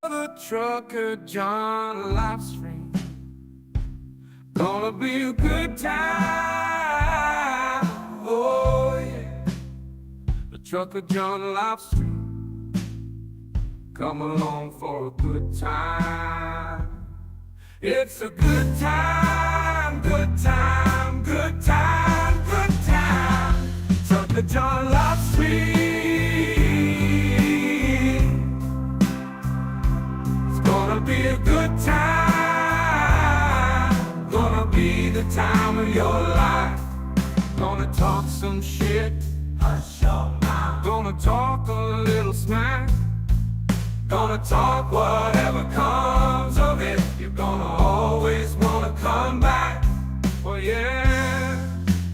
the trucker John live stream. Gonna be a good time. Oh yeah. The trucker John live stream. Come along for a good time. It's a good time, good time, good time, good time. Trucker John live stream. Gonna be a good time. Gonna be the time of your life. Gonna talk some shit. Hush your mouth. Gonna talk a little smack. Gonna talk whatever comes of it. You're gonna always wanna come back. Oh yeah,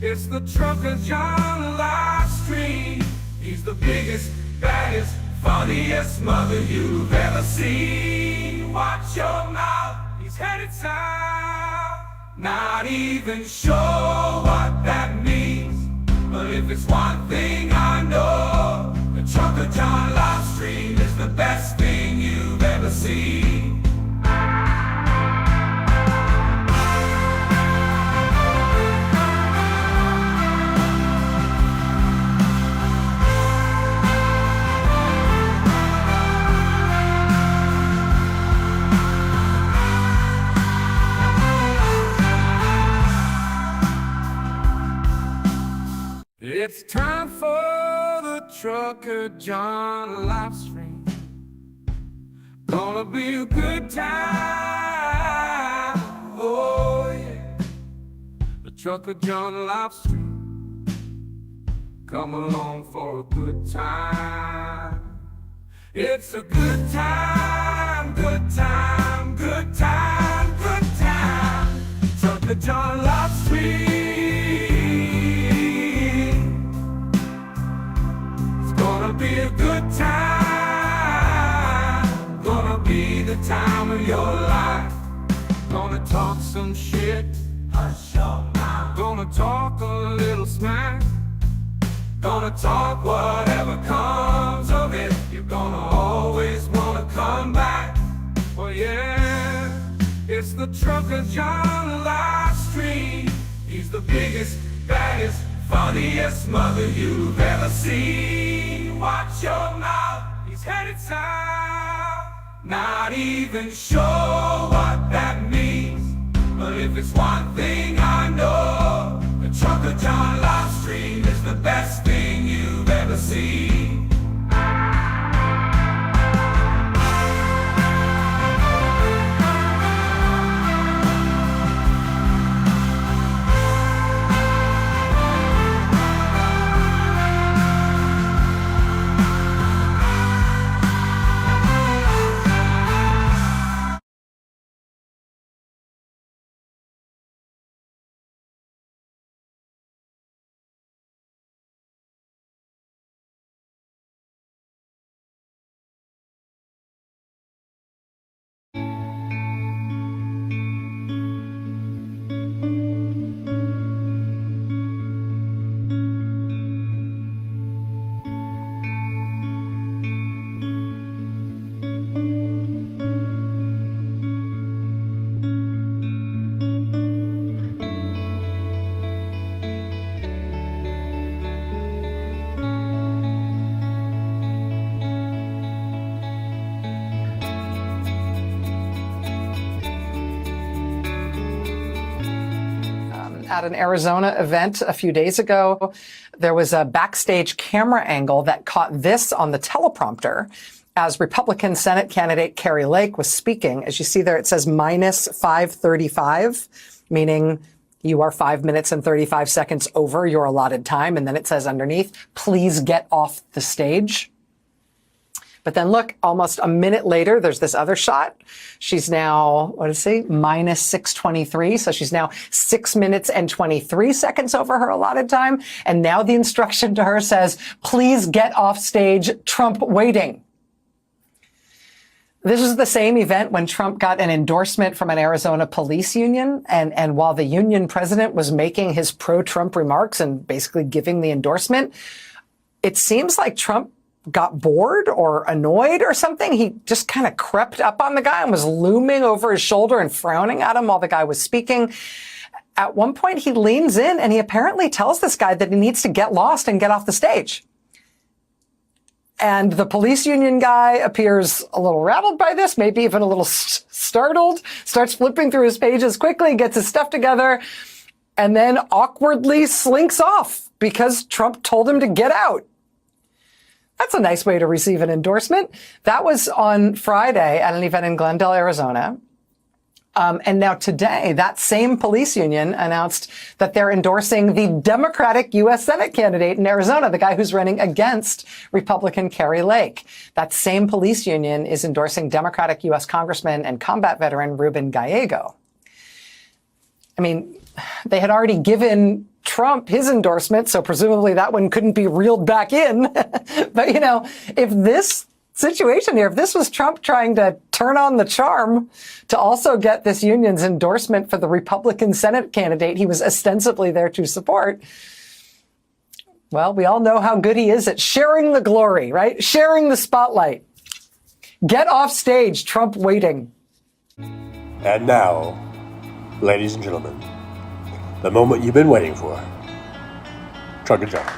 it's the Trucker John live stream. He's the biggest, baddest, funniest mother you've ever seen. Watch your mouth, he's headed south. Not even sure what that means, but if it's one thing I know, the Trucker John live stream is the best thing you've ever seen. It's time for the Trucker John live stream. Gonna be a good time. Oh yeah. The Trucker John live stream. Come along for a good time. It's a good time, good time, good time, good time. Trucker John live stream. Gonna be a good time. Gonna be the time of your life. Gonna talk some shit. Hush your mouth. Gonna talk a little smack. Gonna talk whatever comes of it. You're gonna always wanna come back. Oh yeah, it's the Trucker John live stream. He's the biggest, baddest, funniest mother you've ever seen. Watch your mouth, he's headed south. Not even sure what that means, but if it's one thing I know, the Trucker John live stream is the best thing you've ever seen. At an Arizona event a few days ago, there was a backstage camera angle that caught this on the teleprompter as Republican Senate candidate Kari Lake was speaking. As you see there, it says minus 5:35, meaning you are 5 minutes and 35 seconds over your allotted time. And then it says underneath, please get off the stage. But then look, almost a minute later, there's this other shot. She's now, what does it say? Minus 6:23. So she's now 6 minutes and 23 seconds over her allotted time. And now the instruction to her says, please get off stage, Trump waiting. This is the same event when Trump got an endorsement from an Arizona police union. And while the union president was making his pro-Trump remarks and basically giving the endorsement, it seems like Trump got bored or annoyed or something. He just kind of crept up on the guy and was looming over his shoulder and frowning at him while the guy was speaking. At one point, he leans in and he apparently tells this guy that he needs to get lost and get off the stage. And the police union guy appears a little rattled by this, maybe even a little startled, starts flipping through his pages quickly, gets his stuff together, and then awkwardly slinks off because Trump told him to get out. That's a nice way to receive an endorsement. That was on Friday at an event in Glendale, Arizona. And now today, that same police union announced that they're endorsing the Democratic U.S. Senate candidate in Arizona, the guy who's running against Republican Kari Lake. That same police union is endorsing Democratic U.S. Congressman and combat veteran Ruben Gallego. I mean, they had already given Trump his endorsement, so presumably that one couldn't be reeled back in. But, you know, if this situation here, if this was Trump trying to turn on the charm to also get this union's endorsement for the Republican Senate candidate he was ostensibly there to support, well, we all know how good he is at sharing the glory, right? Sharing the spotlight. Get off stage, Trump waiting. And now, ladies and gentlemen, the moment you've been waiting for. Trucker John.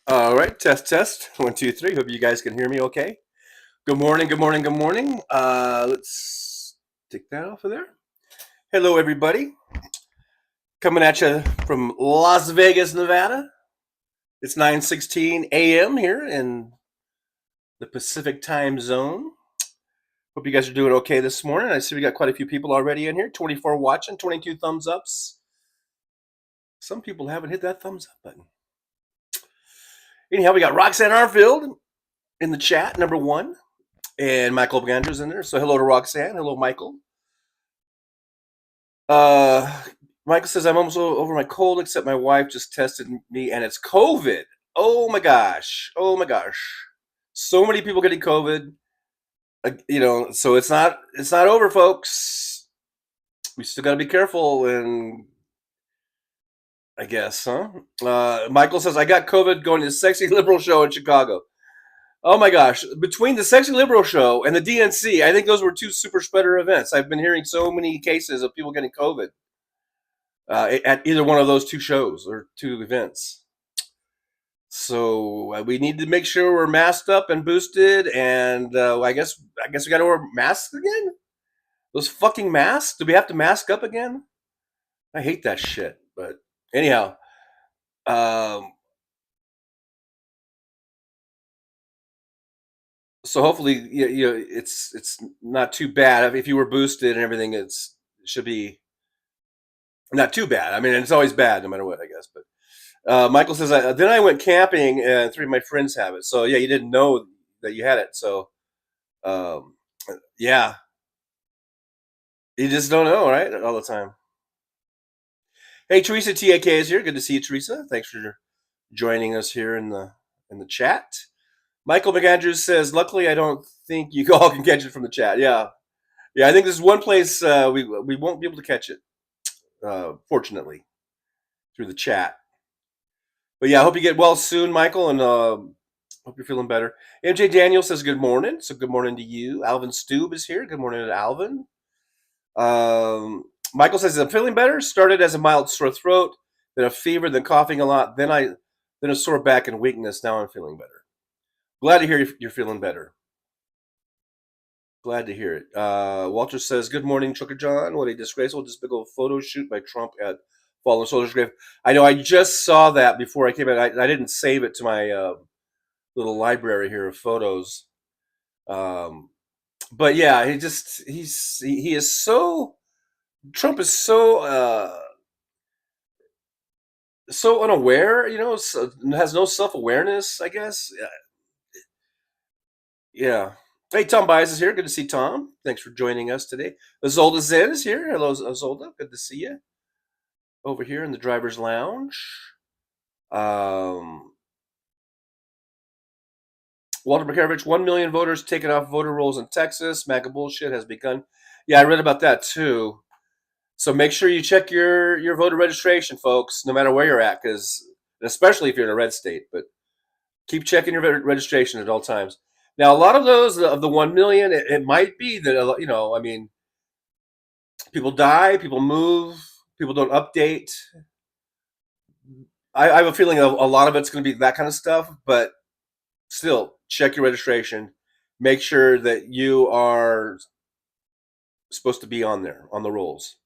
All right, test. 1, 2, 3. Hope you guys can hear me okay. Good morning. Let's take that off of there. Hello, everybody. Coming at you from Las Vegas, Nevada. It's 9:16 a.m. here in the Pacific time zone. Hope you guys are doing okay this morning. I see we got quite a few people already in here. 24 watching, 22 thumbs ups. Some people haven't hit that thumbs up button. Anyhow, we got Roxanne Arfield in the chat, number 1. And Michael Gander's in there. So hello to Roxanne. Hello, Michael. Michael says, I'm almost over my cold, except my wife just tested me and it's COVID. Oh my gosh. So many people getting COVID. So it's not over, folks. We still got to be careful, and I guess, huh? Michael says, I got COVID going to the Sexy Liberal show in Chicago. Oh my gosh. Between the Sexy Liberal show and the DNC, I think those were 2 super spreader events. I've been hearing so many cases of people getting COVID at either one of those 2 shows or 2 events. So we need to make sure we're masked up and boosted, and I guess we got to wear masks again? Those fucking masks? Do we have to mask up again? I hate that shit, but anyhow, so hopefully, it's not too bad. If you were boosted and everything, it should be not too bad. I mean, it's always bad no matter what, I guess. But Michael says, then I went camping and 3 of my friends have it. So yeah, you didn't know that you had it. So yeah, you just don't know, right? All the time. Hey, Teresa TAK is here. Good to see you, Teresa. Thanks for joining us here in the chat. Michael McAndrews says, luckily, I don't think you all can catch it from the chat. Yeah, I think this is one place we won't be able to catch it, fortunately, through the chat. But yeah, I hope you get well soon, Michael, and hope you're feeling better. MJ Daniel says good morning. So good morning to you. Alvin Stube is here. Good morning to Alvin. Michael says, I'm feeling better. Started as a mild sore throat, then a fever, then coughing a lot, then a sore back and weakness. Now I'm feeling better. Glad to hear you're feeling better. Glad to hear it. Walter says, good morning, Trucker John. What a disgraceful, despicable photo shoot by Trump at Fallen Soldiers' Grave. I know, I just saw that before I came in. I didn't save it to my little library here of photos. But yeah, he is so, Trump is so so unaware, has no self-awareness, I guess. Yeah. Hey, Tom Bias is here. Good to see Tom. Thanks for joining us today. Azolda Zen is here. Hello, Azolda. Good to see you. Over here in the driver's lounge. Walter Makarovich, 1 million voters taken off voter rolls in Texas. MAGA bullshit has begun. Yeah, I read about that too. So make sure you check your voter registration, folks, no matter where you're at, because especially if you're in a red state. But keep checking your registration at all times. Now, a lot of those of the 1 million, it might be that I mean, people die, people move, people don't update. I have a feeling a lot of it's going to be that kind of stuff, but still, check your registration. Make sure that you are supposed to be on there on the rolls.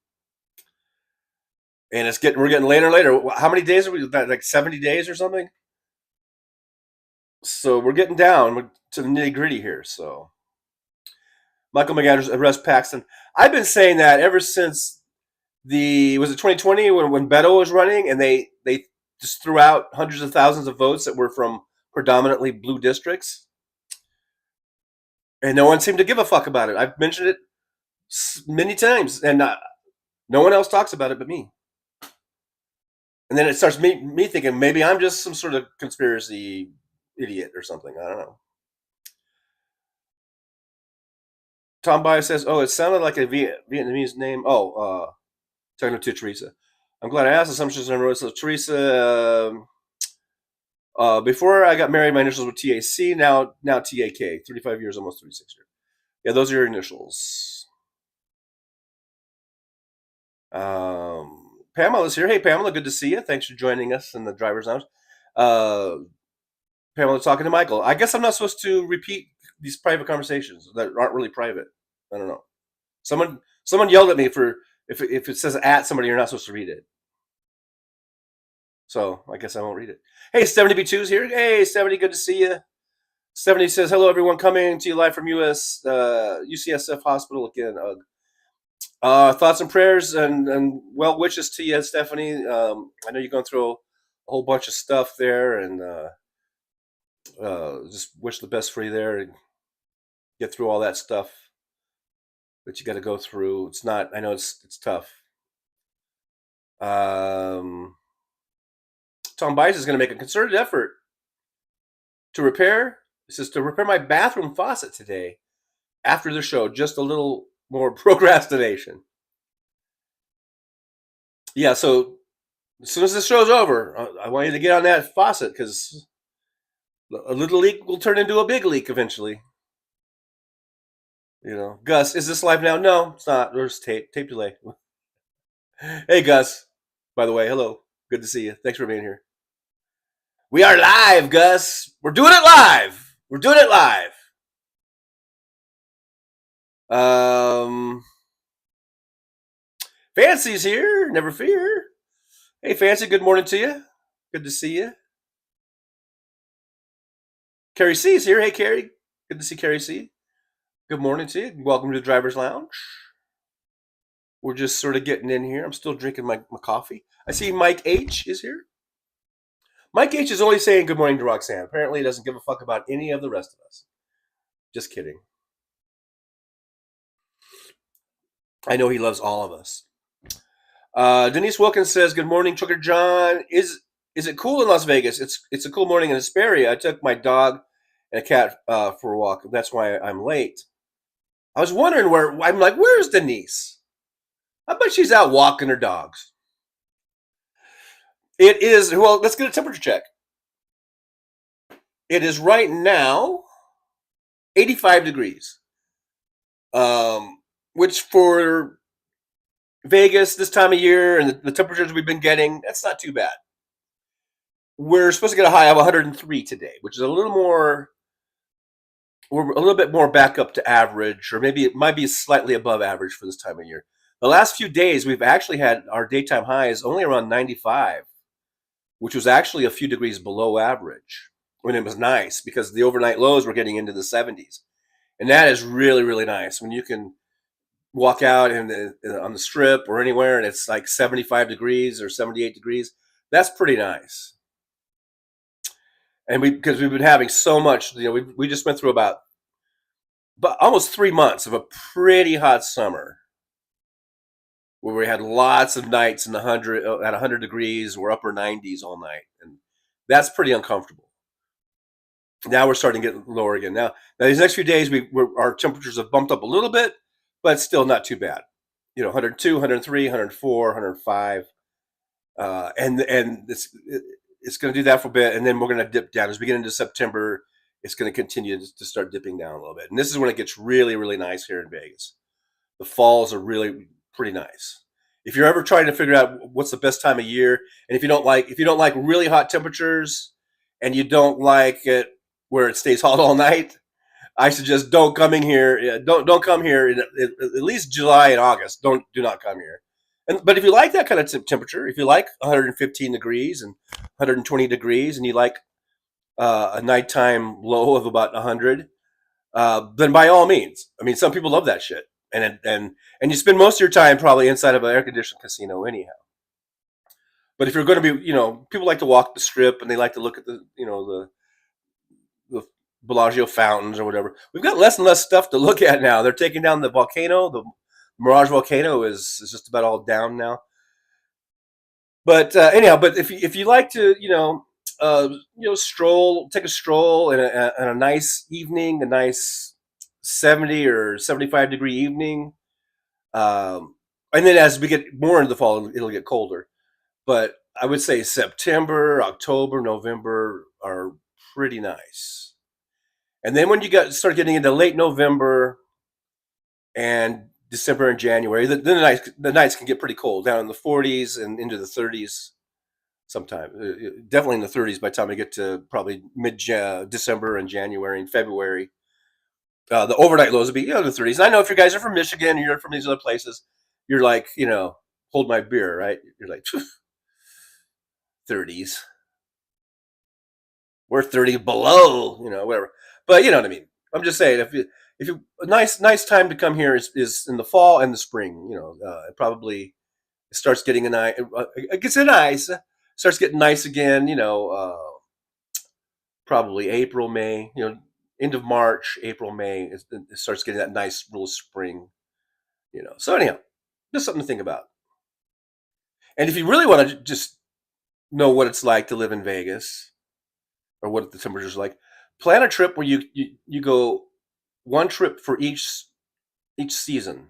And we're getting later and later. How many days are we? Like 70 days or something? So we're getting down to the nitty gritty here. So Michael McAndrews arrest Paxton. I've been saying that ever since was it 2020 when Beto was running, and they just threw out hundreds of thousands of votes that were from predominantly blue districts, and no one seemed to give a fuck about it. I've mentioned it many times, and no one else talks about it but me. And then it starts me thinking maybe I'm just some sort of conspiracy idiot or something. I don't know. Tom Baez says, "Oh, it sounded like a Vietnamese name." Oh, talking to Teresa. I'm glad I asked. Assumptions and wrote. So Teresa, before I got married, my initials were TAC. Now TAK. 35 years, almost 36 years. Yeah, those are your initials. Pamela's here. Hey, Pamela, good to see you. Thanks for joining us in the driver's lounge. Pamela's talking to Michael. I guess I'm not supposed to repeat these private conversations that aren't really private. I don't know. Someone yelled at me for if it says at somebody, you're not supposed to read it. So I guess I won't read it. Hey, 70B2's here. Hey, 70, good to see you. 70 says, hello, everyone, coming to you live from UCSF Hospital again. Thoughts and prayers and well wishes to you, Stephanie. I know you're going through a whole bunch of stuff there, and just wish the best for you there and get through all that stuff that you got to go through. It's not, I know it's tough. Tom Bice is going to make a concerted effort to repair my bathroom faucet today after the show. Just a little more procrastination. Yeah, so as soon as the show's over, I want you to get on that faucet, because a little leak will turn into a big leak eventually. You know, Gus, is this live now? No, it's not. There's tape delay. Hey, Gus. By the way, hello. Good to see you. Thanks for being here. We are live, Gus. We're doing it live. We're doing it live. Fancy's here. Never fear. Hey, Fancy. Good morning to you. Good to see you. Carrie C's here. Hey, Carrie. Good to see Carrie C. Good morning to you. Welcome to the Driver's Lounge. We're just sort of getting in here. I'm still drinking my coffee. I see Mike H is here. Mike H is only saying good morning to Roxanne. Apparently he doesn't give a fuck about any of the rest of us. Just kidding. I know he loves all of us. Denise Wilkins says, good morning, Trucker John. Is it cool in Las Vegas? It's a cool morning in Hesperia. I took my dog and a cat for a walk. That's why I'm late. I was wondering where's Denise? I bet she's out walking her dogs. It is, well, let's get a temperature check. It is right now 85 degrees. Which for Vegas this time of year and the temperatures we've been getting, that's not too bad. We're supposed to get a high of 103 today, which is we're a little bit more back up to average, or maybe it might be slightly above average for this time of year. The last few days, we've actually had our daytime highs only around 95, which was actually a few degrees below average, when it was nice, because the overnight lows were getting into the 70s. And that is really, really nice when you can walk out on the strip or anywhere and it's like 75 degrees or 78 degrees. That's pretty nice. And because we've been having so much, we just went through about almost 3 months of a pretty hot summer, where we had lots of nights at 100 degrees or upper 90s all night, and that's pretty uncomfortable. Now we're starting to get lower again. Now these next few days, our temperatures have bumped up a little bit, but still not too bad. 102, 103, 104, 105, and it's going to do that for a bit, and then we're going to dip down as we get into September. It's going to continue to start dipping down a little bit, and this is when it gets really, really nice here in Vegas. The falls are really pretty nice. If you're ever trying to figure out what's the best time of year, and if you don't like really hot temperatures, and you don't like it where it stays hot all night, I suggest don't coming here. Don't come here in at least July and August. Do not come here. But if you like that kind of temperature, if you like 115 degrees and 120 degrees, and you like a nighttime low of about 100, then by all means. I mean, some people love that shit, and you spend most of your time probably inside of an air conditioned casino anyhow. But if you're going to be, people like to walk the strip and they like to look at the Bellagio fountains or whatever. We've got less and less stuff to look at now. They're taking down the volcano. The Mirage volcano is just about all down now. But anyhow, but if you like to, take a stroll in a nice evening, a nice 70 or 75 degree evening, and then as we get more into the fall, it'll get colder. But I would say September, October, November are pretty nice. And then when you start getting into late November and December and January, then the nights can get pretty cold, down in the 40s and into the 30s sometimes. Definitely in the 30s by the time we get to probably mid-December and January and February. The overnight lows will be the 30s. And I know if you guys are from Michigan or you're from these other places, you're like, hold my beer, right? You're like, 30s. We're 30 below, whatever. But you know what I mean. I'm just saying, if you a nice time to come here is in the fall and the spring. It probably starts getting it gets nice. Starts getting nice again. Probably April, May. End of March, April, May. It starts getting that nice little spring. So anyhow, just something to think about. And if you really want to just know what it's like to live in Vegas, or what the temperature's like, plan a trip where you go one trip for each season,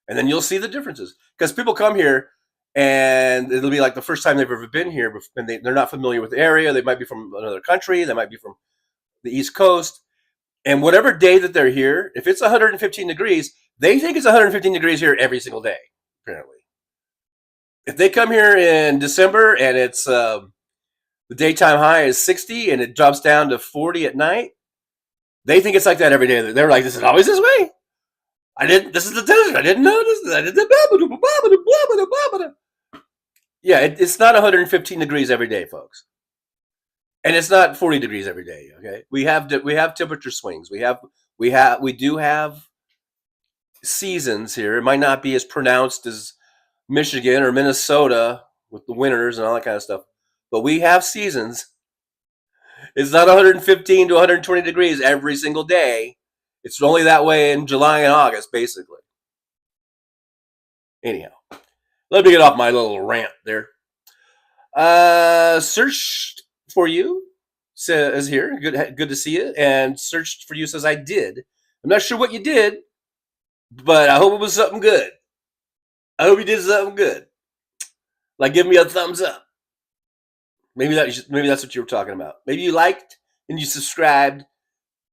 and then you'll see the differences. Because people come here and it'll be like the first time they've ever been here, and they're not familiar with the area. They might be from another country. They might be from the East Coast. And whatever day that they're here, if it's 115 degrees, they think it's 115 degrees here every single day, apparently. If they come here in December and it's the daytime high is 60 and it drops down to 40 at night, they think it's like that every day. They're like, this is always this way. This is the desert. I didn't know this. Yeah, it's not 115 degrees every day, folks. And it's not 40 degrees every day, okay? We have temperature swings. We do have seasons here. It might not be as pronounced as Michigan or Minnesota with the winters and all that kind of stuff, but we have seasons. It's not 115 to 120 degrees every single day. It's only that way in July and August, basically. Anyhow, let me get off my little rant there. Searched for you says here, good to see you. And searched for you says I did. I'm not sure what you did, but I hope it was something good. I hope you did something good. Like give me a thumbs up. Maybe that's what you were talking about. Maybe you liked and you subscribed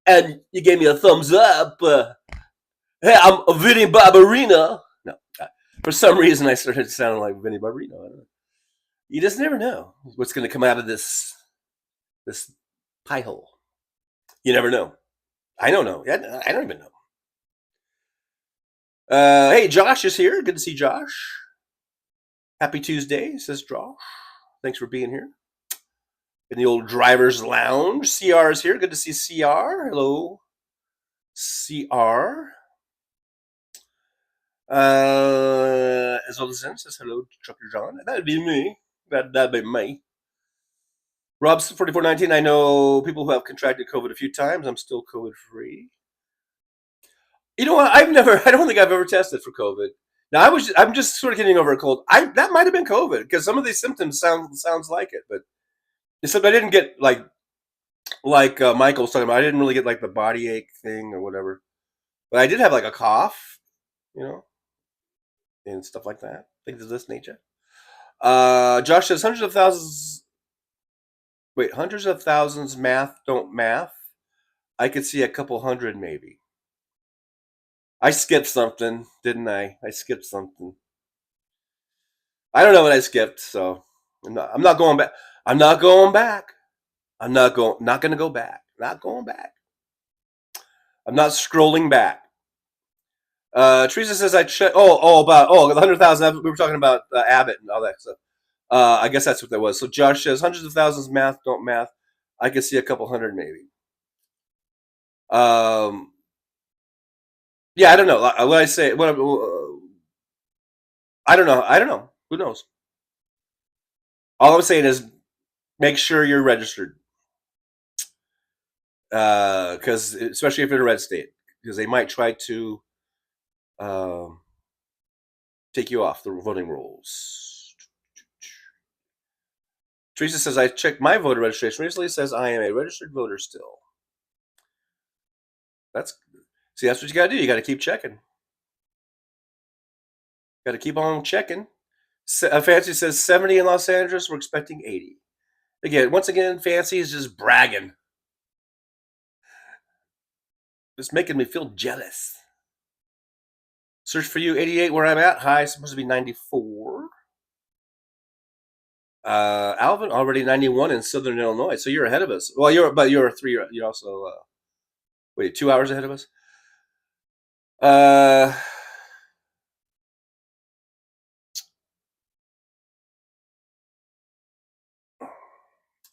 and you gave me a thumbs up. Hey, I'm Vinny Barbarino. No, for some reason I started sounding like Vinny Barbarino. I don't know. You just never know what's going to come out of this pie hole. You never know. I don't know. I don't even know. Hey, Josh is here. Good to see Josh. Happy Tuesday, says Josh. Thanks for being here. In the old driver's lounge. CR is here. Good to see CR. Hello, CR. As well as Zen says hello, Trucker John. That'd be me. That'd be me. Rob's 4419. I know people who have contracted COVID a few times. I'm still COVID free. You know what? I don't think I've ever tested for COVID. Now I'm just sort of getting over a cold. That might have been COVID because some of these symptoms sounds like it, but except I didn't get like like Michael was talking about, I didn't really get like the body ache thing or whatever, but I did have like a cough, you know, and stuff like that, things of this nature. Josh says hundreds of thousands. Wait, hundreds of thousands. Math don't math. I could see a couple hundred maybe. I skipped something, didn't I? I skipped something. I don't know what I skipped, so I'm not going back. I'm not going back. Not going to go back. Not going back. I'm not scrolling back. Teresa says I check. About the 100,000. We were talking about Abbott and all that stuff. I guess that's what that was. So Josh says hundreds of thousands. Math don't math. I could see a couple hundred maybe. Yeah, I don't know. What I say? What? I don't know. I don't know. Who knows? All I'm saying is make sure you're registered, because especially if you're in a red state, because they might try to take you off the voting rolls. Teresa says I checked my voter registration recently. Says I am a registered voter still. That's what you got to do. You got to keep checking. Got to keep on checking. Fancy says 70 in Los Angeles. We're expecting 80. Once again, Fancy is just bragging. It's making me feel jealous. Search for you, 88, where I'm at. High supposed to be 94. Alvin already 91 in Southern Illinois, so you're ahead of us. Well, you're 3. You're also 2 hours ahead of us.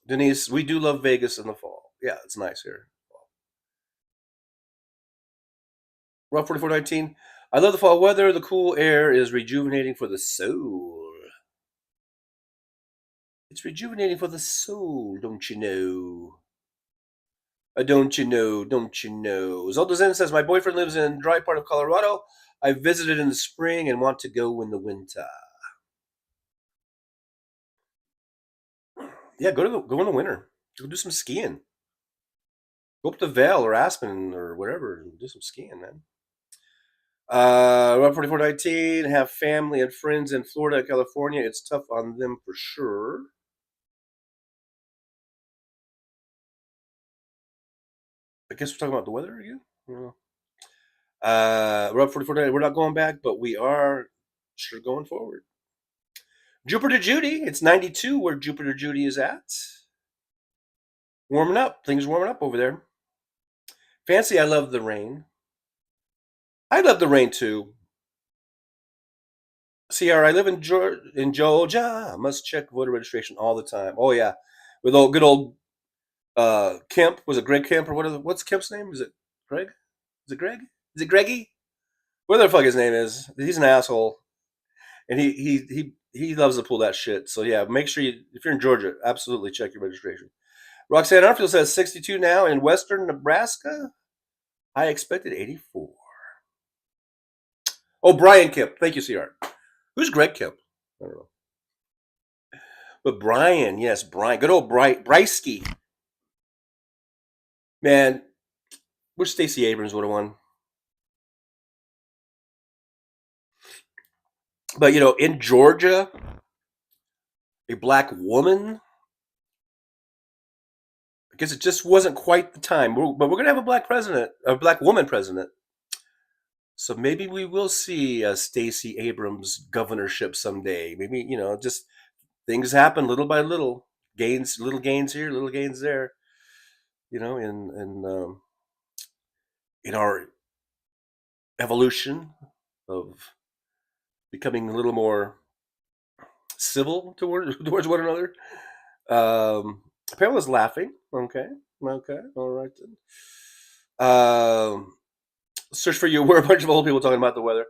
Denise, we do love Vegas in the fall. Yeah, it's nice here. Rough 4419. I love the fall weather. The cool air is rejuvenating for the soul. It's rejuvenating for the soul, don't you know? Don't you know? Don't you know? Zelda Zen says, my boyfriend lives in a dry part of Colorado. I visited in the spring and want to go in the winter. Yeah, go in the winter. Go do some skiing. Go up to Vail or Aspen or whatever and do some skiing, man. 4419, have family and friends in Florida, California. It's tough on them for sure. I guess we're talking about the weather again. We're up 44. We're not going back, but we are sure going forward. Jupiter Judy, it's 92 where Jupiter Judy is at. Warming up. Things warming up over there. Fancy, I love the rain. I love the rain too. CR, I live in Georgia. I must check voter registration all the time. Oh yeah, with good old Kemp. Was it Greg Kemp or what's Kemp's name? Is it Greg? Is it Greg? Is it Greggy? Whatever the fuck his name is. He's an asshole, and he loves to pull that shit. So yeah, make sure if you're in Georgia, absolutely check your registration. Roxanne Arfield says 62 now in western Nebraska. I expected 84. Oh, Brian Kemp. Thank you, CR. Who's Greg Kemp? I don't know. But Brian, yes, Brian. Good old Bryski. Man, wish Stacey Abrams would have won. But, in Georgia, a black woman, I guess it just wasn't quite the time. But we're going to have a black woman president. So maybe we will see a Stacey Abrams governorship someday. Maybe, just things happen little by little. Little gains here, little gains there. In our evolution of becoming a little more civil towards one another. Pamela's laughing. Okay, all right then. Search for you. We're a bunch of old people talking about the weather.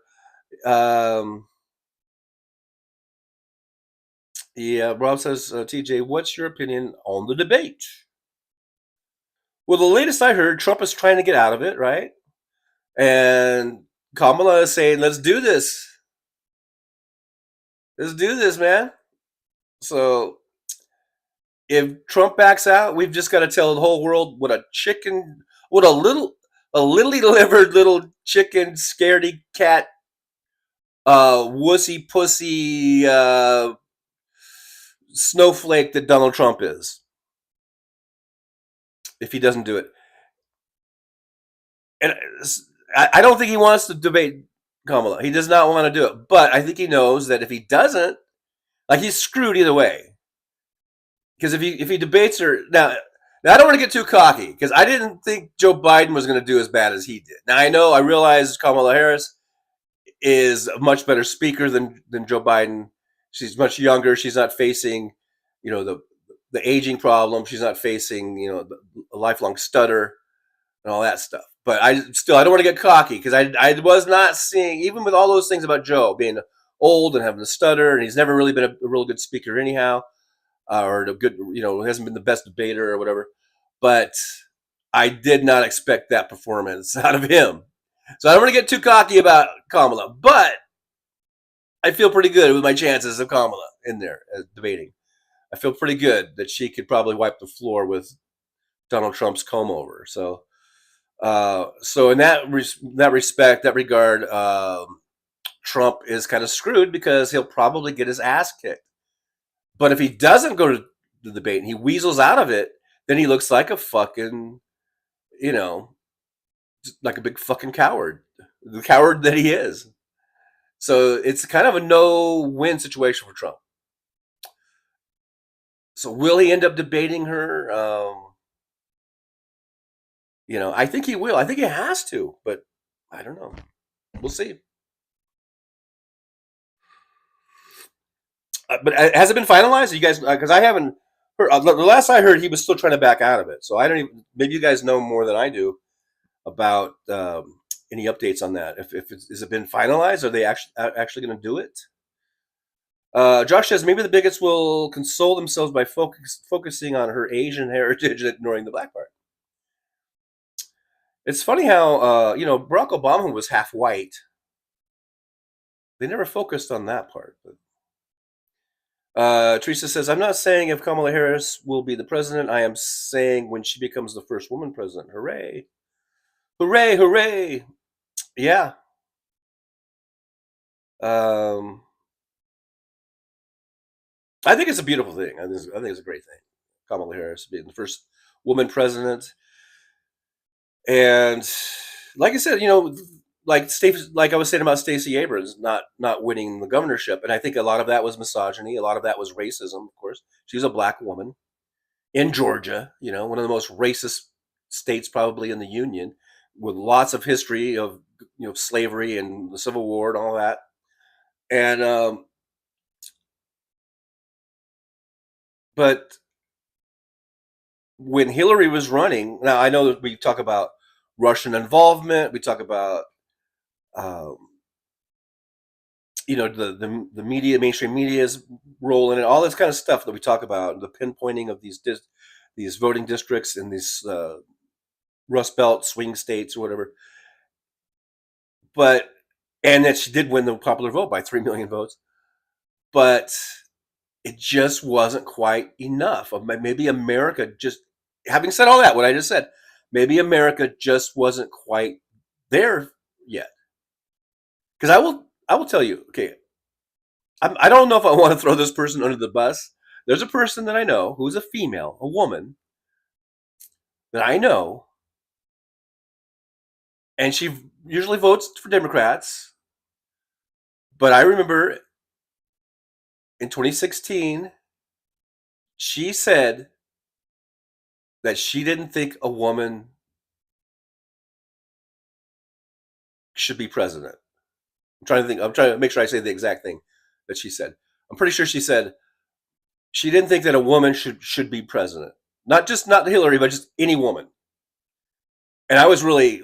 Yeah, Rob says, TJ, what's your opinion on the debate? Well, the latest I heard, Trump is trying to get out of it, right? And Kamala is saying, let's do this. Let's do this, man. So, if Trump backs out, we've just got to tell the whole world what a lily livered little chicken, scaredy cat, wussy pussy, snowflake that Donald Trump is. If he doesn't do it, and I don't think he wants to debate Kamala. He does not want to do it, but I think he knows that if he doesn't, like, he's screwed either way. Because if he debates her now I don't want to get too cocky because I didn't think Joe Biden was going to do as bad as he did. Now I realize Kamala Harris is a much better speaker than Joe Biden. She's much younger. She's not facing, the aging problem. She's not facing, a lifelong stutter and all that stuff. But I don't want to get cocky because I was not seeing, even with all those things about Joe being old and having a stutter, and he's never really been a real good speaker anyhow. Or a good, hasn't been the best debater or whatever. But I did not expect that performance out of him. So I don't want to get too cocky about Kamala, but I feel pretty good with my chances of Kamala in there debating. I feel pretty good that she could probably wipe the floor with Donald Trump's comb over. So in that regard, Trump is kind of screwed because he'll probably get his ass kicked. But if he doesn't go to the debate and he weasels out of it, then he looks like a fucking, like a big fucking coward. The coward that he is. So it's kind of a no-win situation for Trump. So will he end up debating her? I think he will. I think he has to, but I don't know. We'll see. But has it been finalized? You guys, because I haven't heard. The last I heard, he was still trying to back out of it. So I don't even. Maybe you guys know more than I do about any updates on that. Has it been finalized? Are they actually going to do it? Josh says maybe the bigots will console themselves by focusing on her Asian heritage and ignoring the black part. It's funny how Barack Obama was half white. They never focused on that part. But. Teresa says, I'm not saying if Kamala Harris will be the president. I am saying when she becomes the first woman president. Hooray. Hooray, hooray. Yeah. I think it's a beautiful thing. I think it's a great thing. Kamala Harris being the first woman president. And like I said, like I was saying about Stacey Abrams not winning the governorship, and I think a lot of that was misogyny, a lot of that was racism. Of course, she's a black woman in Georgia, one of the most racist states probably in the Union, with lots of history of slavery and the Civil War and all that. And but when Hillary was running, now I know that we talk about Russian involvement, we talk about the media, mainstream media's role in it, all this kind of stuff that we talk about, the pinpointing of these voting districts in these Rust Belt swing states or whatever. And that she did win the popular vote by 3 million votes, but it just wasn't quite enough. Maybe America just, having said all that, what I just said, maybe America just wasn't quite there yet. Because I will tell you, okay, I don't know if I want to throw this person under the bus. There's a person that I know who's a female, a woman, that I know, and she usually votes for Democrats. But I remember in 2016, she said that she didn't think a woman should be president. I'm trying to make sure I say the exact thing that she said. I'm pretty sure she said she didn't think that a woman should be president. Not Hillary, but just any woman. And I was really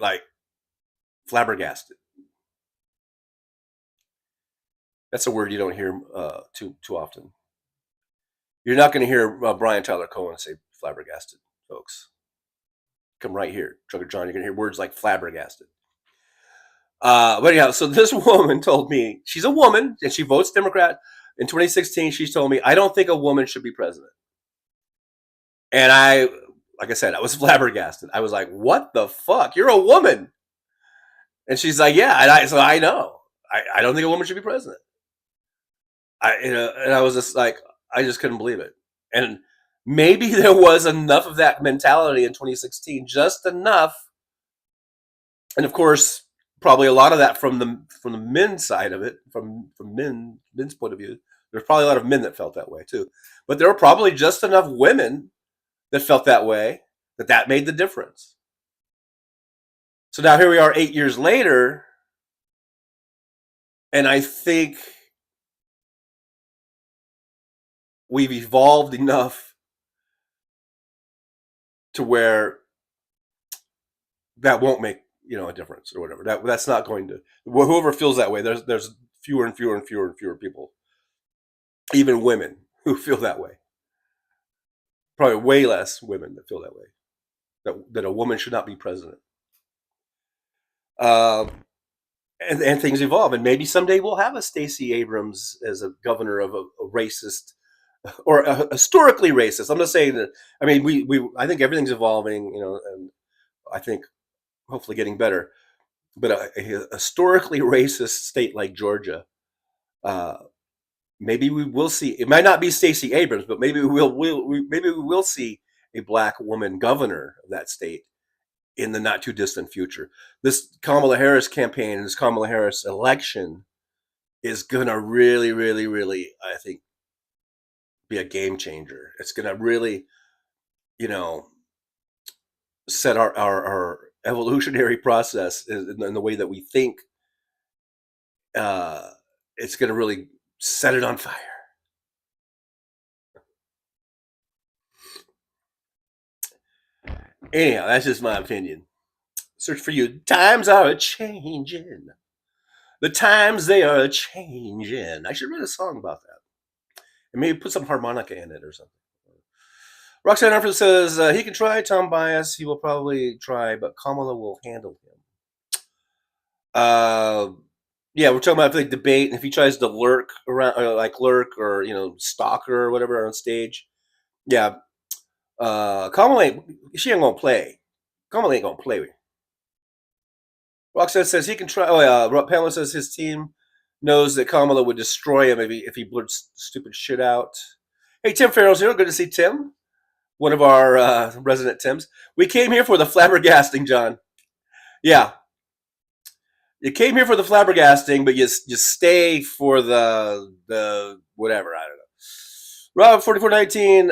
flabbergasted. That's a word you don't hear too often. You're not going to hear Brian Tyler Cohen say flabbergasted, folks. Come right here, Trucker John. You're going to hear words like flabbergasted. But anyhow, so this woman told me, she's a woman and she votes Democrat. In 2016, she told me, I don't think a woman should be president. And like I said, I was flabbergasted. I was like, "What the fuck? You're a woman?" And she's like, "Yeah." So I know. I don't think a woman should be president. And I was just like, I just couldn't believe it. And maybe there was enough of that mentality in 2016, just enough. And of course, probably a lot of that from the men's side of it, from men's point of view. There's probably a lot of men that felt that way too, but there were probably just enough women that felt that way that made the difference. So now here we are 8 years later, and I think we've evolved enough to where that won't make a difference or whatever. That's not going to. Whoever feels that way, there's fewer and fewer and fewer and fewer people, even women, who feel that way. Probably way less women that feel that way. That a woman should not be president. And things evolve, and maybe someday we'll have a Stacey Abrams as a governor of a racist or a historically racist. I'm not saying that. I mean, I think everything's evolving, and I think hopefully getting better. But a historically racist state like Georgia, maybe we will see. It might not be Stacey Abrams, but maybe maybe we will see a black woman governor of that state in the not too distant future. This Kamala Harris campaign, this Kamala Harris election, is gonna really, really, really, I think, be a game changer. It's gonna really, set our evolutionary process in the way that we think. It's gonna really set it on fire. Anyhow, that's just my opinion. Search for you. Times are a changing. The times they are a changing. I should write a song about that. And maybe put some harmonica in it or something. Roxanne Arford says he can try. Tom Bias, he will probably try, but Kamala will handle him. Yeah, we're talking about the debate, and if he tries to lurk around, lurk or stalker or whatever on stage, yeah, Kamala she ain't gonna play. Kamala ain't gonna play. Roxanne says he can try. Oh yeah, Pamela says his team knows that Kamala would destroy him if he blurts stupid shit out. Hey, Tim Farrell's here. Good to see Tim, one of our resident Tims. We came here for the flabbergasting, John. Yeah, you came here for the flabbergasting, but you stay for the whatever. I don't know. Rob 4419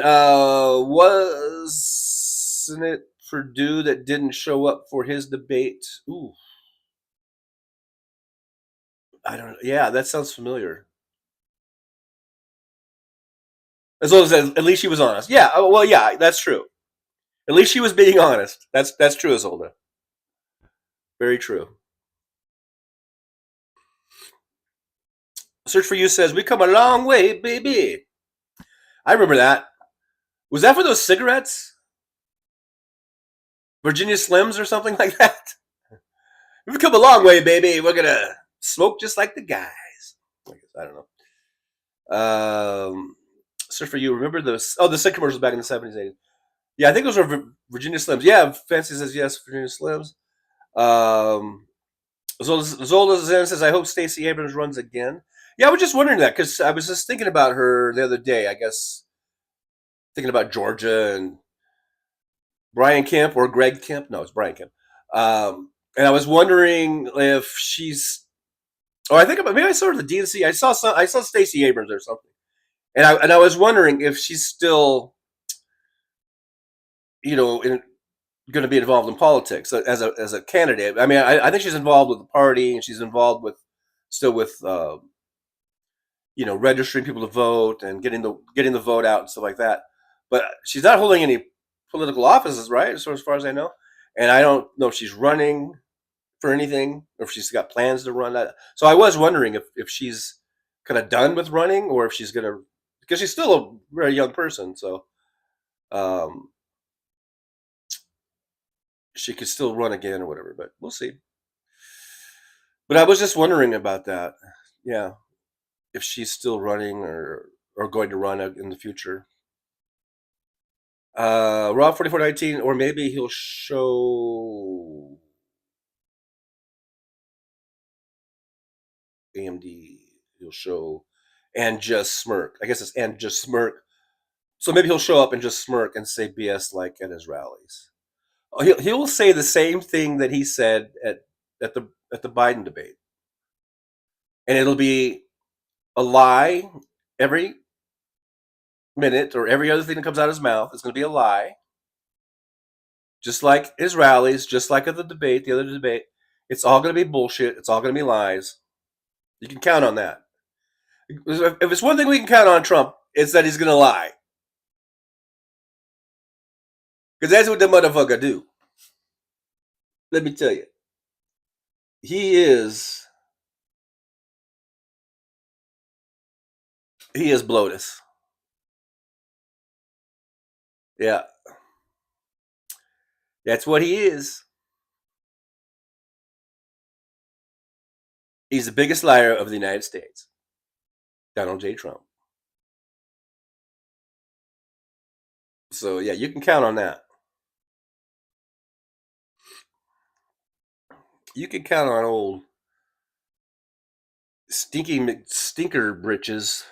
wasn't it Purdue that didn't show up for his debate? Ooh, I don't know. Yeah, that sounds familiar. As long as at least she was honest. Yeah, well, yeah, that's true. At least she was being honest. That's true, Isolde. Very true. Search for You says we come a long way, baby. I remember that. Was that for those cigarettes? Virginia Slims or something like that? We've come a long way, baby. We're gonna smoke just like the guys. I don't know. Search for You. Remember those? Oh, the cig commercials back in the 70s, 80s. Yeah, I think those were Virginia Slims. Yeah, Fancy says yes, Virginia Slims. Zolda Zen says, I hope Stacey Abrams runs again. Yeah, I was just wondering that because I was just thinking about her the other day, I guess, thinking about Georgia and Brian Kemp or Greg Kemp. No, it's Brian Kemp. And I was wondering if she's. Oh, I think maybe I saw her at the DNC. I saw Stacey Abrams or something, and I was wondering if she's still, going to be involved in politics as a candidate. I mean, I think she's involved with the party, and she's involved with registering people to vote and getting the vote out and stuff like that. But she's not holding any political offices, right? As far as I know, and I don't know if she's running for anything or if she's got plans to run that. So I was wondering if she's kind of done with running or if she's gonna, because she's still a very young person, so she could still run again or whatever. But we'll see. But I was just wondering about that. Yeah, if she's still running or going to run in the future. Raw 4419, or maybe he'll show AMD. He'll show and just smirk. I guess it's and just smirk. So maybe he'll show up and just smirk and say BS like at his rallies. He'll say the same thing that he said at the Biden debate, and it'll be a lie every minute, or every other thing that comes out of his mouth is going to be a lie. Just like his rallies, just like at the debate, the other debate, it's all going to be bullshit. It's all going to be lies. You can count on that. If it's one thing we can count on Trump, it's that he's going to lie. Because that's what the motherfucker do. Let me tell you. He is Bloatus. Yeah. That's what he is. He's the biggest liar of the United States. Donald J. Trump. So, yeah, you can count on that. You can count on old Stinky Stinker Britches.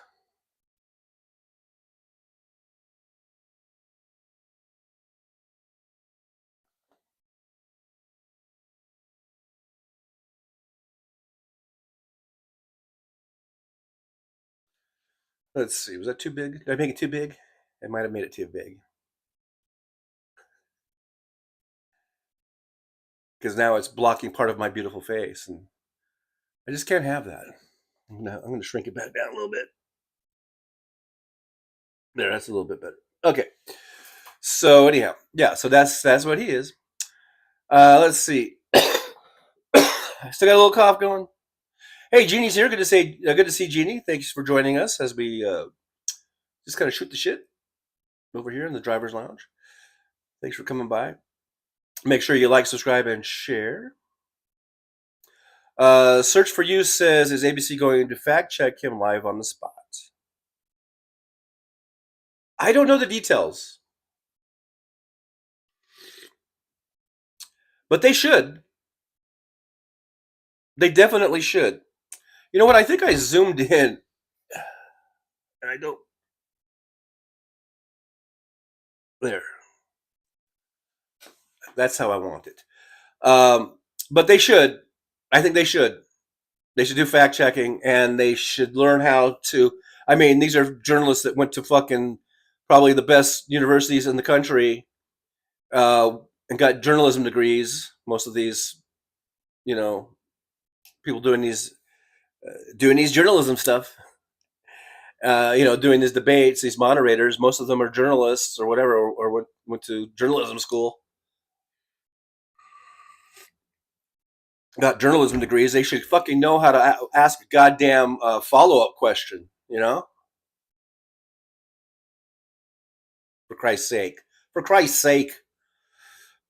Let's see. Was that too big? Did I make it too big? I might have made it too big. Because now it's blocking part of my beautiful face. And I just can't have that. I'm going to shrink it back down a little bit. There, that's a little bit better. Okay. So anyhow, yeah. So that's what he is. Let's see. Still got a little cough going. Hey, Jeannie's here. Good to see Jeannie. Thanks for joining us as we just kind of shoot the shit over here in the driver's lounge. Thanks for coming by. Make sure you like, subscribe, and share. Search for You says, is ABC going to fact check him live on the spot? I don't know the details, but they should. They definitely should. You know what? I think I zoomed in, and I don't. There. That's how I want it. But they should. I think they should. They should do fact checking, and they should learn how to. I mean, these are journalists that went to fucking probably the best universities in the country and got journalism degrees. Most of these, people doing these journalism stuff. Doing these debates, these moderators. Most of them are journalists or whatever, or went to journalism school. Got journalism degrees. They should fucking know how to ask a goddamn follow-up question, For Christ's sake. For Christ's sake.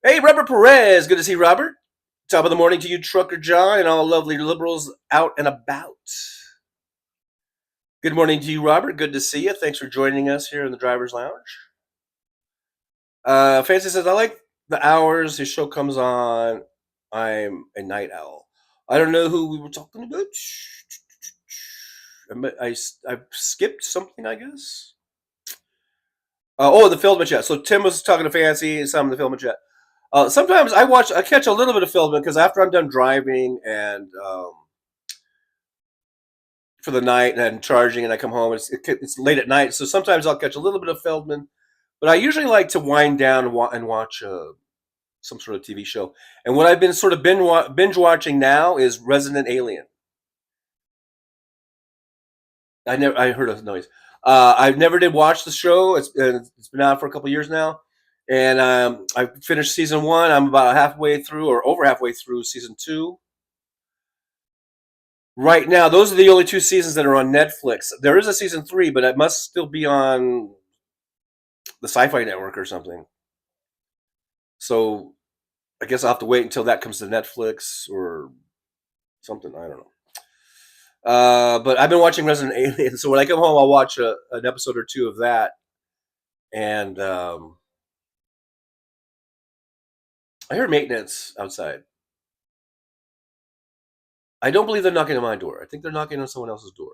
Hey, Robert Perez. Good to see Robert. Top of the morning to you, Trucker John, and all lovely liberals out and about. Good morning to you, Robert. Good to see you. Thanks for joining us here in the Driver's Lounge. Fancy says, I like the hours his show comes on. I'm a night owl. I don't know who we were talking about. I skipped something, I guess. The Feldman chat. So Tim was talking to Fancy and some of the Feldman chat. Sometimes I catch a little bit of Feldman because after I'm done driving and for the night and charging, and I come home, it's late at night. So sometimes I'll catch a little bit of Feldman, but I usually like to wind down and watch some sort of TV show. And what I've been sort of binge watching now is Resident Alien. I heard a noise. I never did watch the show. It's been out for a couple years now, and I finished season 1. I'm about halfway through, or over halfway through season 2. Right now, those are the only 2 seasons that are on Netflix. There is a season 3, but it must still be on the Sci-Fi Network or something. So I guess I'll have to wait until that comes to Netflix or something. I don't know. But I've been watching Resident Alien, so when I come home, I'll watch an episode or 2 of that. And I hear maintenance outside. I don't believe they're knocking on my door. I think they're knocking on someone else's door.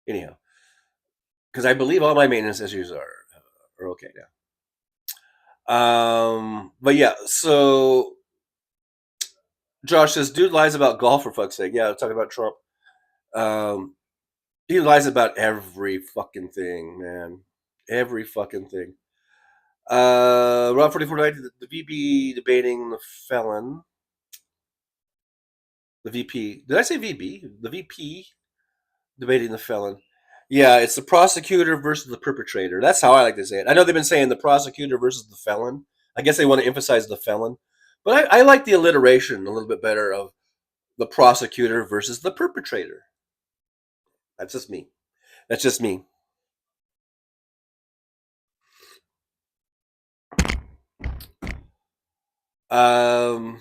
Anyhow, because I believe all my maintenance issues are okay now. But yeah, so Josh says, dude lies about golf for fuck's sake. Yeah, talking about Trump. Um, he lies about every fucking thing, man. Every fucking thing. Rob 4490, the VP debating the felon. The VP. Did I say VP? The VP debating the felon. Yeah, it's the prosecutor versus the perpetrator. That's how I like to say it. I know they've been saying the prosecutor versus the felon. I guess they want to emphasize the felon. But I like the alliteration a little bit better of the prosecutor versus the perpetrator. That's just me. That's just me. Um,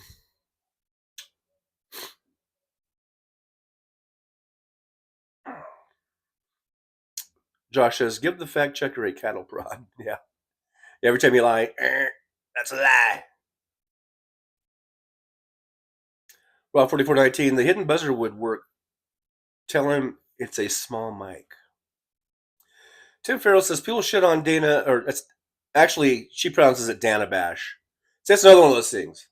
Josh says, give the fact checker a cattle prod. Yeah. Every time you lie, that's a lie. Rob 4419, the hidden buzzer would work. Tell him it's a small mic. Tim Farrell says, people shit on Dana, or it's actually, she pronounces it Dana Bash. So that's another one of those things,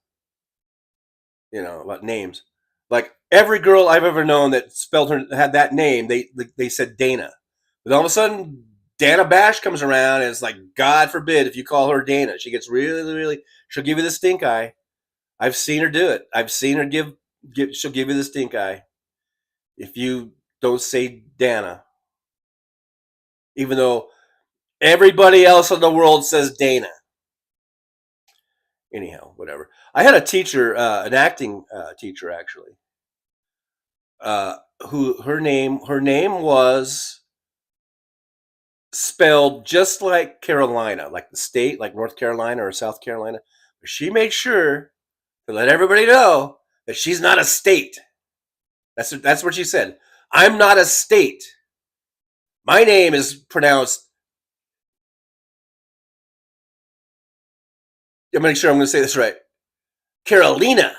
about names. Like every girl I've ever known that spelled her, had that name, they said Dana. But all of a sudden, Dana Bash comes around and it's like, God forbid if you call her Dana. She gets really, really, she'll give you the stink eye. I've seen her do it. I've seen her she'll give you the stink eye if you don't say Dana. Even though everybody else in the world says Dana. Anyhow, whatever. I had a teacher, an acting teacher actually, who her name was spelled just like Carolina, like the state, like North Carolina or South Carolina. But she made sure to let everybody know that she's not a state. That's what she said. I'm not a state. My name is pronounced. I'm going to make sure I'm going to say this right. Carolina,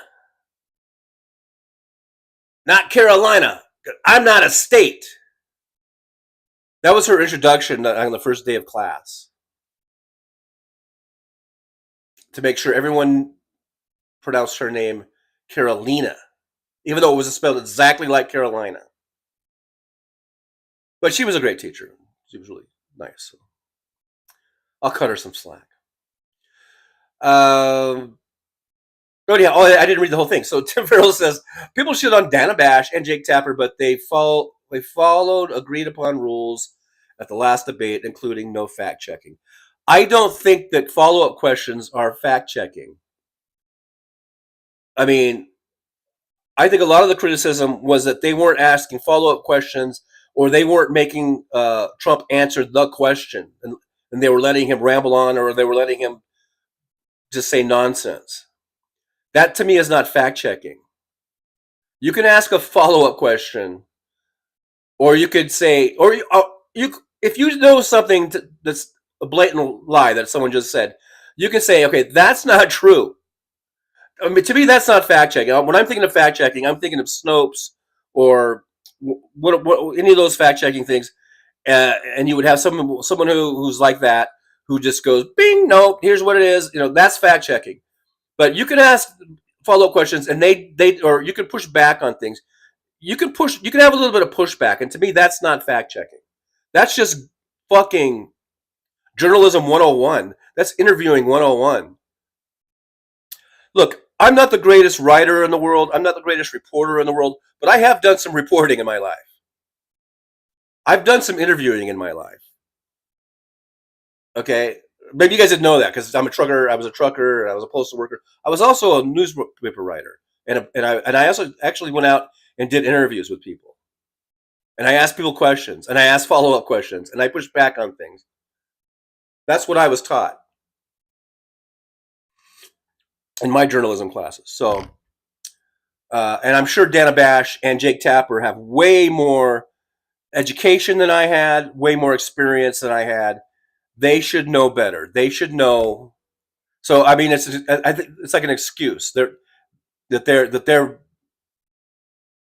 not Carolina. I'm not a state. That was her introduction on the first day of class. To make sure everyone pronounced her name Carolina, even though it was spelled exactly like Carolina. But she was a great teacher. She was really nice. So I'll cut her some slack. Oh yeah. Oh, I didn't read the whole thing. So Tim Farrell says people shit on Dana Bash and Jake Tapper, but they followed agreed upon rules at the last debate, including no fact checking. I don't think that follow-up questions are fact checking. I mean, I think a lot of the criticism was that they weren't asking follow-up questions, or they weren't making Trump answer the question, and they were letting him ramble on, or they were letting him just say nonsense. That to me is not fact checking. You can ask a follow-up question, or you could say, or you if you know something that's a blatant lie that someone just said, you can say, okay, that's not true. I mean, to me, that's not fact checking. When I'm thinking of fact checking, I'm thinking of Snopes or what any of those fact checking things, and you would have someone who's like that, who just goes, "Bing, nope, here's what it is." That's fact checking. But you can ask follow up questions, and they or you can push back on things. You can have a little bit of pushback, and to me, that's not fact checking. That's just fucking journalism 101. That's interviewing 101. Look, I'm not the greatest writer in the world. I'm not the greatest reporter in the world, but I have done some reporting in my life. I've done some interviewing in my life. Okay, maybe you guys didn't know that because I'm a trucker. I was a trucker. I was a postal worker. I was also a newspaper writer, and I also actually went out and did interviews with people, and I asked people questions, and I asked follow up questions, and I pushed back on things. That's what I was taught in my journalism classes. So, and I'm sure Dana Bash and Jake Tapper have way more education than I had, way more experience than I had. They should know better. They should know. So I mean, I think it's like an excuse that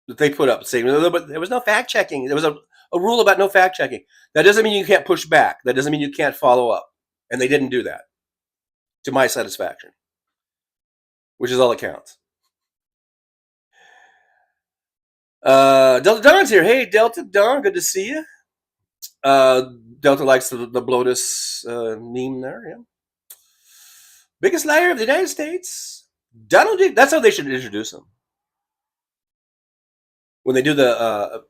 they put up saying, but there was no fact checking. There was a rule about no fact checking. That doesn't mean you can't push back. That doesn't mean you can't follow up. And they didn't do that, to my satisfaction, which is all that counts. Delta Don's here. Hey, Delta Don, good to see you. Delta likes the Blotus meme there. Yeah. Biggest liar of the United States, Donald J. That's how they should introduce him when they do the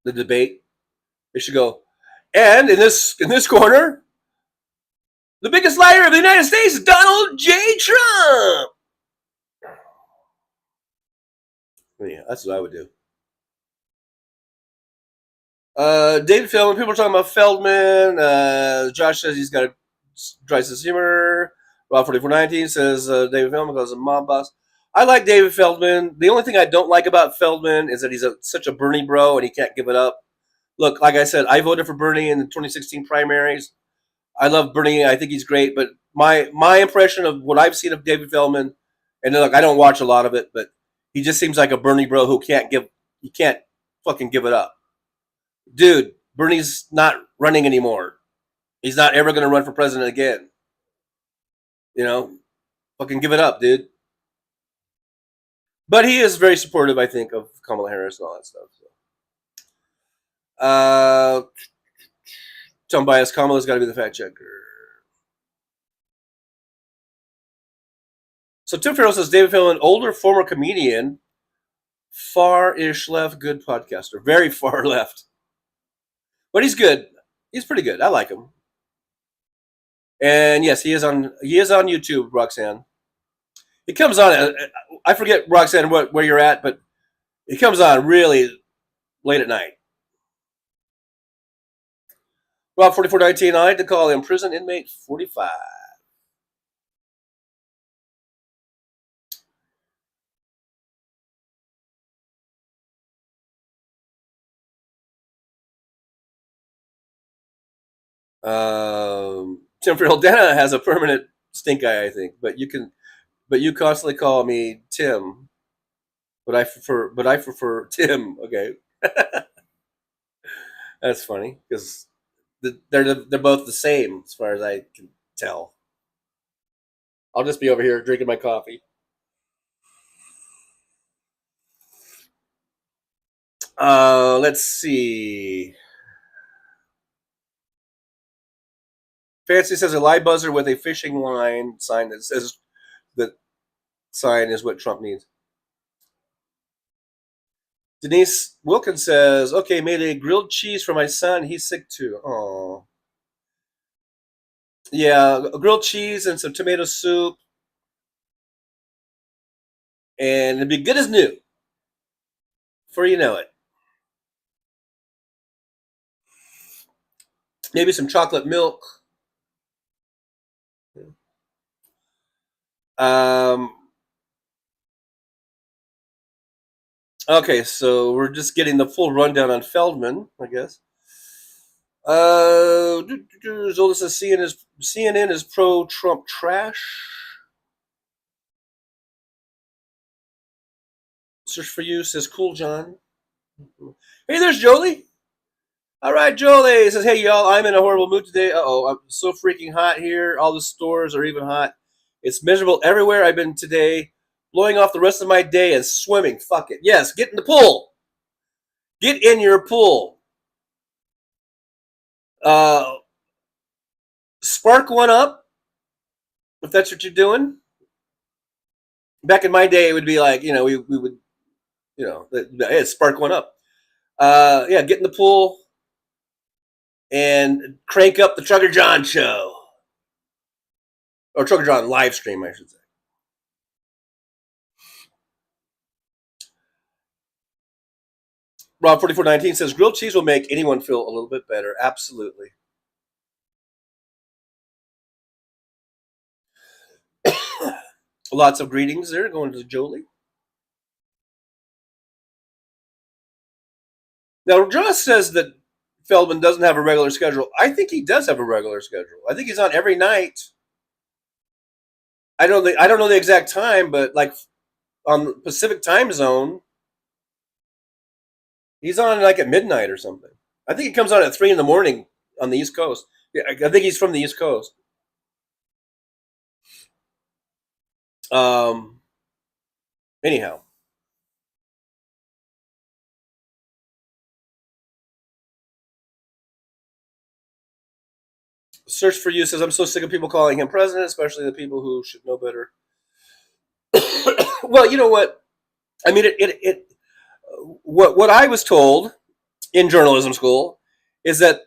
debate. They should go, and in this corner, the biggest liar of the United States is Donald J. Trump. Yeah, that's what I would do. David Feldman, people are talking about Feldman. Josh says he's got a dry sense of humor. Rob 4419 says David Feldman goes a mob boss. I like David Feldman. The only thing I don't like about Feldman is that he's such a Bernie bro and he can't give it up. Look, like I said, I voted for Bernie in the 2016 primaries. I love Bernie. I think he's great. But my impression of what I've seen of David Feldman, and look, I don't watch a lot of it, but he just seems like a Bernie bro who can't fucking give it up. Dude, Bernie's not running anymore. He's not ever going to run for president again. You know, fucking give it up, dude. But he is very supportive, I think, of Kamala Harris and all that stuff. So. Tom Bias, Kamala's got to be the fact checker. So Tim Farrell says, David Feldman, older former comedian, far-ish left, good podcaster. Very far left. But he's good. He's pretty good. I like him. And yes, he is on YouTube, Roxanne. It comes on, I forget, Roxanne, where you're at, but it comes on really late at night. Rob 4419, I like to call him prison inmate 45. Tim Farrell, Dana has a permanent stink eye, I think, but you constantly call me Tim, but I prefer Tim. Okay, that's funny because they're both the same as far as I can tell. I'll just be over here drinking my coffee. Let's see. Fancy says a live buzzer with a fishing line sign that says that sign is what Trump needs. Denise Wilkins says, okay, made a grilled cheese for my son. He's sick too. Oh. Yeah, grilled cheese and some tomato soup. And it'll be good as new. Before you know it. Maybe some chocolate milk. Okay, so we're just getting the full rundown on Feldman, I guess. Zola says CNN is pro-Trump trash. Search for you, says Cool John. Hey, there's Jolie. All right, Jolie says, hey, y'all, I'm in a horrible mood today. Uh-oh, I'm so freaking hot here. All the stores are even hot. It's miserable everywhere I've been today. Blowing off the rest of my day and swimming. Fuck it. Yes, get in the pool. Get in your pool. Spark one up, if that's what you're doing. Back in my day, it would be like, we would, hey, spark one up. Yeah, get in the pool and crank up the Trucker John show. Or Trucker John live stream, I should say. Rob 4419 says, grilled cheese will make anyone feel a little bit better. Absolutely. Lots of greetings there going to Jolie. Now, Josh says that Feldman doesn't have a regular schedule. I think he does have a regular schedule. I think he's on every night. I don't know the exact time, but like on the Pacific time zone, he's on like at midnight or something. I think he comes on at 3 in the morning on the East Coast. Yeah, I think he's from the East Coast. Anyhow, Search for You says, I'm so sick of people calling him president, especially the people who should know better. Well, you know what? I mean, what I was told in journalism school is that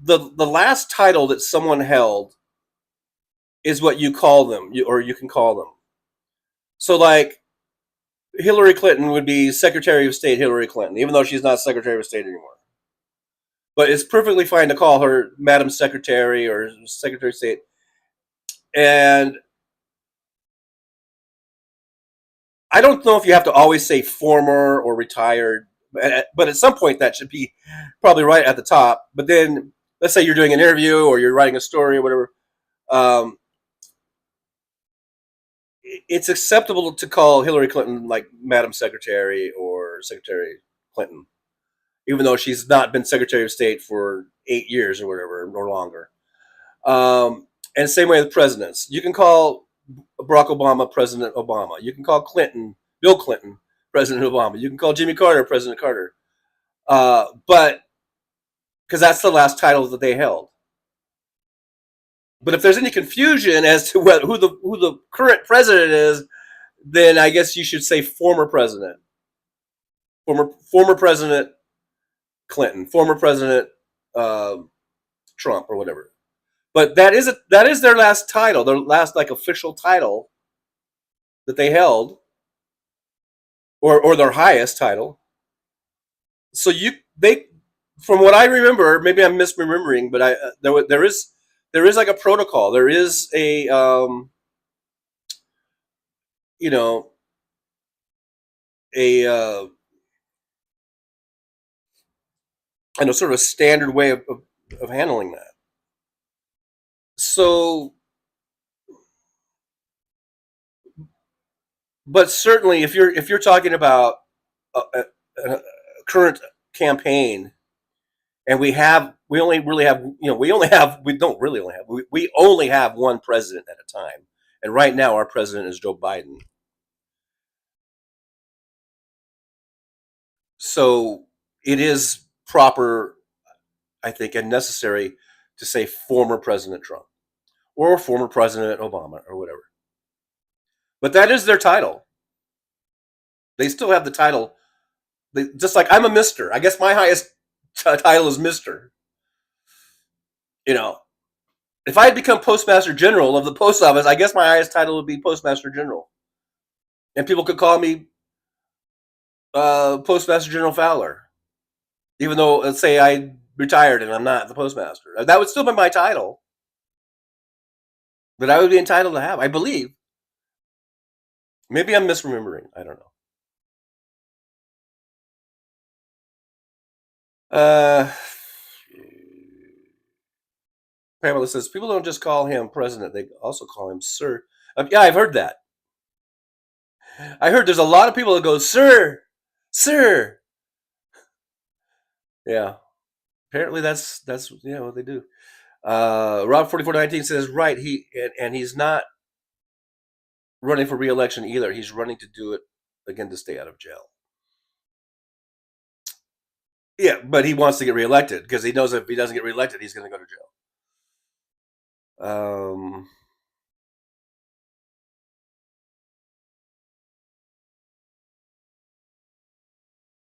the last title that someone held is what you call them, or you can call them. So, like, Hillary Clinton would be Secretary of State Hillary Clinton, even though she's not Secretary of State anymore. But it's perfectly fine to call her Madam Secretary or Secretary of State. And I don't know if you have to always say former or retired, but at some point that should be probably right at the top. But then, let's say you're doing an interview or you're writing a story or whatever. It's acceptable to call Hillary Clinton like Madam Secretary or Secretary Clinton, even though she's not been Secretary of State for 8 years or whatever, or longer. And same way with presidents. You can call Barack Obama President Obama. You can call Bill Clinton, President Obama. You can call Jimmy Carter President Carter. But because that's the last title that they held. But if there's any confusion as to who the current president is, then I guess you should say former president. Former President Clinton, former President Trump, or whatever. But that is their last title, their last like official title that they held, or their highest title. So from what I remember, maybe I'm misremembering, but there is like a protocol. There is a a I know sort of a standard way of handling that. So, but certainly, if you're talking about a current campaign, and we don't really have we only have one president at a time, and right now our president is Joe Biden. So it is proper, I think, and necessary to say former President Trump or former President Obama or whatever. But that is their title. They still have the title. Just like I'm a Mister. I guess my highest title is Mister. If I had become Postmaster General of the Post Office, I guess my highest title would be Postmaster General. And people could call me Postmaster General Fowler. Even though, let's say I retired and I'm not the postmaster. That would still be my title that I would be entitled to have, I believe. Maybe I'm misremembering. I don't know. Pamela says, people don't just call him president, they also call him sir. Yeah, I've heard that. I heard there's a lot of people that go, sir, sir. Yeah. Apparently that's what they do. Rob 4419 says, right, he's not running for re-election either. He's running to do it again to stay out of jail. Yeah, but he wants to get reelected because he knows if he doesn't get reelected, he's going to go to jail.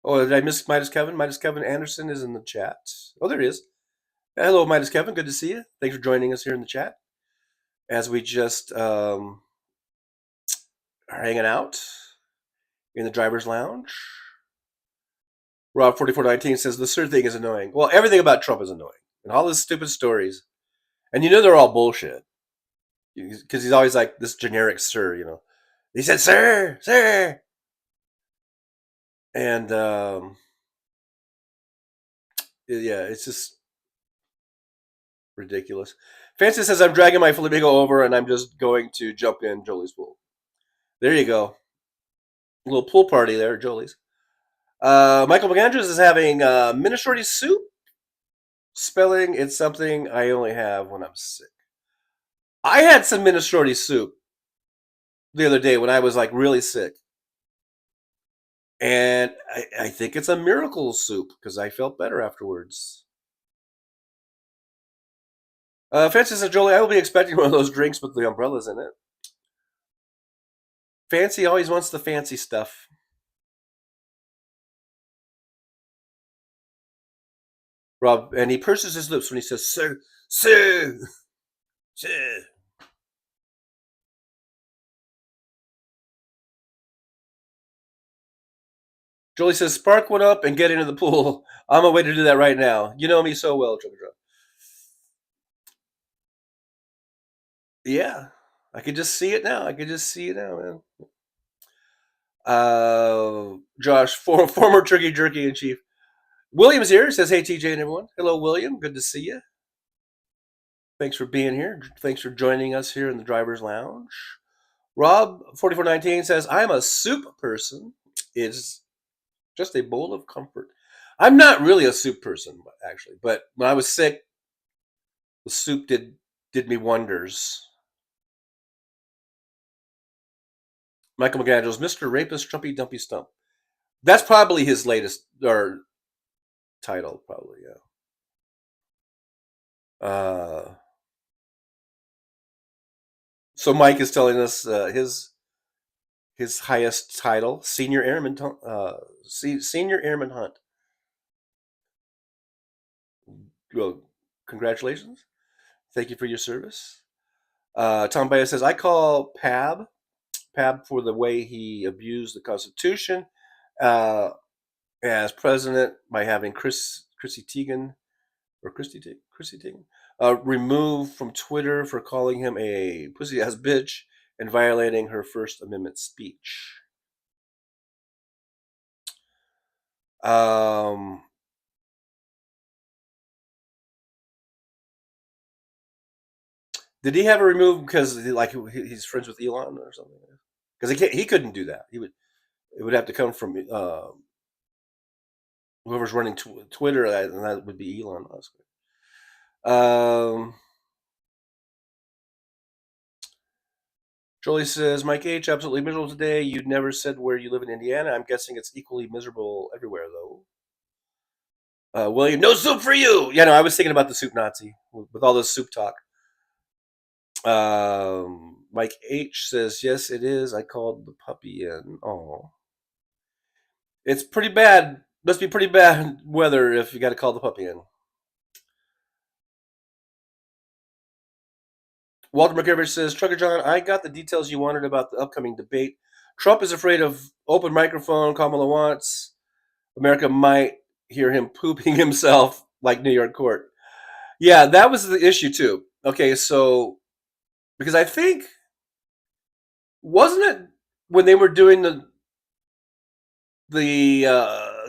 Oh, did I miss Midas Kevin? Midas Kevin Anderson is in the chat. Oh, there he is. Hello, Midas Kevin. Good to see you. Thanks for joining us here in the chat as we just are hanging out in the driver's lounge. Rob 4419 says the sir thing is annoying. Well, everything about Trump is annoying, and all his stupid stories, and they're all bullshit because he's always like this generic sir. He said sir, sir, and Yeah, it's just ridiculous. Fancy says, I'm dragging my flamingo over and I'm just going to jump in Jolie's pool. There you go. A little pool party there at Jolie's. Michael McAndrews is having minestrone soup. Spelling, it's something I only have when I'm sick. I had some minestrone soup the other day when I was like really sick. And I think it's a miracle soup because I felt better afterwards. Francis and Jolie, I will be expecting one of those drinks with the umbrellas in it. Fancy always wants the fancy stuff. Rob, and he purses his lips when he says, "Sir, sir, sir." Jolie says, "Spark one up and get into the pool." I'm on my way to do that right now. You know me so well, Trucker John. Yeah, I could just see it now. Man. Josh, former turkey jerky in chief. William's here. Says, "Hey, TJ and everyone. Hello, William. Good to see you. Thanks for being here. Thanks for joining us here in the driver's lounge." Rob 4419 says, "I'm a soup person. It's just a bowl of comfort." I'm not really a soup person, actually, but when I was sick, the soup did me wonders. Michael McAndrews, Mr. Rapist, Trumpy Dumpy Stump. That's probably his latest or title, probably. Yeah. So Mike is telling us his highest title, Senior Airman Senior Airman Hunt. Well, congratulations. Thank you for your service. Tom Baez says, I call Pab for the way he abused the Constitution as president by having Chrissy Teigen removed from Twitter for calling him a pussy ass bitch and violating her First Amendment speech. Did he have it removed because he's friends with Elon or something? Because he couldn't do that. It would have to come from whoever's running Twitter, and that would be Elon Musk. Jolie says, Mike H, absolutely miserable today. You never said where you live in Indiana. I'm guessing it's equally miserable everywhere, though. William, no soup for you. Yeah, no, I was thinking about the soup Nazi with all this soup talk. Mike H says, yes, it is. I called the puppy in. Oh, it's pretty bad. Must be pretty bad weather if you got to call the puppy in. Walter McIver says, Trucker John, I got the details you wanted about the upcoming debate. Trump is afraid of open microphone. Kamala wants. America might hear him pooping himself like New York court. Yeah, that was the issue too. Okay, so because I think wasn't it when they were doing the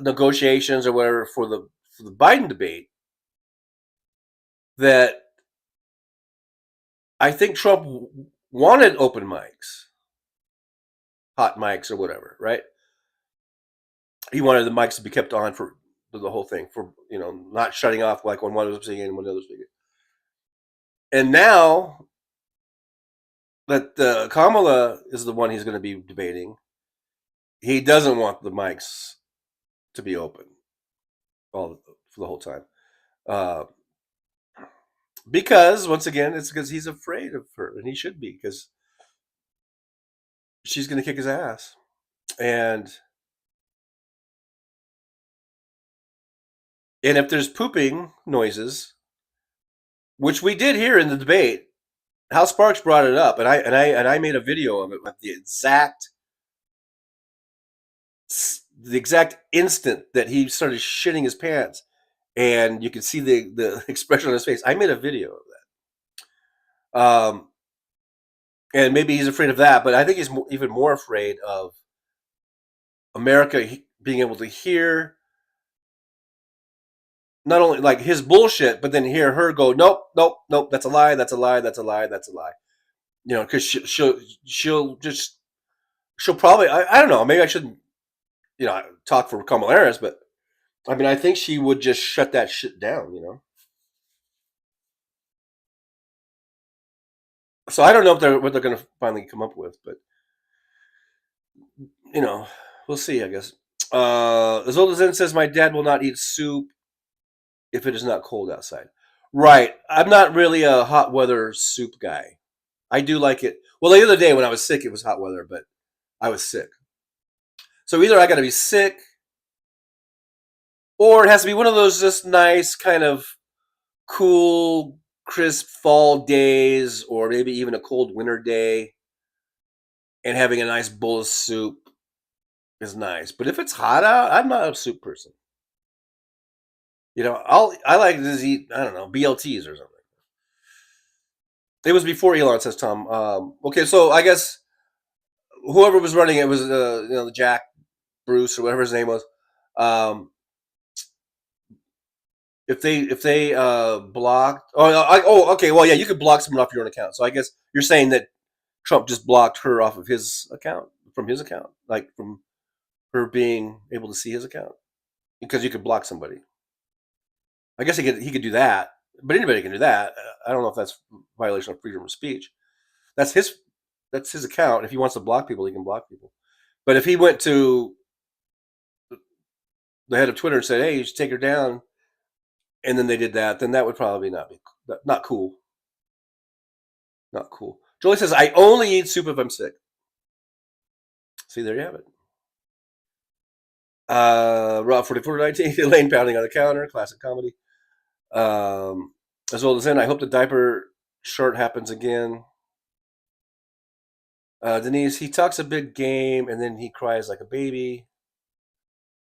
negotiations or whatever for the Biden debate that I think Trump wanted open mics, hot mics or whatever, right? He wanted the mics to be kept on for the whole thing, for not shutting off like when one was speaking and when the other was speaking. And now that Kamala is the one he's going to be debating, he doesn't want the mics to be open for the whole time. Because, once again, it's because he's afraid of her, and he should be, because she's going to kick his ass. And if there's pooping noises, which we did hear in the debate, Hal Sparks brought it up, and I made a video of it with the exact instant that he started shitting his pants, and you can see the expression on his face. I made a video of that. And maybe he's afraid of that, but I think he's even more afraid of America being able to hear not only like his bullshit, but then hear her go, nope, nope, nope, that's a lie, that's a lie, that's a lie, that's a lie. Because she'll just she'll probably I don't know, maybe I shouldn't talk for Kamala Harris, but I mean I think she would just shut that shit down. So I don't know what they're gonna finally come up with, but we'll see. I guess. As old as Zen says, my dad will not eat soup if it is not cold outside. Right. I'm not really a hot weather soup guy. I do like it. Well, the other day when I was sick, it was hot weather, but I was sick. So either I got to be sick, or it has to be one of those just nice kind of cool, crisp fall days, or maybe even a cold winter day, and having a nice bowl of soup is nice. But if it's hot out, I'm not a soup person. I like to just eat, I don't know, BLTs or something. It was before Elon, says Tom. Okay, so I guess whoever was running it was the Jack Bruce or whatever his name was. If they blocked, okay, well, yeah, you could block someone off your own account. So I guess you're saying that Trump just blocked her off of his account, like from her being able to see his account, because you could block somebody. I guess he could do that, but anybody can do that. I don't know if that's violation of freedom of speech. That's his account. If he wants to block people, he can block people. But if he went to the head of Twitter and said, "Hey, you should take her down," and then they did that, then that would probably not cool. Not cool. Jolie says, "I only eat soup if I'm sick." See, there you have it. Rob 4419, Elaine pounding on the counter, classic comedy. As old as in, I hope the diaper short happens again. Denise, he talks a big game and then he cries like a baby.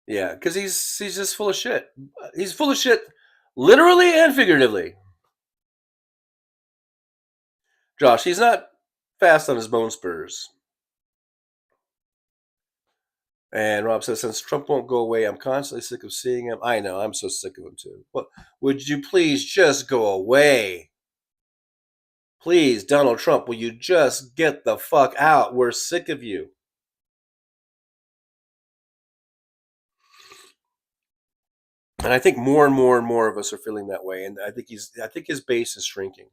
Yeah, because he's just full of shit. He's full of shit, literally and figuratively. Josh, he's not fast on his bone spurs. And Rob says, since Trump won't go away, I'm constantly sick of seeing him. I know, I'm so sick of him too. But would you please just go away? Please, Donald Trump, will you just get the fuck out? We're sick of you. And I think more and more and more of us are feeling that way. And I think his base is shrinking.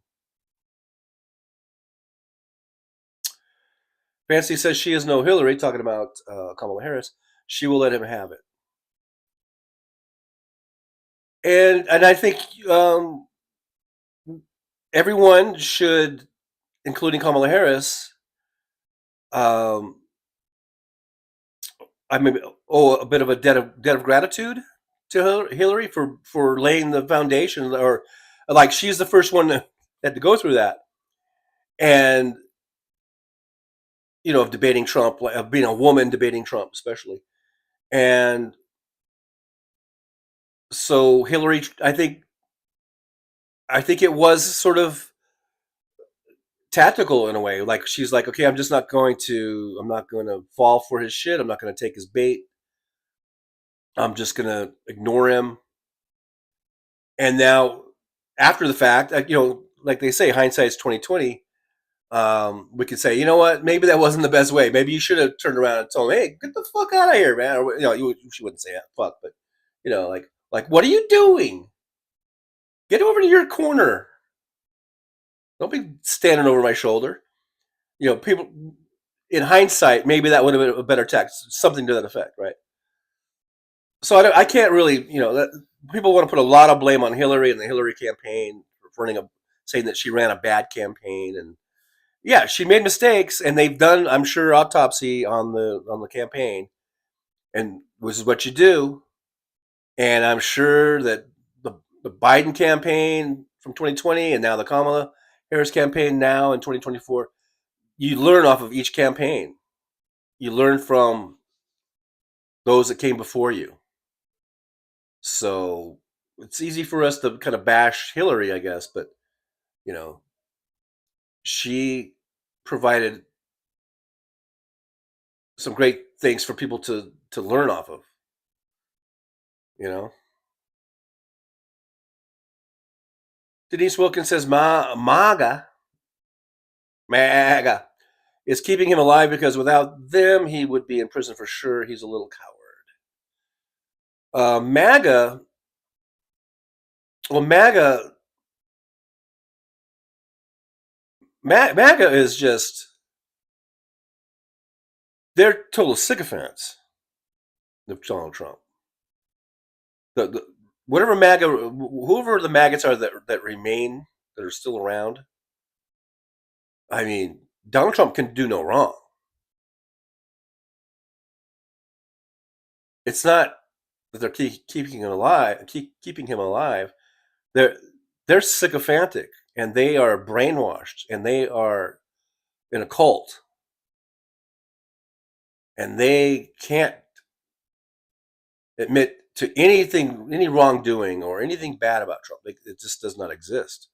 Fancy says she is no Hillary, talking about Kamala Harris. She will let him have it. And I think everyone should, including Kamala Harris, I mean, a bit of a debt of gratitude to Hillary for laying the foundation, or like she's the first one that had to go through that, and of debating Trump, of being a woman debating Trump, especially, and so Hillary, I think it was sort of tactical in a way. Like she's like, okay, I'm not going to fall for his shit. I'm not going to take his bait. I'm just going to ignore him. And now, after the fact, like they say, hindsight's 2020. We could say, you know what? Maybe that wasn't the best way. Maybe you should have turned around and told him, "Hey, get the fuck out of here, man." Or she wouldn't say that, fuck, but like, what are you doing? Get over to your corner. Don't be standing over my shoulder. People. In hindsight, maybe that would have been a better text, something to that effect, right? So I can't really, people want to put a lot of blame on Hillary and the Hillary campaign for saying that she ran a bad campaign, and yeah, she made mistakes, and they've done, I'm sure, autopsy on the campaign, and this is what you do. And I'm sure that the Biden campaign from 2020 and now the Kamala Harris campaign now in 2024, you learn off of each campaign. You learn from those that came before you. So it's easy for us to kind of bash Hillary, I guess, but she provided some great things for people to learn off of. Denise Wilkins says MAGA is keeping him alive because without them, he would be in prison for sure. He's a little coward. MAGA, well, MAGA is just, they're total sycophants of Donald Trump. The whatever MAGA, whoever the maggots are that remain, that are still around, I mean, Donald Trump can do no wrong. It's not that they're keeping him alive. Keeping him alive. They're sycophantic, and they are brainwashed, and they are in a cult, and they can't admit to anything, any wrongdoing or anything bad about Trump. It just does not exist.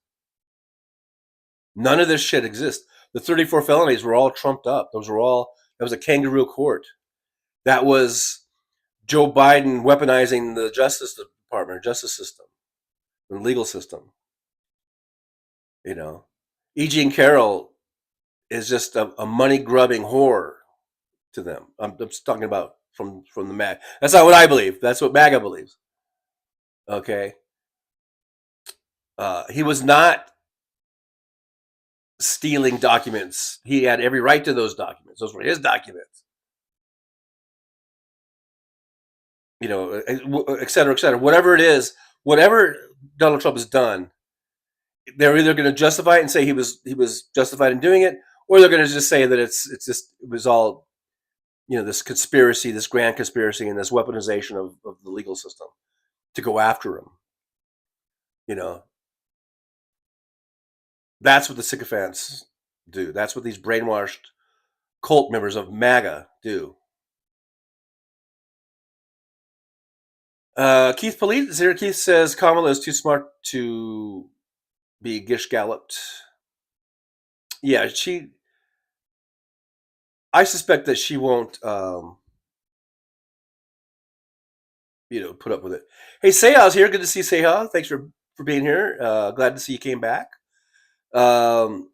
None of this shit exists. The 34 felonies were all trumped up. That was a kangaroo court. That was Joe Biden weaponizing the Justice Department, justice system, the legal system. You know, E. Jean Carroll is just a money grubbing whore to them. I'm just talking about from the MAG. That's not what I believe. That's what MAGA believes. Okay. He was not stealing documents. He had every right to those documents. Those were his documents. You know, et cetera, et cetera. Whatever it is, whatever Donald Trump has done, they're either going to justify it and say he was justified in doing it, or they're going to just say that it was all, you know, this conspiracy, this grand conspiracy, and this weaponization of the legal system to go after him. You know, that's what the sycophants do. That's what these brainwashed cult members of MAGA do. Keith Polite is here. Keith says Kamala is too smart to be gish galloped. Yeah, I suspect that she won't, you know, put up with it. Hey, Seha's here. Good to see Seha. Thanks for being here. Glad to see you came back. Seha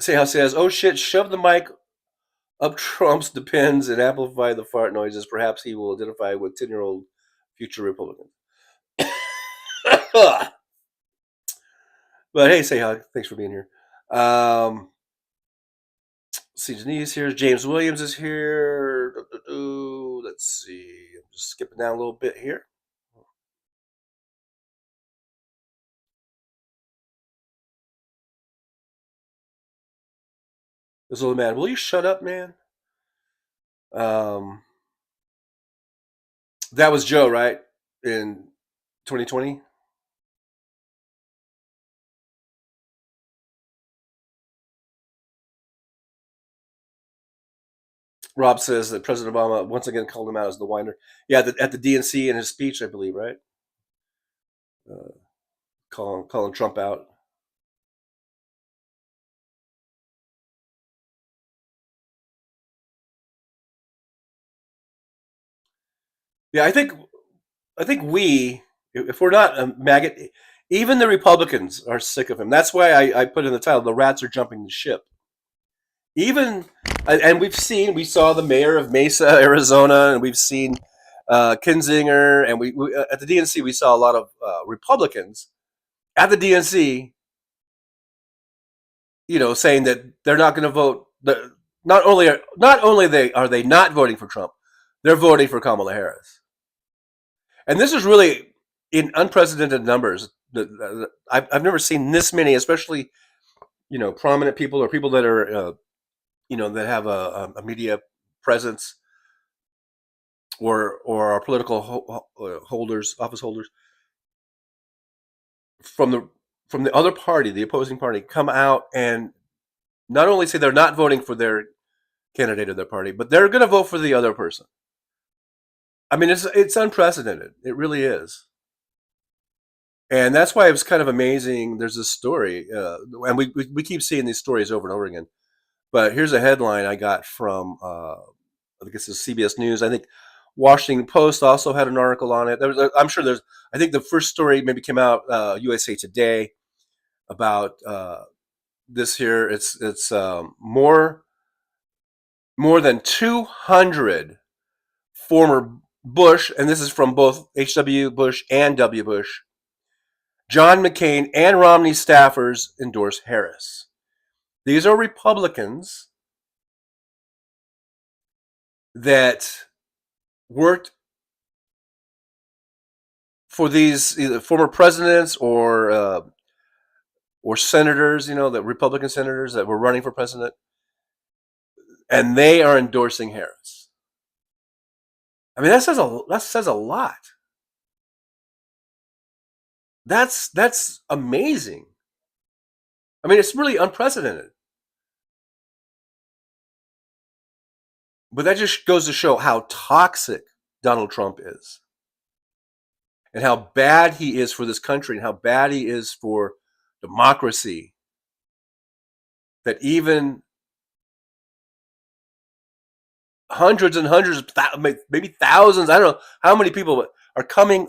says, "Oh shit! Shove the mic up Trump's depends and amplify the fart noises. Perhaps he will identify with 10-year-old future Republican." But hey, Seha, thanks for being here. See, Denise here. James Williams is here. Let's see. I'm just skipping down a little bit here. This little man, will you shut up, man? That was Joe, right? In 2020? Rob says that President Obama once again called him out as the whiner. Yeah, at the DNC in his speech, I believe, right? Calling Trump out. Yeah, I think we, if we're not a maggot, even the Republicans are sick of him. That's why I put in the title, "The Rats Are Jumping the Ship." Even, and we saw the mayor of Mesa, Arizona, and we've seen Kinzinger, and we at the DNC we saw a lot of Republicans at the DNC, you know, saying that they're not going to vote. Not only are they not voting for Trump, they're voting for Kamala Harris. And this is really in unprecedented numbers. I've never seen this many, especially, you know, prominent people or people that are, you know, that have a media presence or are political holders, office holders from the other party, the opposing party, come out and not only say they're not voting for their candidate of their party, but they're going to vote for the other person. I mean, it's unprecedented. It really is. And that's why it was kind of amazing. There's this story, and we keep seeing these stories over and over again. But here's a headline I got from, I think it's CBS News. I think Washington Post also had an article on it. I'm sure I think the first story maybe came out USA Today. about this here. It's more than 200 former Bush, and this is from both H.W. Bush and W. Bush, John McCain, and Romney staffers endorse Harris. These are Republicans that worked for these either former presidents or senators, the Republican senators that were running for president, and they are endorsing Harris. I mean, that says a lot. That's amazing. I mean, it's really unprecedented. But that just goes to show how toxic Donald Trump is, and how bad he is for this country, and how bad he is for democracy. That even hundreds and hundreds, maybe thousands, I don't know how many people are coming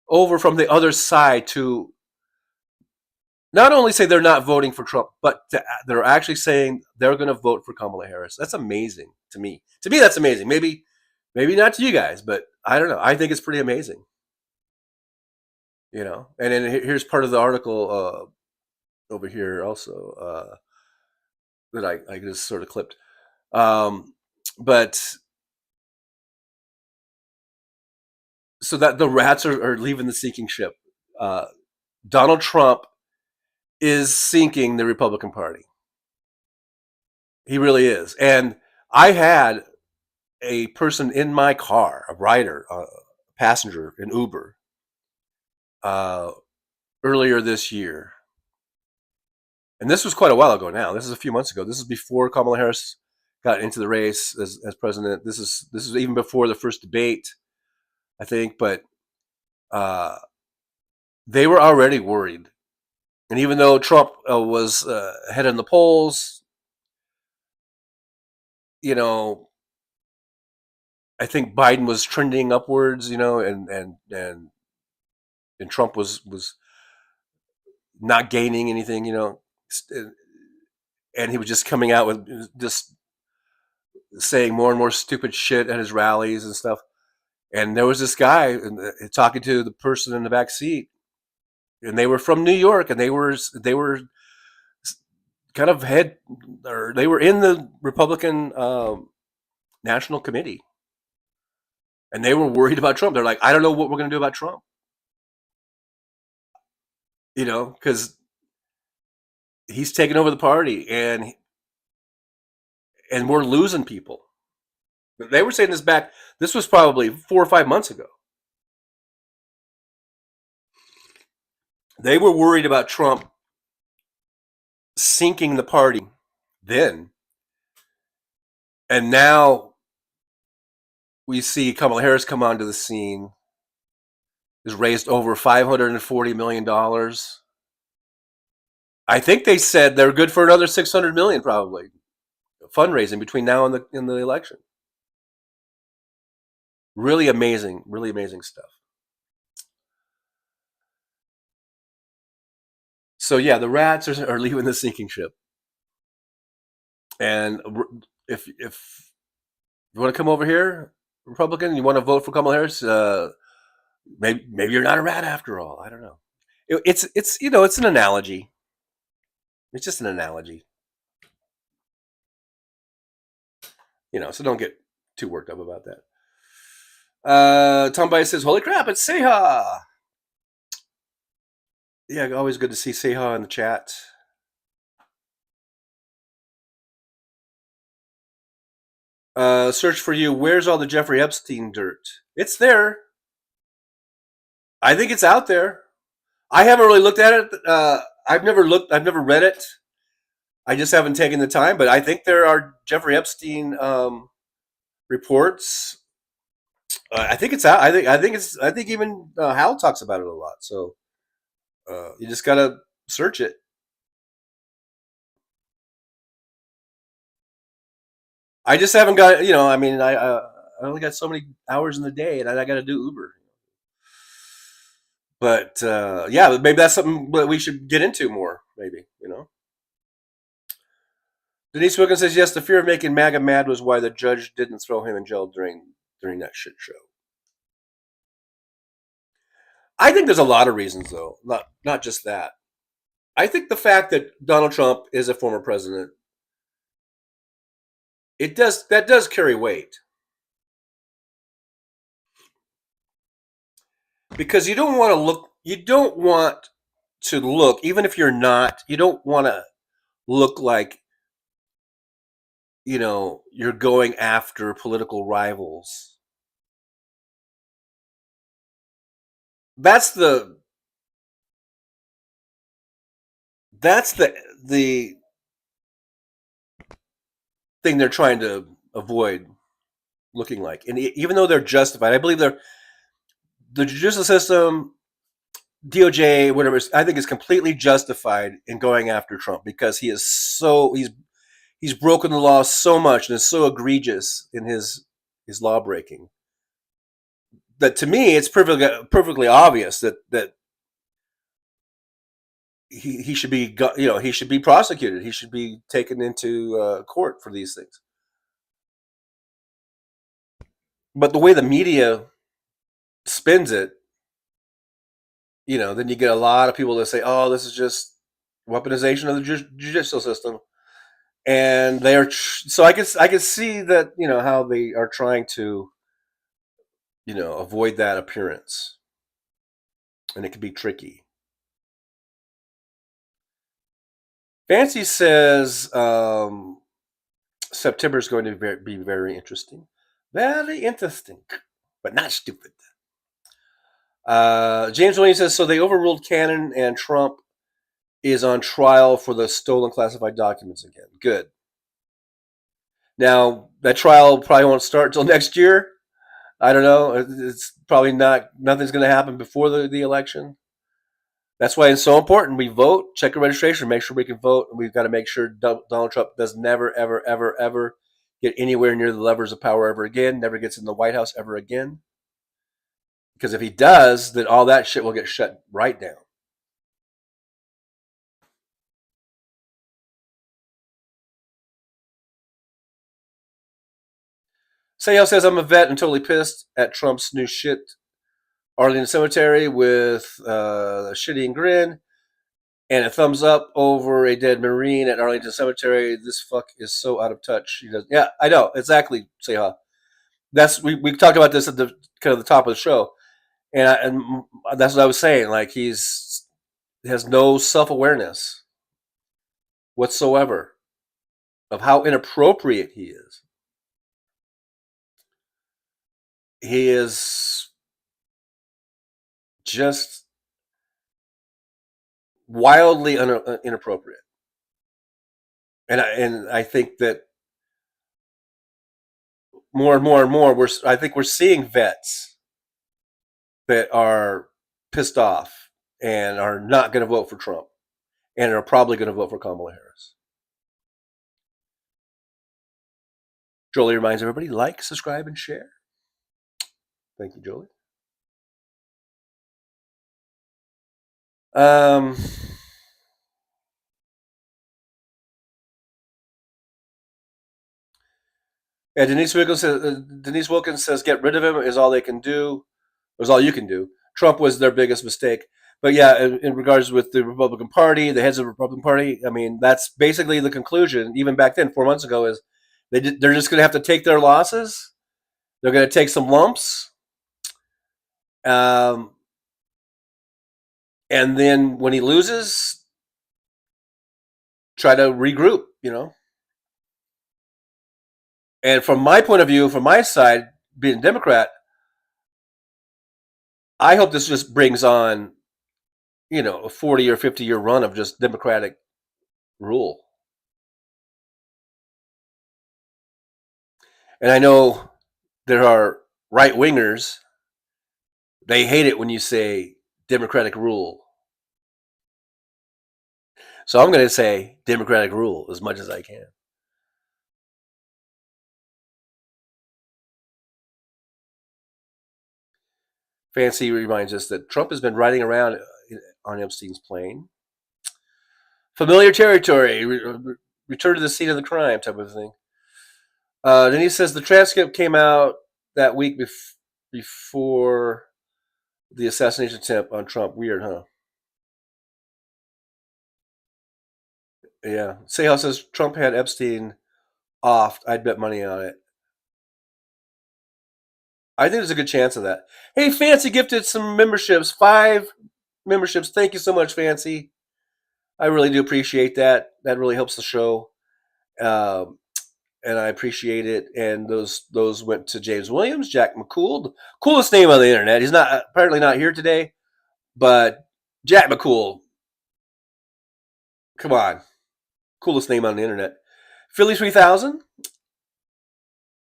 over from the other side to not only say they're not voting for Trump, but they're actually saying they're going to vote for Kamala Harris. That's amazing to me. To me, that's amazing. Maybe not to you guys, but I don't know. I think it's pretty amazing. And then here's part of the article over here also that I just sort of clipped. But so that the rats are leaving the sinking ship. Donald Trump is sinking the Republican Party. He really is. And I had a person in my car, a rider, a passenger in Uber, earlier this year. And this was quite a while ago now. This is a few months ago. This is before Kamala Harris got into the race as president. This is even before the first debate, I think. But they were already worried. And even though Trump was ahead in the polls, I think Biden was trending upwards, and Trump was not gaining anything, and he was just coming out with just saying more and more stupid shit at his rallies and stuff. And there was this guy talking to the person in the back seat, and they were from New York, and they were kind of they were in the Republican National Committee, and they were worried about Trump. They're like, I don't know what we're going to do about Trump, because he's taken over the party, and we're losing people. But they were saying this was probably 4 or 5 months ago. They were worried about Trump sinking the party then. And now we see Kamala Harris come onto the scene, has raised over $540 million. I think they said they're good for another $600 million probably, fundraising between now and the election. Really amazing stuff. So yeah, the rats are leaving the sinking ship. And if you want to come over here, Republican, you want to vote for Kamala Harris, maybe you're not a rat after all. I don't know. It's it's an analogy. It's just an analogy. So don't get too worked up about that. Tom Bias says, "Holy crap, it's Seha." Yeah, always good to see Seha in the chat. Search for you. Where's all the Jeffrey Epstein dirt? It's there. I think it's out there. I haven't really looked at it. I've never read it. I just haven't taken the time. But I think there are Jeffrey Epstein reports. I think it's out. I think even Hal talks about it a lot. So you just gotta search it. I just haven't got. I mean, I only got so many hours in the day, and I got to do Uber. But yeah, maybe that's something that we should get into more. Maybe, you know. Denise Wilkins says yes. The fear of making MAGA mad was why the judge didn't throw him in jail during that shit show. I think there's a lot of reasons, though. Not just that. I think the fact that Donald Trump is a former president, that does carry weight, because you don't want to look. You don't want to look, even if you're not. You don't want to look like, you're going after political rivals. That's the the thing they're trying to avoid looking like. And even though they're justified, I believe the judicial system, DOJ, whatever, I think is completely justified in going after Trump, because he's broken the law so much and is so egregious in his law breaking, that to me it's perfectly obvious that he should be, he should be prosecuted. He should be taken into court for these things. But the way the media spins it, then you get a lot of people that say, "Oh, this is just weaponization of the judicial system," and they are. So I can see that, how they are trying to, avoid that appearance, and it can be tricky. Fancy says September is going to be very interesting, but not stupid. James Williams says, so they overruled Cannon and Trump is on trial for the stolen classified documents again. Good. Now, that trial probably won't start until next year. I don't know. It's probably nothing's going to happen before the election. That's why it's so important. We vote, check our registration, make sure we can vote. And we've got to make sure Donald Trump does never, ever, ever, ever get anywhere near the levers of power ever again, never gets in the White House ever again. Because if he does, then all that shit will get shut right down. Sayel says, I'm a vet and totally pissed at Trump's new shit. Arlington Cemetery with a shitty grin and a thumbs up over a dead Marine at Arlington Cemetery. This fuck is so out of touch. He does. Yeah, I know. Exactly, Sayha. We talked about this at the kind of the top of the show. And that's what I was saying. Like, he has no self-awareness whatsoever of how inappropriate he is. He is just wildly inappropriate. And I think that more and more and more, I think we're seeing vets that are pissed off and are not going to vote for Trump and are probably going to vote for Kamala Harris. Jolie reminds everybody, like, subscribe, and share. Thank you, Jolie. Yeah, Denise Wilkins says, get rid of him is all they can do. Is all you can do. Trump was their biggest mistake. But yeah, in regards with the Republican Party, the heads of the Republican Party, I mean, that's basically the conclusion, even back then, 4 months ago, is they're just going to have to take their losses. They're going to take some lumps. And then when he loses, try to regroup, And from my point of view, from my side, being a Democrat, I hope this just brings on, a 40 or 50-year run of just Democratic rule. And I know there are right-wingers. They hate it when you say Democratic rule. So I'm going to say Democratic rule as much as I can. Fancy reminds us that Trump has been riding around on Epstein's plane. Familiar territory, return to the scene of the crime type of thing. Then he says the transcript came out that week before the assassination attempt on Trump. Weird, huh? Yeah. Seyhouse says Trump had Epstein off. I'd bet money on it. I think there's a good chance of that. Hey, Fancy gifted some memberships. 5 memberships. Thank you so much, Fancy. I really do appreciate that. That really helps the show. And I appreciate it. And those went to James Williams, Jack McCool, the coolest name on the internet. He's apparently not here today, but Jack McCool, come on, coolest name on the internet. Philly 3000,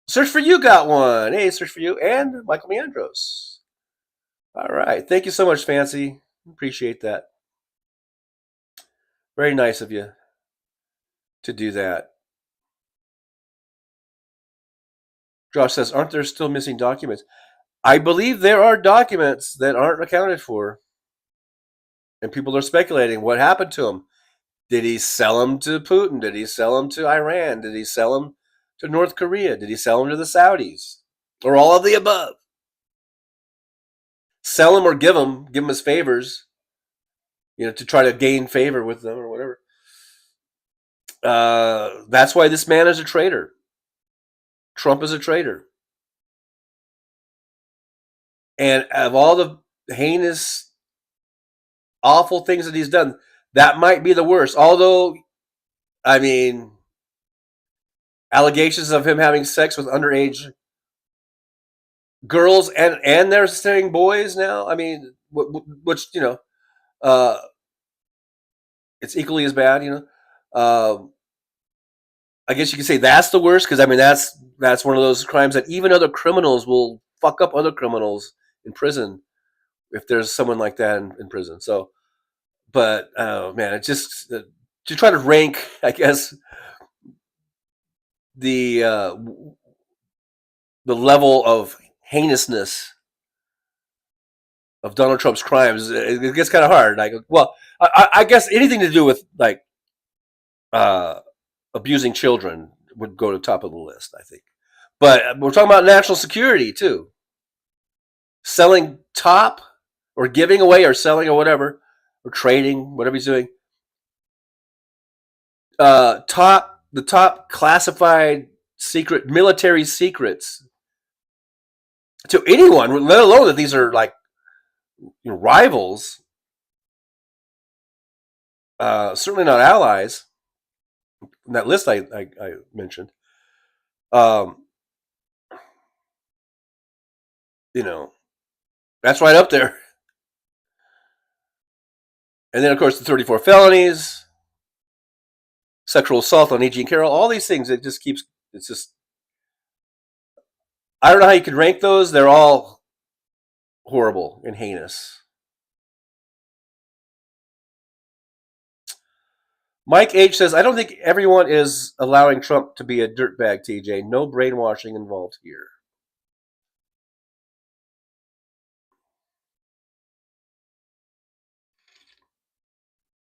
Search for You got one. Hey, Search for You, and Michael Meandros. All right, thank you so much, Fancy. Appreciate that. Very nice of you to do that. Josh says, aren't there still missing documents? I believe there are documents that aren't accounted for. And people are speculating what happened to them. Did he sell them to Putin? Did he sell them to Iran? Did he sell them to North Korea? Did he sell them to the Saudis? Or all of the above? Sell them or give them as favors, to try to gain favor with them or whatever. That's why this man is a traitor. Trump is a traitor. And of all the heinous, awful things that he's done, that might be the worst. Although, I mean, allegations of him having sex with underage girls and they're saying boys now. I mean, which it's equally as bad. I guess you could say that's the worst because I mean that's one of those crimes that even other criminals will fuck up other criminals in prison if there's someone like that in prison. So, but oh man, it's just to try to rank, I guess, the level of heinousness of Donald Trump's crimes. It gets kind of hard. Like, well, I guess anything to do with like abusing children would go to the top of the list, I think. But we're talking about national security too. Selling top or giving away or selling or whatever, or trading, whatever he's doing. The top classified secret military secrets to anyone, let alone that these are like rivals. Certainly not allies. In that list I mentioned. That's right up there. And then, of course, the 34 felonies, sexual assault on E.G. Carroll, all these things. It's just, I don't know how you could rank those. They're all horrible and heinous. Mike H. says, I don't think everyone is allowing Trump to be a dirtbag, TJ. No brainwashing involved here.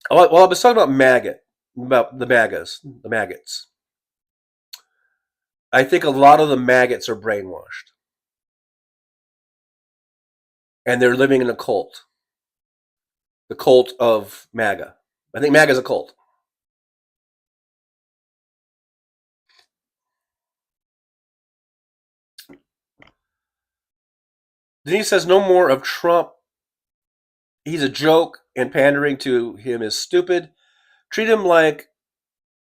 Well, I was talking about the maggots. I think a lot of the maggots are brainwashed. And they're living in a cult. The cult of MAGA. I think MAGA is a cult. Denise says no more of Trump. He's a joke, and pandering to him is stupid. Treat him like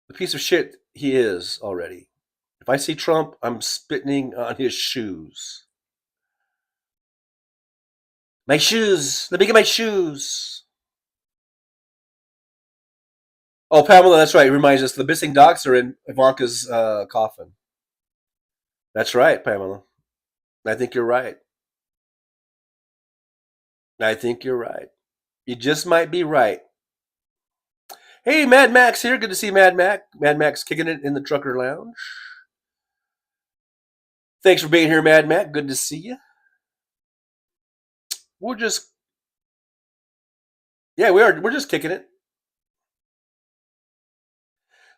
the piece of shit he is already. If I see Trump, I'm spitting on his shoes. My shoes. Let me get my shoes. Oh, Pamela, that's right. It reminds us the missing docs are in Ivanka's coffin. That's right, Pamela. I think you're right. You just might be right. Hey, Mad Max here. Good to see Mad Max. Mad Max kicking it in the Trucker Lounge. Thanks for being here, Mad Max. Good to see you. we're just yeah, we are. We're just kicking it.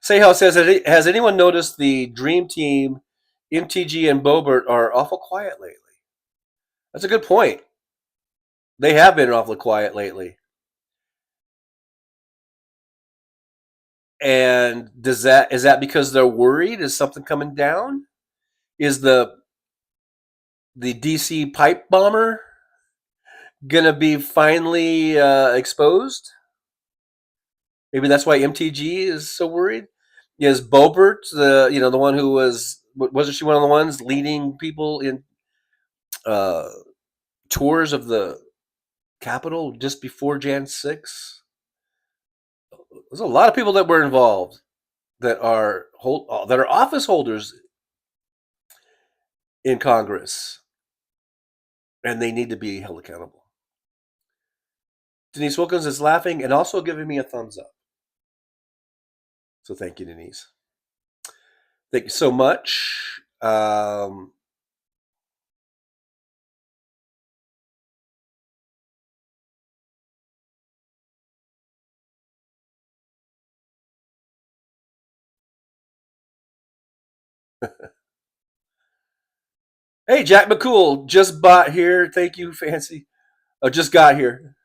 Say how it says, has anyone noticed the Dream Team, MTG, and Bobert are awful quiet lately? That's a good point. They have been awfully quiet lately. And is that because they're worried? Is something coming down? Is the DC pipe bomber gonna be finally exposed? Maybe that's why MTG is so worried. Is Bobert the one who wasn't she one of the ones leading people in uh, tours of the Capitol just before Jan 6? There's a lot of people that were involved that are office holders in Congress, and they need to be held accountable. Denise Wilkins is laughing and also giving me a thumbs up. So thank you, Denise. Thank you so much. Hey, Jack McCool just bought here. Thank you, Fancy. Oh, just got here.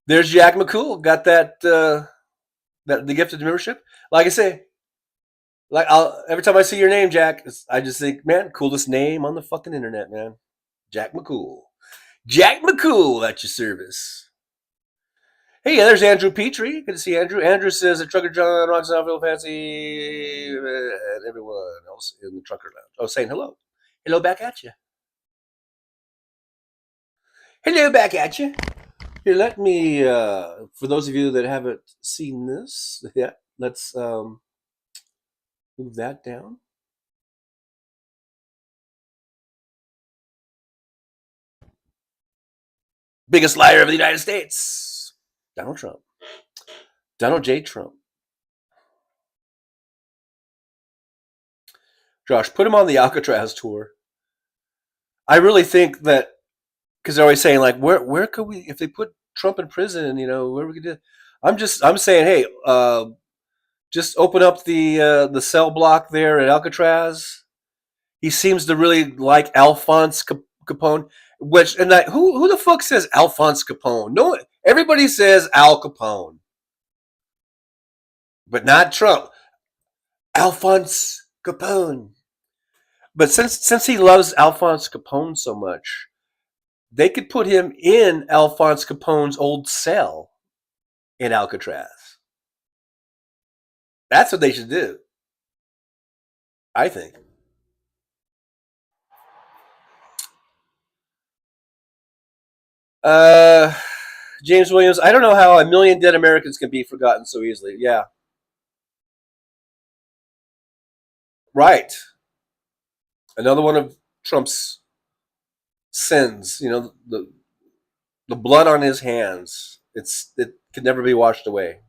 There's Jack McCool. Got that the gifted membership. Like I say, every time I see your name, Jack, I just think, man, coolest name on the fucking internet, man. Jack McCool. Jack McCool at your service. Hey, there's Andrew Petrie. Good to see Andrew. Andrew says that Trucker John rocks out real fancy, and everyone else in the trucker lounge. Oh, saying hello. Hello back at you. Hello back at you. Here, let me, for those of you that haven't seen this, yeah, let's move that down. Biggest liar of the United States, Donald Trump. Donald J. Trump. Josh, put him on the Alcatraz tour. I really think that, because they're always saying, like, where could we, if they put Trump in prison, where we could do. I'm saying, hey, just open up the cell block there at Alcatraz. He seems to really like Alphonse Capone. Who the fuck says Alphonse Capone? No, everybody says Al Capone, but not Trump. Alphonse Capone. But since he loves Alphonse Capone so much, they could put him in Alphonse Capone's old cell in Alcatraz. That's what they should do, I think. James Williams, I don't know how 1 million dead Americans can be forgotten so easily. Yeah. Right. Another one of Trump's sins, the blood on his hands. It can never be washed away.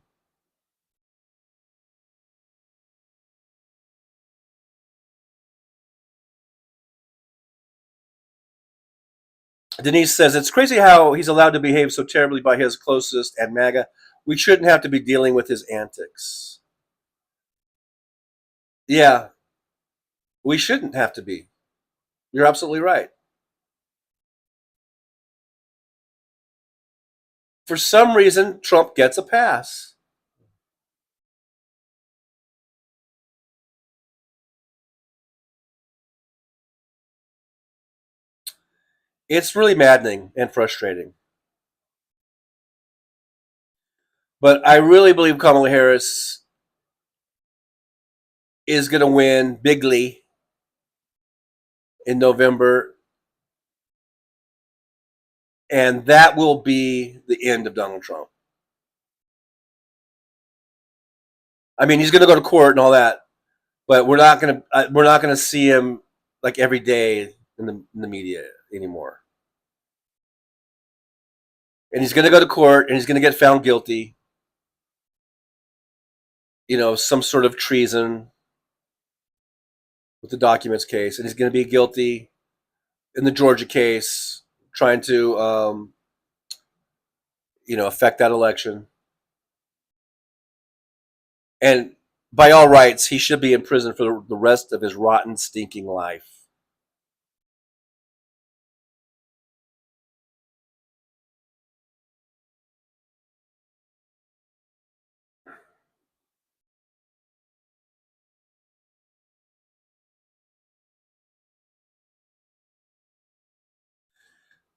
Denise says, it's crazy how he's allowed to behave so terribly by his closest and MAGA. We shouldn't have to be dealing with his antics. Yeah, we shouldn't have to be. You're absolutely right. For some reason, Trump gets a pass. It's really maddening and frustrating. But I really believe Kamala Harris is going to win bigly in November. And that will be the end of Donald Trump. I mean, he's going to go to court and all that, but we're not going to see him like every day in the media anymore. And he's going to go to court and he's going to get found guilty. Some sort of treason with the documents case, and he's going to be guilty in the Georgia case trying to affect that election. And by all rights, he should be in prison for the rest of his rotten, stinking life.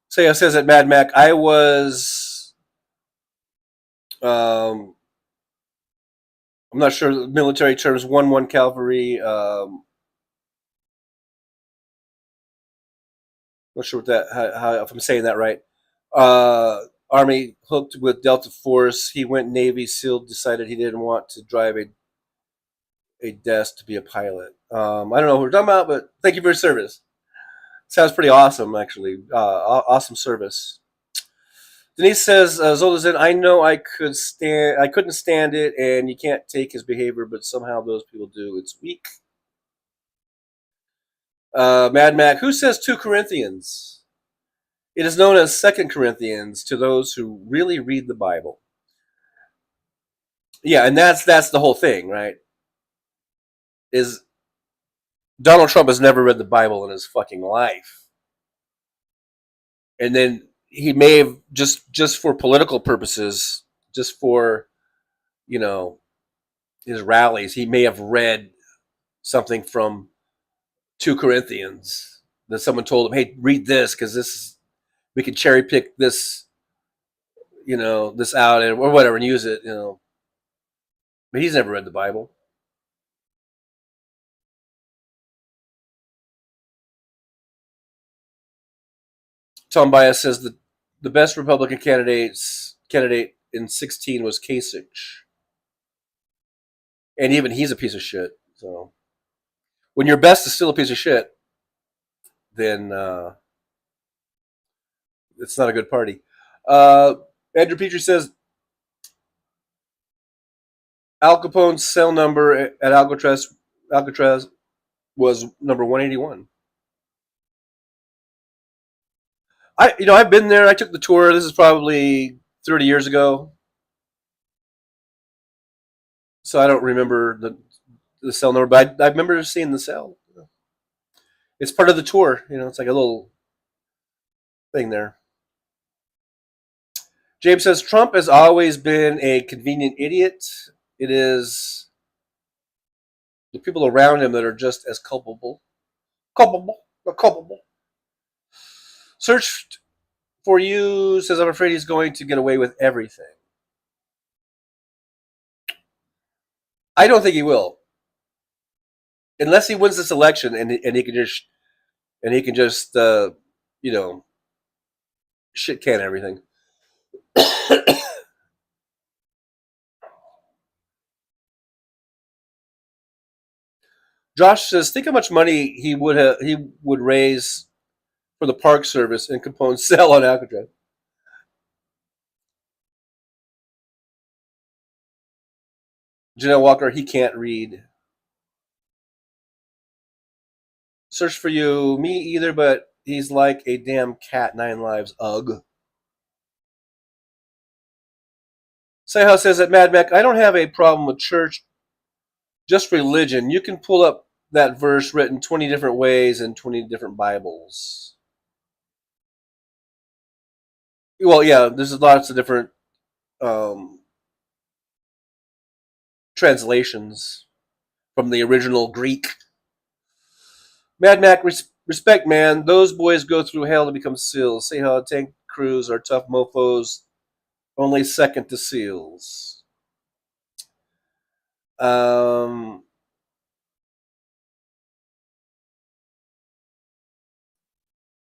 So it says at Mad Mac, I was, I'm not sure the military terms, 1-1 cavalry. Not sure what that, how if I'm saying that right. Army hooked with Delta Force. He went Navy SEAL. Decided he didn't want to drive a desk to be a pilot. I don't know what we're talking about, but thank you for your service. Sounds pretty awesome, actually. Awesome service. Denise says, Zolazin, I know I couldn't stand it, and you can't take his behavior, but somehow those people do. It's weak. Mad Mac, who says 2 Corinthians? It is known as 2 Corinthians to those who really read the Bible. Yeah, and that's the whole thing, right? Is Donald Trump has never read the Bible in his fucking life. And then he may have just for political purposes, just for, his rallies, he may have read something from 2 Corinthians that someone told him, "Hey, read this because we can cherry pick this, this out or whatever and use it, But he's never read the Bible." Tom Bias says that the best Republican candidate in 2016 was Kasich, and even he's a piece of shit. So when your best is still a piece of shit, then it's not a good party. Andrew Petrie says Al Capone's cell number at Alcatraz was number 181. I've been there. I took the tour. This is probably 30 years ago, so I don't remember the cell number, but I remember seeing the cell. It's part of the tour. It's like a little thing there. James says Trump has always been a convenient idiot. It is the people around him that are just as culpable. Culpable. Searched for you says I'm afraid he's going to get away with everything. I don't think he will, unless he wins this election and he can just shit can everything. Josh says, think how much money he would raise for the Park Service and Capone sell on Alcatraz. Janelle Walker, he can't read. Search for you, me either, but he's like a damn cat, 9 lives, ugh. Sayha says at Mad Mac, I don't have a problem with church, just religion. You can pull up that verse written 20 different ways in 20 different Bibles. Well, yeah, there's lots of different translations from the original Greek. Mad Mac, respect, man. Those boys go through hell to become SEALs. Say how tank crews are tough mofos, only second to SEALs.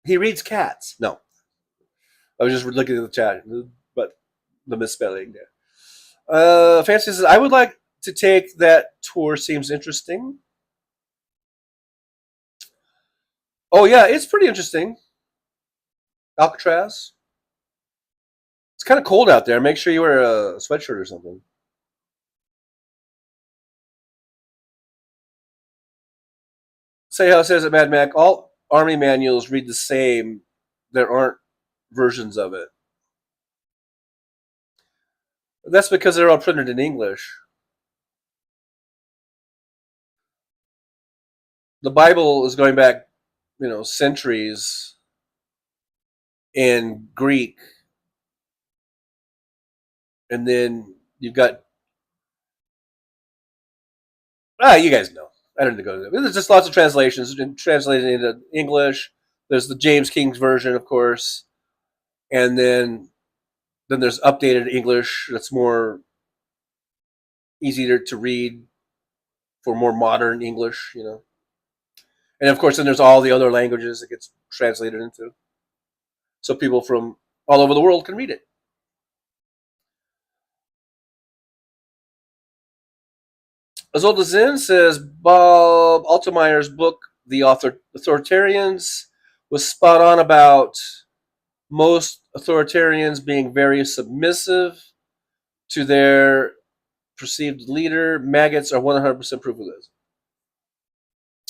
He reads cats. No, I was just looking at the chat, but the misspelling there. Fancy says, I would like to take that tour. Seems interesting. Oh yeah, it's pretty interesting. Alcatraz. It's kind of cold out there. Make sure you wear a sweatshirt or something. Say how it says at Mad Mac, all Army manuals read the same. There aren't versions of it. That's because they're all printed in English. The Bible is going back, centuries in Greek, and then you've got you guys know. I don't need to go to that. There's just lots of translations translated into English. There's the James King's version, of course, and then there's updated English that's more easier to read for more modern English. And of course, then there's all the other languages it gets translated into, so people from all over the world can read it. As Old as In says Bob Altemeyer's book, The Authoritarians, was spot on about most authoritarians being very submissive to their perceived leader. Maggots are 100% proof of this.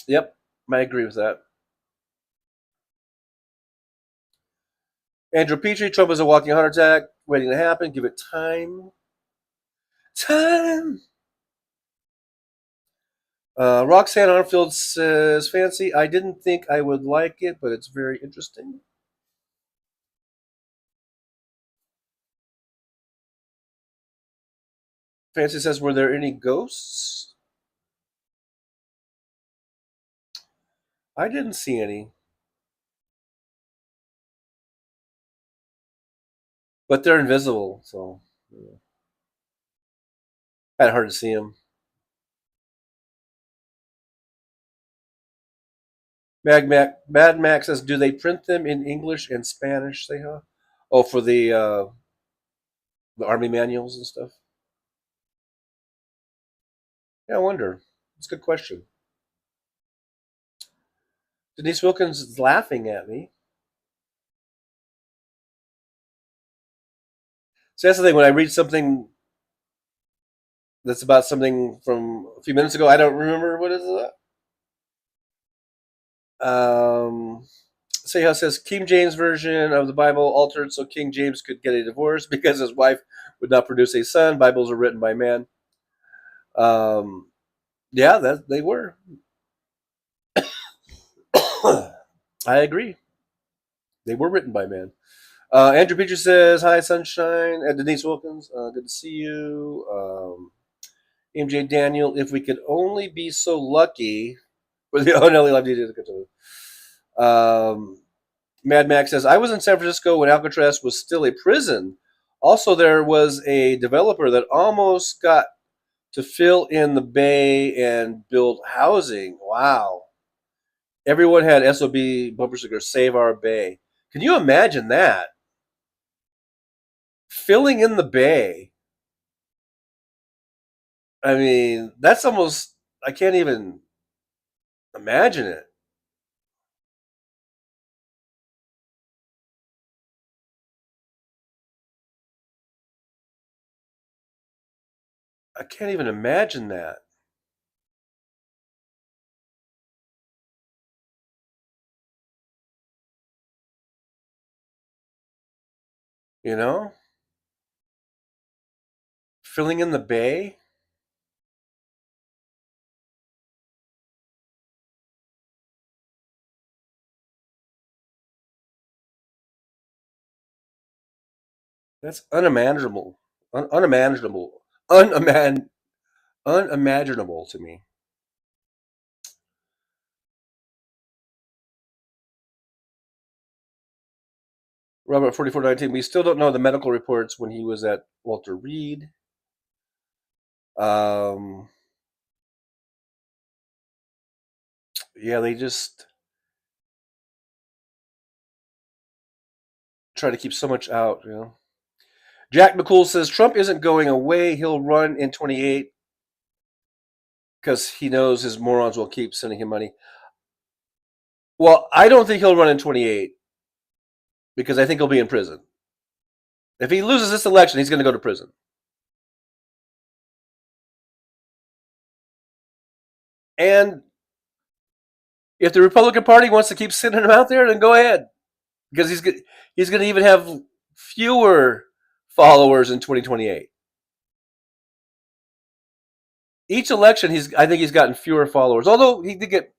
Yep, I agree with that. Andrew Petrie, Trump is a walking heart attack waiting to happen. Give it time. Time. Roxanne Armfield says, Fancy, I didn't think I would like it, but it's very interesting. Fancy says, were there any ghosts? I didn't see any. But they're invisible, so kind of hard to see them. Mad Max says, do they print them in English and Spanish? Say, huh? Oh, for the army manuals and stuff. Yeah, I wonder. It's a good question. Denise Wilkins is laughing at me. So that's the thing. When I read something that's about something from a few minutes ago, I don't remember what is it. Say how it says King James version of the Bible altered so King James could get a divorce because his wife would not produce a son. Bibles are written by man. Yeah, that they were. I agree. They were written by man. Andrew Beecher says, "Hi, sunshine." Denise Wilkins, good to see you. MJ Daniel, if we could only be so lucky for the Onelli Live DJ to continue. Mad Max says, I was in San Francisco when Alcatraz was still a prison. Also, there was a developer that almost got to fill in the bay and build housing. Wow. Everyone had SOB bumper stickers, Save Our Bay. Can you imagine that? Filling in the bay. I mean, that's almost, I can't even imagine it. I can't even imagine that. You know? Filling in the bay? That's unimaginable. Unimaginable. Unimaginable to me. Robert 4419. We still don't know the medical reports when he was at Walter Reed. Yeah, they just try to keep so much out. Jack McCool says Trump isn't going away. He'll run in 28 because he knows his morons will keep sending him money. Well, I don't think he'll run in 28 because I think he'll be in prison. If he loses this election, he's going to go to prison. And if the Republican Party wants to keep sending him out there, then go ahead. because he's going to even have fewer followers in 2028. Each election, I think he's gotten fewer followers. Although he did get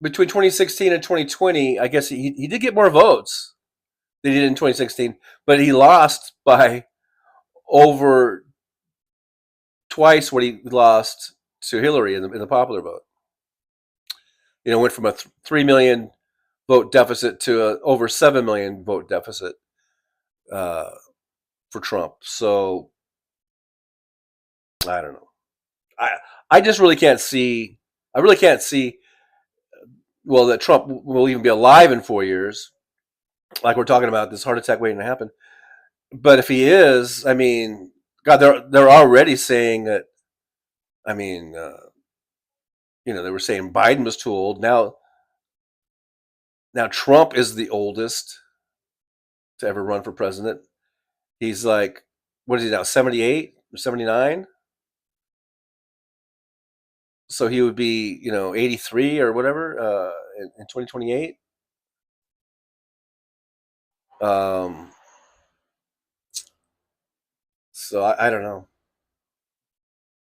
between 2016 and 2020, I guess he did get more votes than he did in 2016, but he lost by over twice what he lost to Hillary in the popular vote. Went from a 3 million vote deficit to a over 7 million vote deficit for Trump. So I don't know. I just really can't see. I really can't see. Well, that Trump will even be alive in 4 years, like we're talking about this heart attack waiting to happen. But if he is, I mean, God, they're already saying that. I mean, they were saying Biden was too old. Now Trump is the oldest to ever run for president. He's like, what is he now, 78 or 79? So he would be, 83 or whatever in 2028. So I don't know.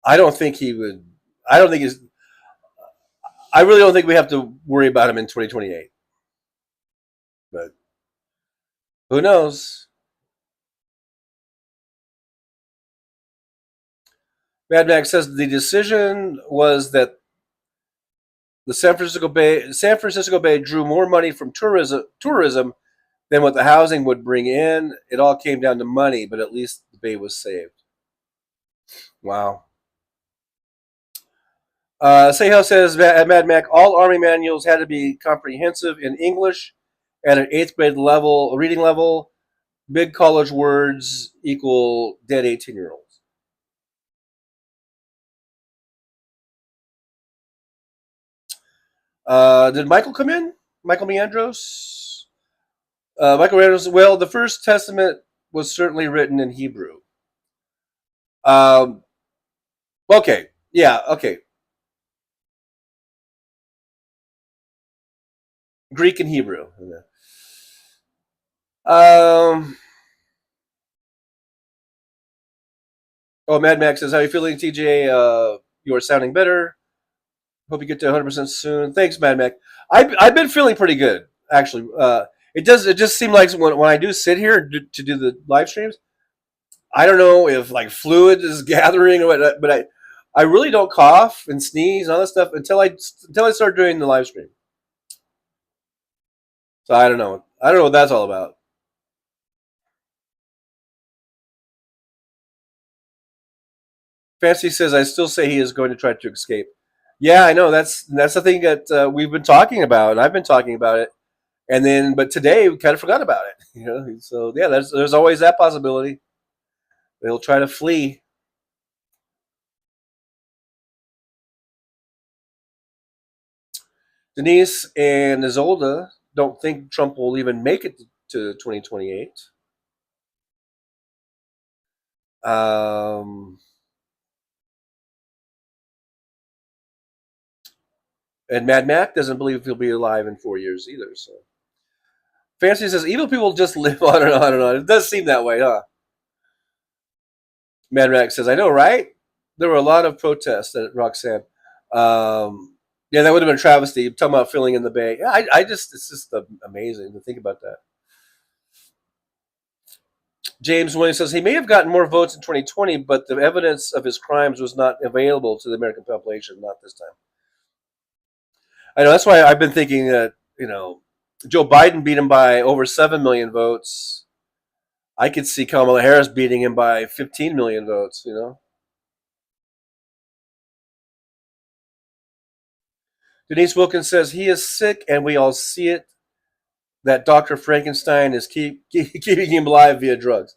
I don't think he would. I don't think he's. I really don't think we have to worry about him in 2028. But who knows? Mad Max says the decision was that the San Francisco Bay drew more money from tourism than what the housing would bring in. It all came down to money, but at least the bay was saved. Wow. Seho says at Mad Mac, all Army manuals had to be comprehensive in English at an 8th grade level, reading level. Big college words equal dead 18-year-olds. Did Michael come in? Michael Meandros? Michael Meandros, well, the First Testament was certainly written in Hebrew. Okay. Yeah, okay. Greek and Hebrew. Mad Max says, how are you feeling, TJ? You are sounding better. Hope you get to 100% soon. Thanks, Mad Mac. I've been feeling pretty good, actually. It just seemed like when I do sit here to do the live streams, I don't know if like fluid is gathering or what, but I really don't cough and sneeze and all that stuff until I start doing the live stream. So I don't know. I don't know what that's all about. Fancy says, I still say he is going to try to escape. Yeah, I know. That's the thing that we've been talking about, and I've been talking about it. And then, but today we kind of forgot about it. So yeah, there's always that possibility. They'll try to flee. Denise and Isolda don't think Trump will even make it to 2028. And Mad Mac doesn't believe he'll be alive in 4 years either. So Fancy says evil people just live on and on and on. It does seem that way, huh? Mad Mac says, I know, right? There were a lot of protests at Roxanne. Yeah, that would have been a travesty. Talking about filling in the bay. Yeah, it's just amazing to think about that. James Williams says he may have gotten more votes in 2020, but the evidence of his crimes was not available to the American population, not this time. I know, that's why I've been thinking that, Joe Biden beat him by over 7 million votes. I could see Kamala Harris beating him by 15 million votes, Denise Wilkins says he is sick and we all see it, that Dr. Frankenstein is keeping him alive via drugs.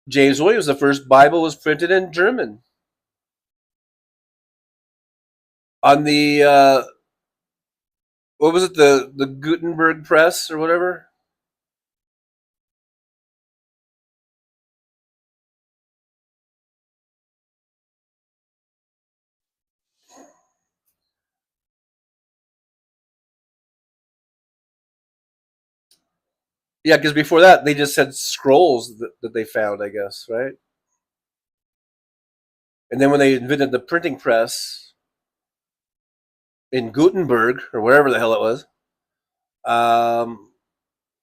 James Williams, the first Bible was printed in German. On the, what was it, the Gutenberg press or whatever? Yeah, because before that they just said scrolls that they found, I guess, right? And then when they invented the printing press in Gutenberg or wherever the hell it was, um,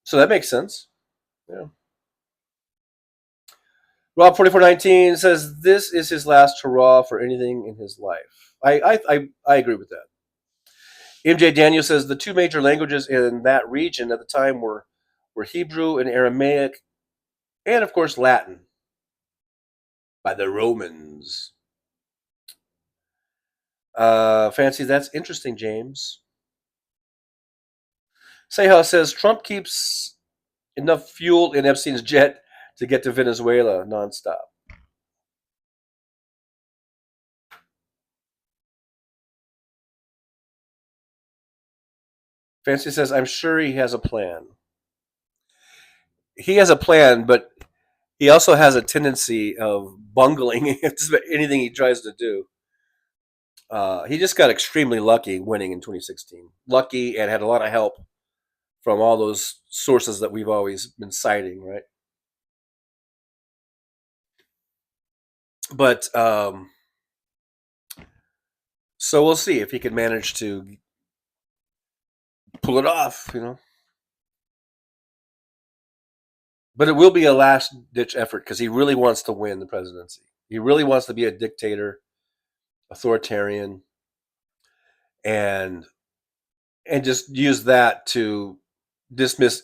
so that makes sense. Yeah. Rob 4419 says this is his last hurrah for anything in his life. I agree with that. MJ Daniel says the two major languages in that region at the time were Hebrew and Aramaic, and of course Latin by the Romans. Fancy, that's interesting, James. Seha says Trump keeps enough fuel in Epstein's jet to get to Venezuela nonstop. Fancy says I'm sure he has a plan. He has a plan, but he also has a tendency of bungling anything he tries to do. He just got extremely lucky winning in 2016. Lucky and had a lot of help from all those sources that we've always been citing, right? But so we'll see if he can manage to pull it off, you know. But it will be a last ditch effort because he really wants to win the presidency. He really wants to be a dictator, authoritarian, and just use that to dismiss,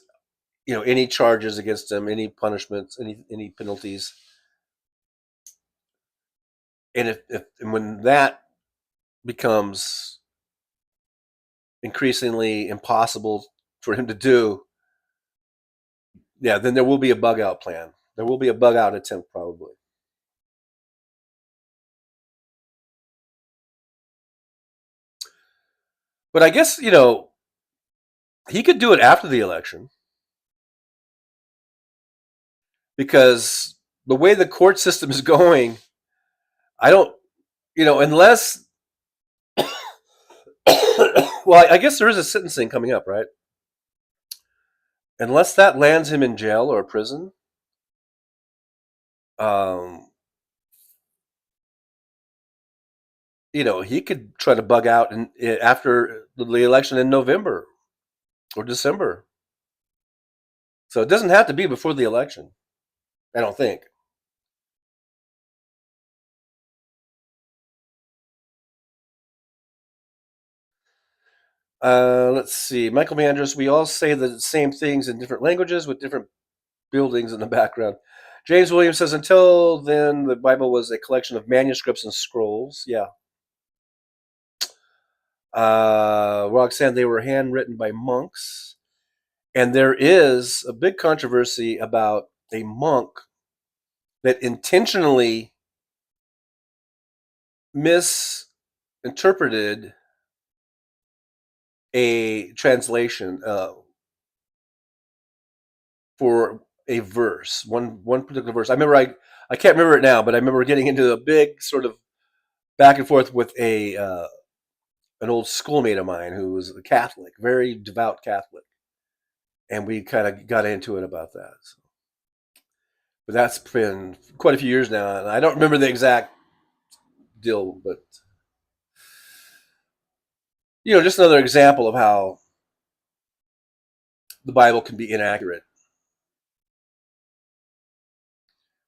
any charges against him, any punishments, any penalties. And and when that becomes increasingly impossible for him to do, yeah, then there will be a bug out plan. There will be a bug out attempt probably. But I guess, he could do it after the election because the way the court system is going, I don't, unless, well, I guess there is a sentencing coming up, right? Unless that lands him in jail or prison, um, he could try to bug out after the election in November or December. So it doesn't have to be before the election, I don't think. Let's see. Michael Manders, we all say the same things in different languages with different buildings in the background. James Williams says, until then, the Bible was a collection of manuscripts and scrolls. Yeah. Roxanne, they were handwritten by monks. And there is a big controversy about a monk that intentionally misinterpreted a translation for a verse, one particular verse. I can't remember it now, but I remember getting into a big sort of back and forth with an old schoolmate of mine who was a Catholic, very devout Catholic, and we kind of got into it about that. So. But that's been quite a few years now, and I don't remember the exact deal, but just another example of how the Bible can be inaccurate.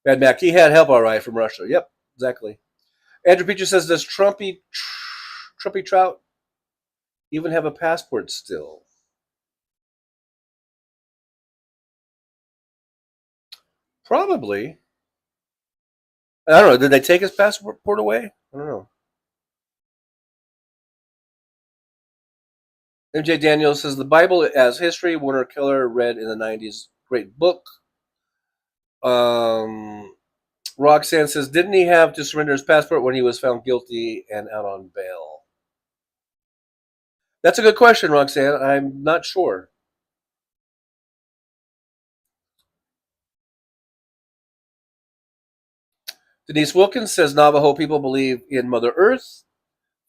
Bad Mac, he had help all right from Russia. Yep, exactly. Andrew Peacher says, does Trumpy Trout even have a passport still? Probably. I don't know. Did they take his passport away? I don't know. MJ Daniels says the Bible as history. Warner Keller read in the 90s. Great book. Roxanne says, didn't he have to surrender his passport when he was found guilty and out on bail? That's a good question, Roxanne. I'm not sure. Denise Wilkins says Navajo people believe in Mother Earth,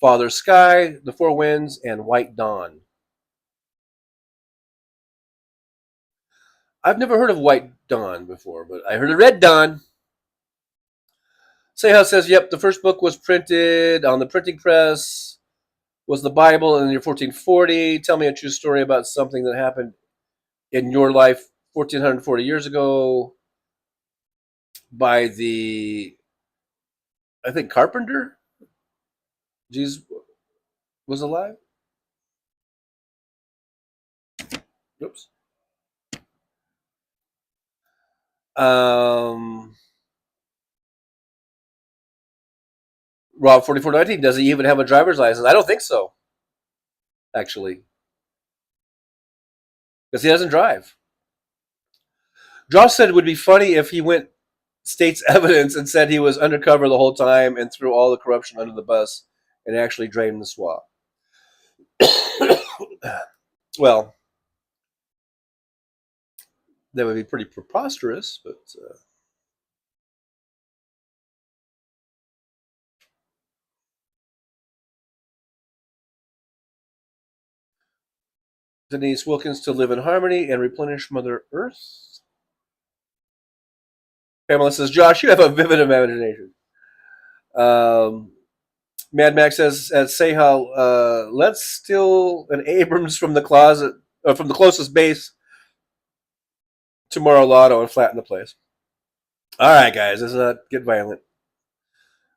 Father Sky, the Four Winds, and White Dawn. I've never heard of White Dawn before, but I heard of Red Dawn. Seha says, yep, the first book was printed on the printing press, was the Bible in the year 1440. Tell me a true story about something that happened in your life 1440 years ago by the, I think, carpenter. Jesus was alive. Oops. Rob 4419, does he even have a driver's license? I don't think so, actually, because he doesn't drive. Josh said it would be funny if he went state's evidence and said he was undercover the whole time and threw all the corruption under the bus and actually drained the swamp. Well, that would be pretty preposterous, but Denise Wilkins to live in harmony and replenish Mother Earth. Pamela says, Josh, you have a vivid imagination. Mad Max says, say how let's steal an Abrams from the closet, from the closest base to Mar-a-Lago and flatten the place. All right, guys, let's not get violent.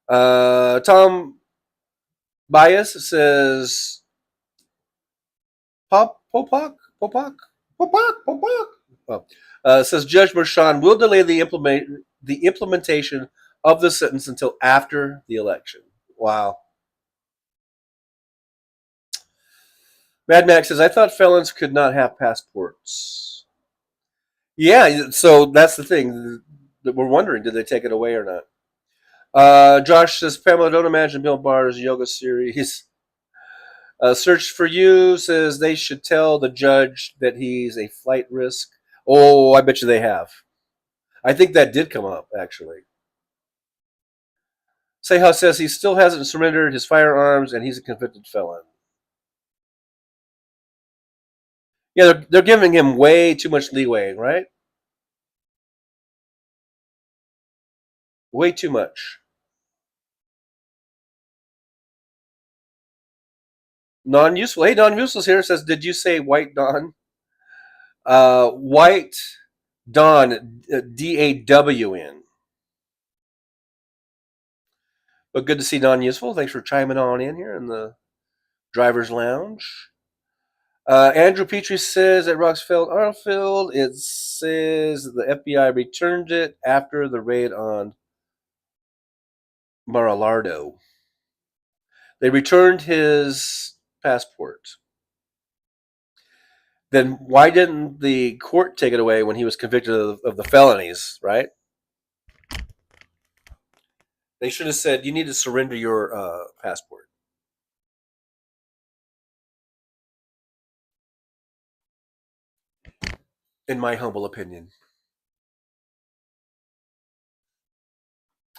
Tom Bias says, Popak. Says Judge Mershon will delay the implementation of the sentence until after the election. Wow. Mad Max says, I thought felons could not have passports. Yeah, so that's the thing that we're wondering, did they take it away or not? Josh says, Pamela, don't imagine Bill Barr's yoga series. Search for You says they should tell the judge that he's a flight risk. Oh, I bet you they have. I think that did come up, actually. Seha says he still hasn't surrendered his firearms and he's a convicted felon. Yeah, they're giving him way too much leeway, right? Way too much. Non-useful. Hey, non-useless here says, did you say White Dawn? White Dawn, D-A-W-N. But good to see non-useful. Thanks for chiming on in here in the driver's lounge. Andrew Petrie says at Roxfield Arfield, it says the FBI returned it after the raid on Mar-a-Lago. They returned his passport. Then why didn't the court take it away when he was convicted of the felonies, right? They should have said, you need to surrender your passport. In my humble opinion.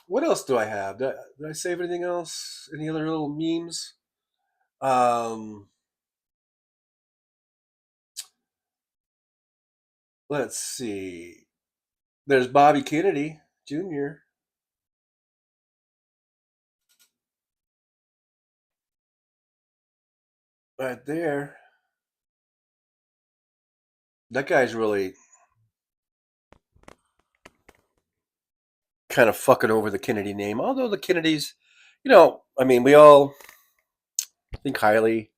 What else do I have? Did I save anything else? Any other little memes? Let's see. There's Bobby Kennedy Jr. Right there. That guy's really kind of fucking over the Kennedy name. Although the Kennedys, I mean, we all think highly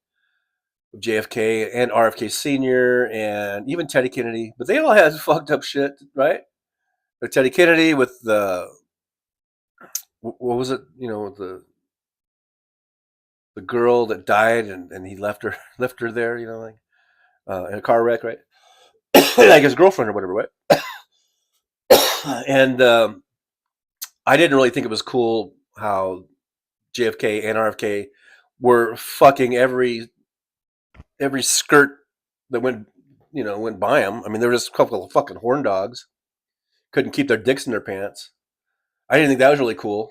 of JFK and RFK Sr. and even Teddy Kennedy, but they all had fucked up shit, right? Or Teddy Kennedy with what was it? The girl that died and he left her there, like in a car wreck, right? Like his girlfriend or whatever, right? And I didn't really think it was cool how JFK and RFK were fucking every skirt that went by them. I mean, they were just a couple of fucking horn dogs. Couldn't keep their dicks in their pants. I didn't think that was really cool.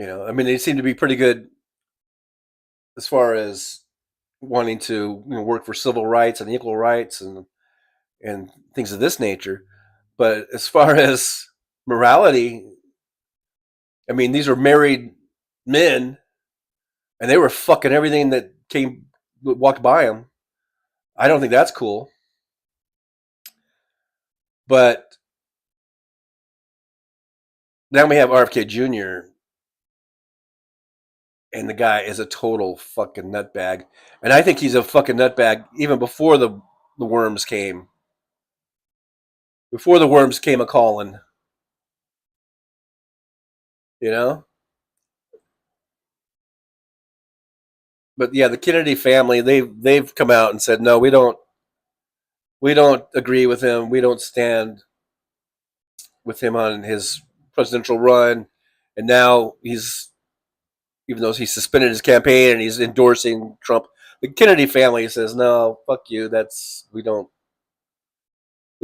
I mean, they seemed to be pretty good as far as wanting to work for civil rights and equal rights and and things of this nature. But as far as morality, I mean, these are married men, and they were fucking everything that walked by them. I don't think that's cool. But now we have RFK Jr. and the guy is a total fucking nutbag, and I think he's a fucking nutbag even before the worms came. Before the worms came a calling, you know. But yeah, the Kennedy family, they've come out and said no, we don't agree with him. We don't stand with him on his presidential run, and now even though he's suspended his campaign and he's endorsing Trump, the Kennedy family says no, fuck you. We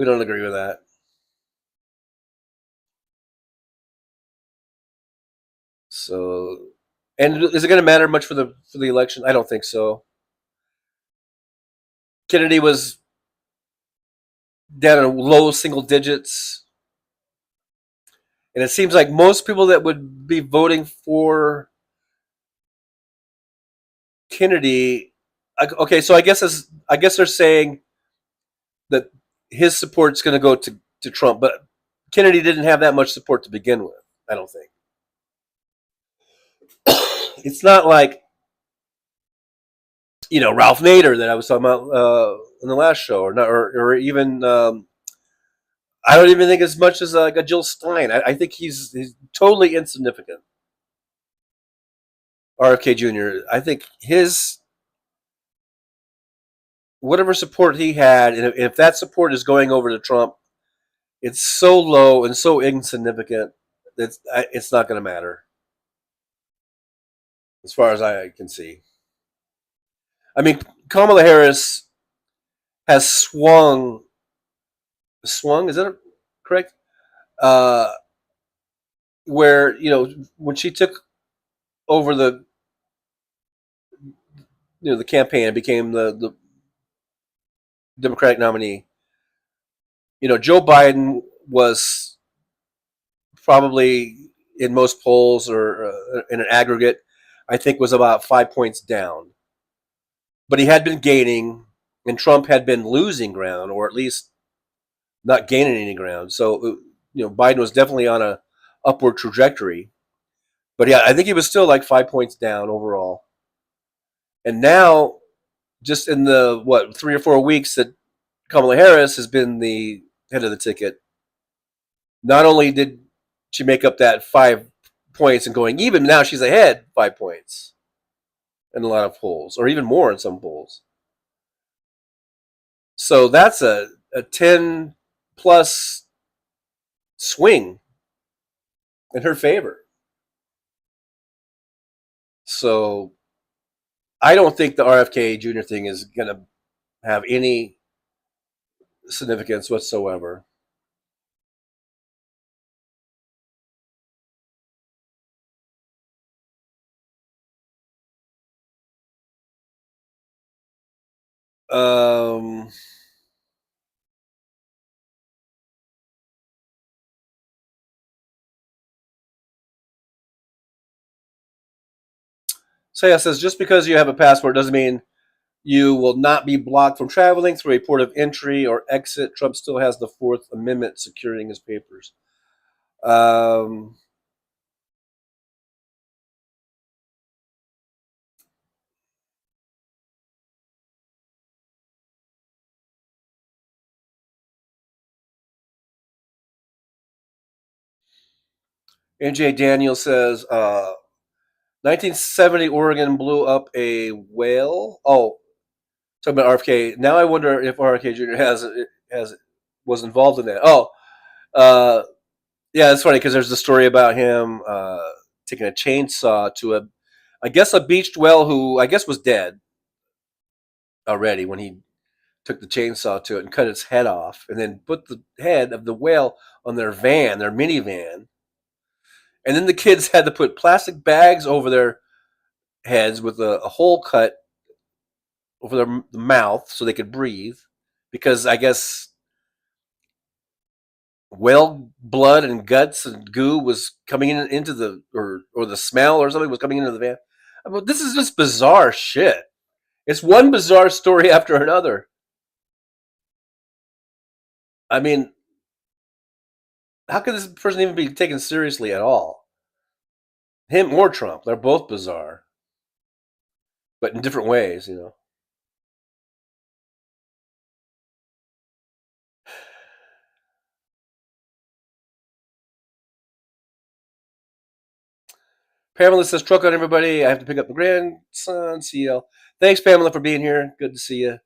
don't agree with that. So, and is it going to matter much for the election? I don't think so. Kennedy was down in low single digits, and it seems like most people that would be voting for Kennedy. Okay, so I guess they're saying that his support's going to go to Trump, but Kennedy didn't have that much support to begin with. I don't think. It's not like Ralph Nader that I was talking about in the last show, or not, or even I don't even think as much as like a Jill Stein. I think he's totally insignificant. RFK Jr. I think his whatever support he had, and if that support is going over to Trump, it's so low and so insignificant that it's not going to matter, as far as I can see. I mean, Kamala Harris has swung. Is that correct? Uh, where when she took over the campaign and became the Democratic nominee, Joe Biden was probably in most polls or in an aggregate, I think was about 5 points down. But he had been gaining, and Trump had been losing ground, or at least not gaining any ground. So Biden was definitely on a upward trajectory. But yeah, I think he was still like 5 points down overall. And now, just in the 3 or 4 weeks that Kamala Harris has been the head of the ticket, not only did she make up that 5 points and going even, now she's ahead 5 points in a lot of polls, or even more in some polls. So that's a 10 plus swing in her favor. So I don't think the RFK Jr. thing is going to have any significance whatsoever. Um, Saya says, just because you have a passport doesn't mean you will not be blocked from traveling through a port of entry or exit. Trump still has the Fourth Amendment securing his papers. Um, NJ Daniel says, 1970 Oregon blew up a whale. Oh, talking about RFK. Now I wonder if RFK Jr. has was involved in that. Oh, uh, yeah, it's funny because there's the story about him taking a chainsaw to I guess a beached whale who I guess was dead already when he took the chainsaw to it and cut its head off, and then put the head of the whale on their minivan, and then the kids had to put plastic bags over their heads with a hole cut over their mouth so they could breathe, because I guess whale blood and guts and goo was coming into the or the smell or something was coming into the van. I mean, this is just bizarre shit. It's one bizarre story after another. I mean, how could this person even be taken seriously at all? Him or Trump, they're both bizarre, but in different ways, you know. Pamela says, truck on everybody. I have to pick up the grandson, CL. Thanks, Pamela, for being here. Good to see you.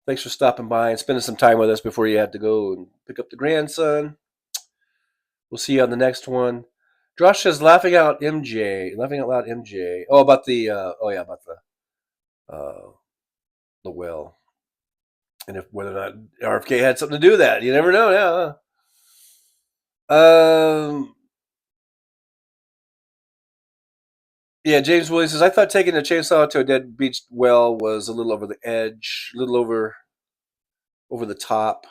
Thanks for stopping by and spending some time with us before you have to go and pick up the grandson. We'll see you on the next one. Josh says, laughing out loud MJ. Oh, about the, about the will. And if whether or not RFK had something to do with that. You never know, yeah. Yeah, James Williams says, I thought taking a chainsaw to a dead beach well was a little over the edge, a little over the top.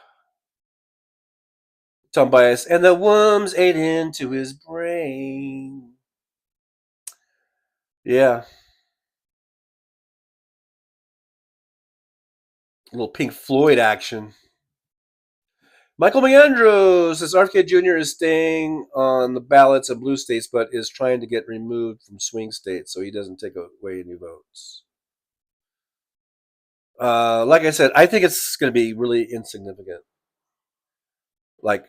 Tom Bias, and the worms ate into his brain. Yeah. A little Pink Floyd action. Michael Meandro says RFK Jr. is staying on the ballots of blue states, but is trying to get removed from swing states so he doesn't take away any votes. Like I said, I think it's going to be really insignificant. Like,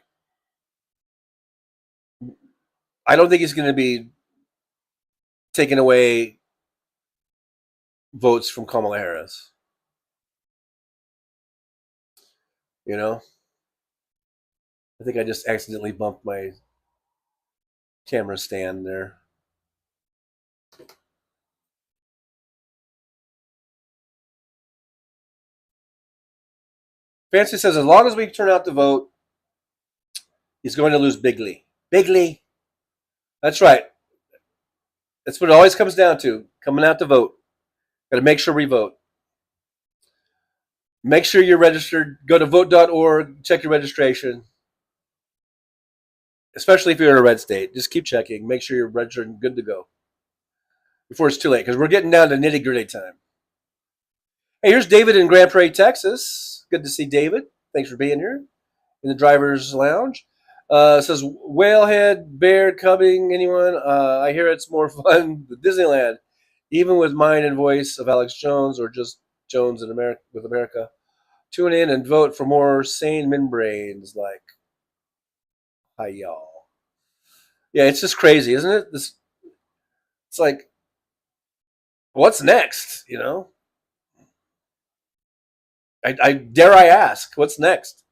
I don't think he's going to be taking away votes from Kamala Harris. You know? I think I just accidentally bumped my camera stand there. Fancy says, as long as we turn out to vote, he's going to lose bigly. Bigly. That's right. That's what it always comes down to. Coming out to vote. Got to make sure we vote. Make sure you're registered. Go to vote.org. Check your registration. Especially if you're in a red state. Just keep checking. Make sure you're registered and good to go. Before it's too late. Because we're getting down to nitty-gritty time. Hey, here's David in Grand Prairie, Texas. Good to see David. Thanks for being here in the driver's lounge. Says, whalehead, bear, cubbing, anyone? I hear it's more fun than Disneyland, even with mind and voice of Alex Jones or just Jones in America with America. Tune in and vote for more sane men brains like, hi, y'all. Yeah, it's just crazy, isn't it? It's like, what's next, you know? I dare I ask, what's next?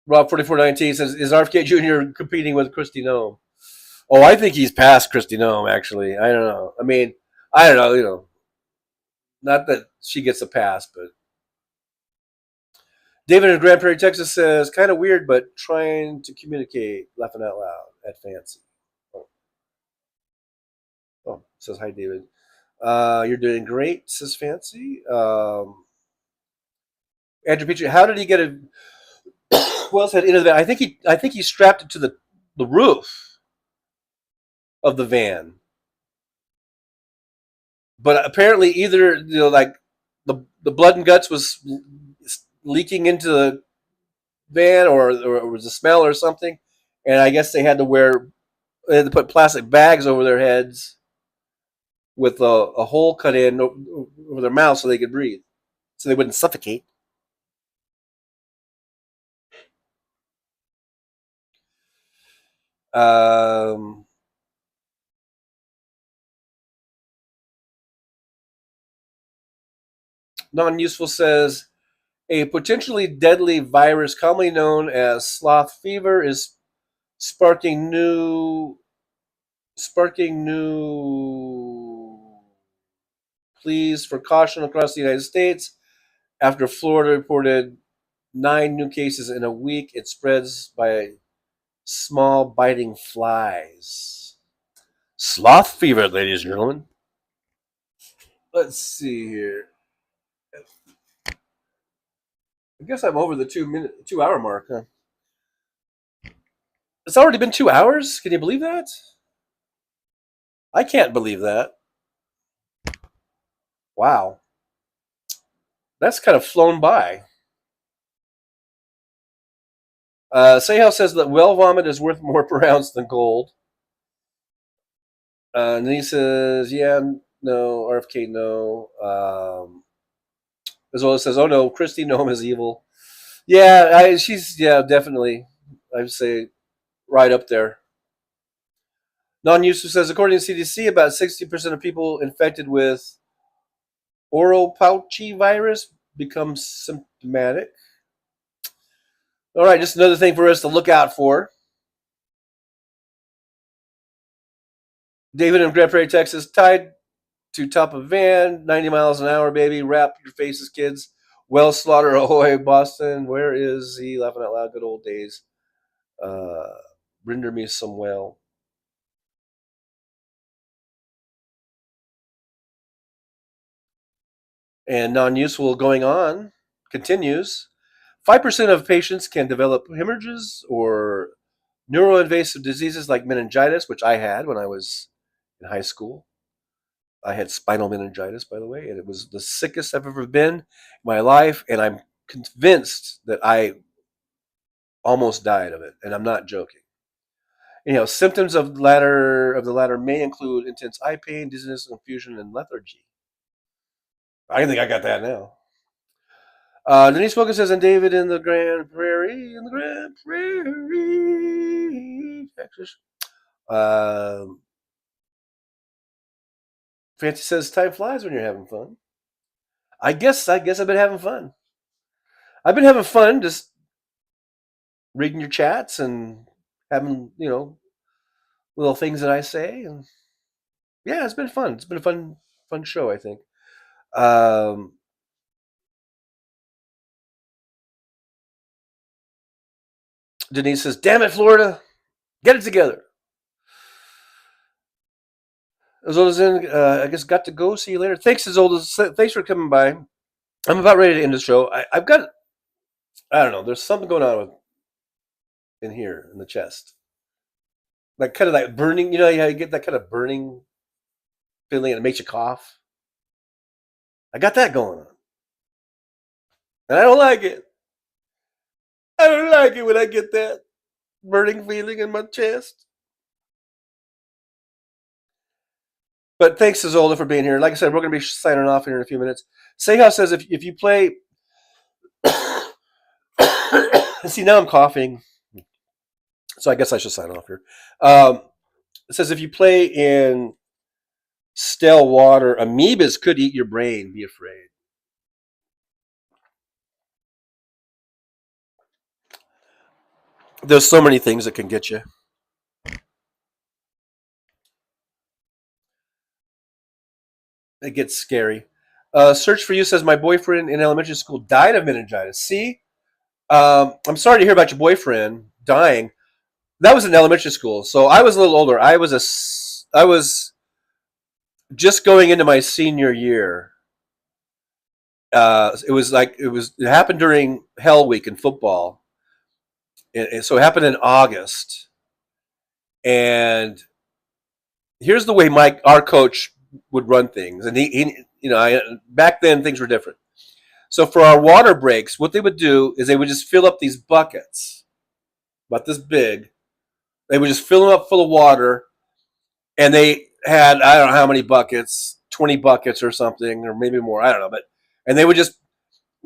Rob 4419 says, is RFK Jr. competing with Kristi Noem? Oh, I think he's past Kristi Noem, actually. I don't know. I mean, I don't know, you know. Not that she gets a pass, but David in Grand Prairie, Texas says, kind of weird, but trying to communicate, laughing out loud at Fancy. Oh, says, hi, David. You're doing great, says Fancy. Andrew Petrie, how did he get a well's head into the van? I think he strapped it to the roof of the van. But apparently either, you know, like the blood and guts was leaking into the van or it was a smell or something. And I guess they had to put plastic bags over their heads with a hole cut in over their mouth so they could breathe, so they wouldn't suffocate. Non-useful says, a potentially deadly virus commonly known as sloth fever is sparking new pleas for caution across the United States after Florida reported 9 new cases in a week. It spreads by small biting flies. Sloth fever, ladies and gentlemen. Let's see here. I guess I'm over the 2 hour mark. Huh? It's already been 2 hours. Can you believe that? I can't believe that. Wow, that's kind of flown by. Sehel says that well vomit is worth more per ounce than gold. And then he says, yeah, no, RFK, no. As well as says, oh no, Christy Nome is evil. Yeah, she's, yeah, definitely. I would say right up there. Non-user says, according to CDC, about 60% of people infected with oral pouchy virus become symptomatic. All right, just another thing for us to look out for. David in Grand Prairie, Texas, tied to top of van, 90 miles an hour, baby. Wrap your faces, kids. Well, Slaughter, ahoy, Boston. Where is he? Laughing out loud, good old days. Render me some well. And non-useful going on continues. 5% of patients can develop hemorrhages or neuroinvasive diseases like meningitis, which I had when I was in high school. I had spinal meningitis, by the way, and it was the sickest I've ever been in my life, and I'm convinced that I almost died of it, and I'm not joking. Symptoms of the latter may include intense eye pain, dizziness, confusion, and lethargy. I think I got that now. Denise Wilkins says, and David in the Grand Prairie, Texas. Fancy says, time flies when you're having fun. I guess I've been having fun. I've been having fun just reading your chats and having, little things that I say. And yeah, it's been fun. It's been a fun show, I think. Denise says, damn it, Florida, get it together. Azola's in, I guess, got to go. See you later. Thanks, Azola. Thanks for coming by. I'm about ready to end the show. I've got, I don't know, there's something going on in here in the chest. Like kind of like burning, how you get that kind of burning feeling and it makes you cough? I got that going on. And I don't like it. I don't like it when I get that burning feeling in my chest. But thanks, Zola, for being here. Like I said, we're going to be signing off here in a few minutes. Seha says if you play... See, now I'm coughing. So I guess I should sign off here. It says if you play in stale water, amoebas could eat your brain. Be afraid. There's so many things that can get you. It gets scary. Search for You says my boyfriend in elementary school died of meningitis. See, I'm sorry to hear about your boyfriend dying. That was in elementary school, so I was a little older. I was just going into my senior year. It happened during Hell Week in football, and so it happened in August. And here's the way our coach would run things, and back then things were different. So for our water breaks, what they would do is they would just fill up these buckets, about this big. They would just fill them up full of water, and they had, I don't know how many buckets, 20 buckets or something, or maybe more, I don't know. And they would just,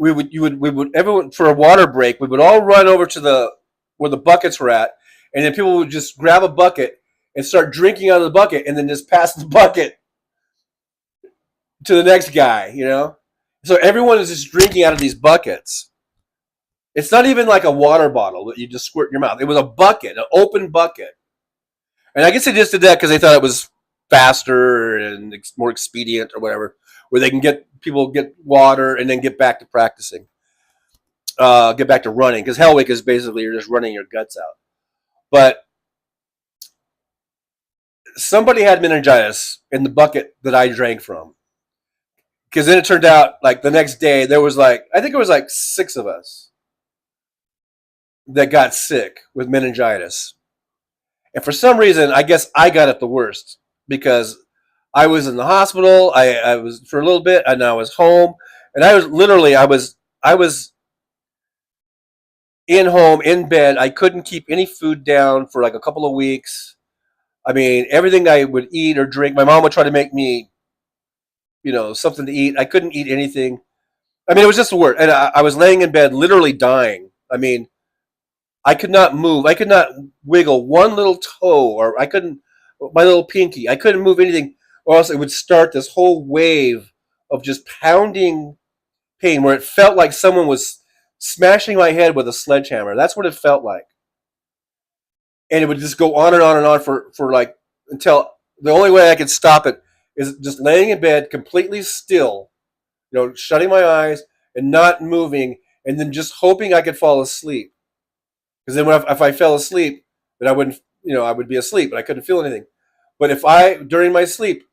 everyone, for a water break, we would all run over to where the buckets were at, and then people would just grab a bucket and start drinking out of the bucket, and then just pass the bucket to the next guy, So everyone is just drinking out of these buckets. It's not even like a water bottle that you just squirt in your mouth. It was a bucket, an open bucket. And I guess they just did that because they thought it was faster and more expedient or whatever, where they can get water and then get back to practicing, get back to running. Because Hell Week is basically you're just running your guts out. But somebody had meningitis in the bucket that I drank from. because then it turned out like the next day there was like I think it was like 6 of us that got sick with meningitis, and for some reason I guess I got it the worst because I was in the hospital. I was for a little bit, and I was home, and I was literally I was in home in bed. I couldn't keep any food down for like a couple of weeks. I mean, everything I would eat or drink, my mom would try to make me, something to eat. I couldn't eat anything. I mean, it was just the word. And I was laying in bed, literally dying. I mean, I could not move. I could not wiggle one little toe, or I couldn't, my little pinky. I couldn't move anything, or else it would start this whole wave of just pounding pain where it felt like someone was smashing my head with a sledgehammer. That's what it felt like. And it would just go on and on and on for like until the only way I could stop it is just laying in bed completely still, shutting my eyes and not moving, and then just hoping I could fall asleep. Because then if I fell asleep, then I wouldn't, I would be asleep, but I couldn't feel anything. But during my sleep,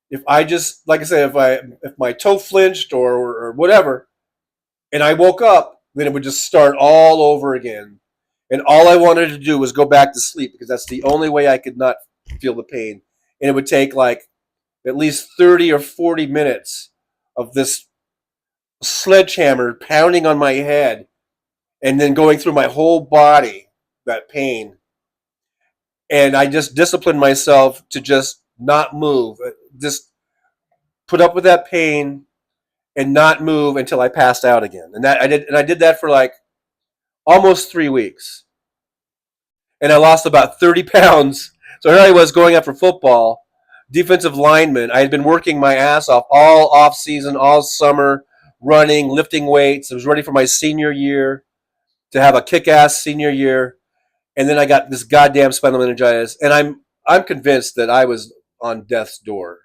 if I just, like I said, if my toe flinched or whatever, and I woke up, then it would just start all over again. And all I wanted to do was go back to sleep because that's the only way I could not feel the pain. And it would take like at least 30 or 40 minutes of this sledgehammer pounding on my head and then going through my whole body, that pain. And I just disciplined myself to just not move, just put up with that pain and not move until I passed out again. And I did that for like almost 3 weeks. And I lost about 30 pounds. So here I was going up for football, defensive lineman. I had been working my ass off all off season, all summer, running, lifting weights. I was ready for my senior year to have a kick-ass senior year. And then I got this goddamn spinal meningitis. And I'm convinced that I was on death's door.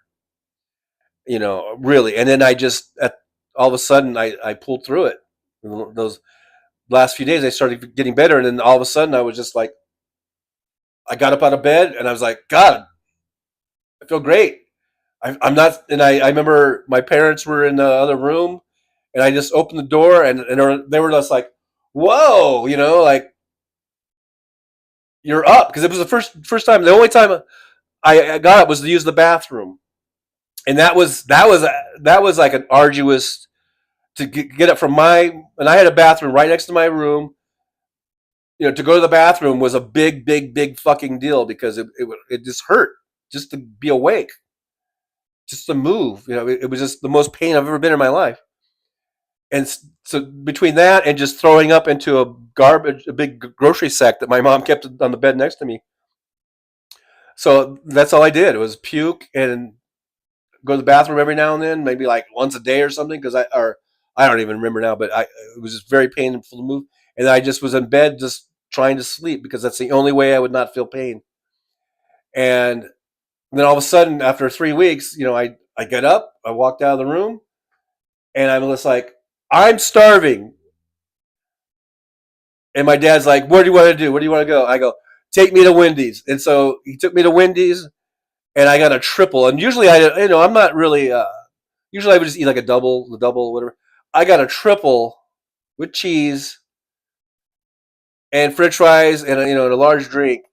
Really. And then all of a sudden I pulled through it. Those last few days I started getting better, and then all of a sudden I was just like, I got up out of bed and I was like, God, I feel great. I'm not, and I remember my parents were in the other room, and I just opened the door and they were just like, whoa, like you're up, because it was the first time. The only time I got up was to use the bathroom, and that was like an arduous to get up from and I had a bathroom right next to my room. To go to the bathroom was a big, big, big fucking deal because it just hurt just to be awake, just to move. It was just the most pain I've ever been in my life. And so between that and just throwing up into a big grocery sack that my mom kept on the bed next to me. So that's all I did. It was puke and go to the bathroom every now and then, maybe like once a day or something. I don't even remember now, but it was just very painful to move. And I just was in bed just trying to sleep because that's the only way I would not feel pain. And then all of a sudden, after 3 weeks, I get up, I walked out of the room, and I'm just like, I'm starving. And my dad's like, what do you want to do? Where do you want to go? I go, take me to Wendy's. And so he took me to Wendy's, and I got a triple. And usually I'm not really, usually I would just eat like the double, whatever. I got a triple with cheese and French fries and and a large drink.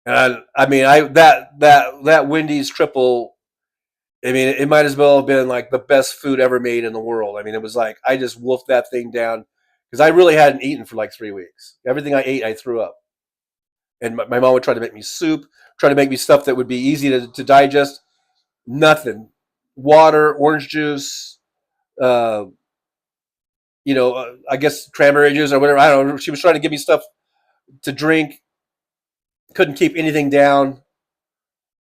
And that Wendy's triple. I mean, it might as well have been like the best food ever made in the world. I mean, it was like I just wolfed that thing down because I really hadn't eaten for like 3 weeks. Everything I ate, I threw up. And my mom would try to make me soup, try to make me stuff that would be easy to digest. Nothing. Water, orange juice, I guess cranberry juice or whatever. I don't know. She was trying to give me stuff to drink. Couldn't keep anything down.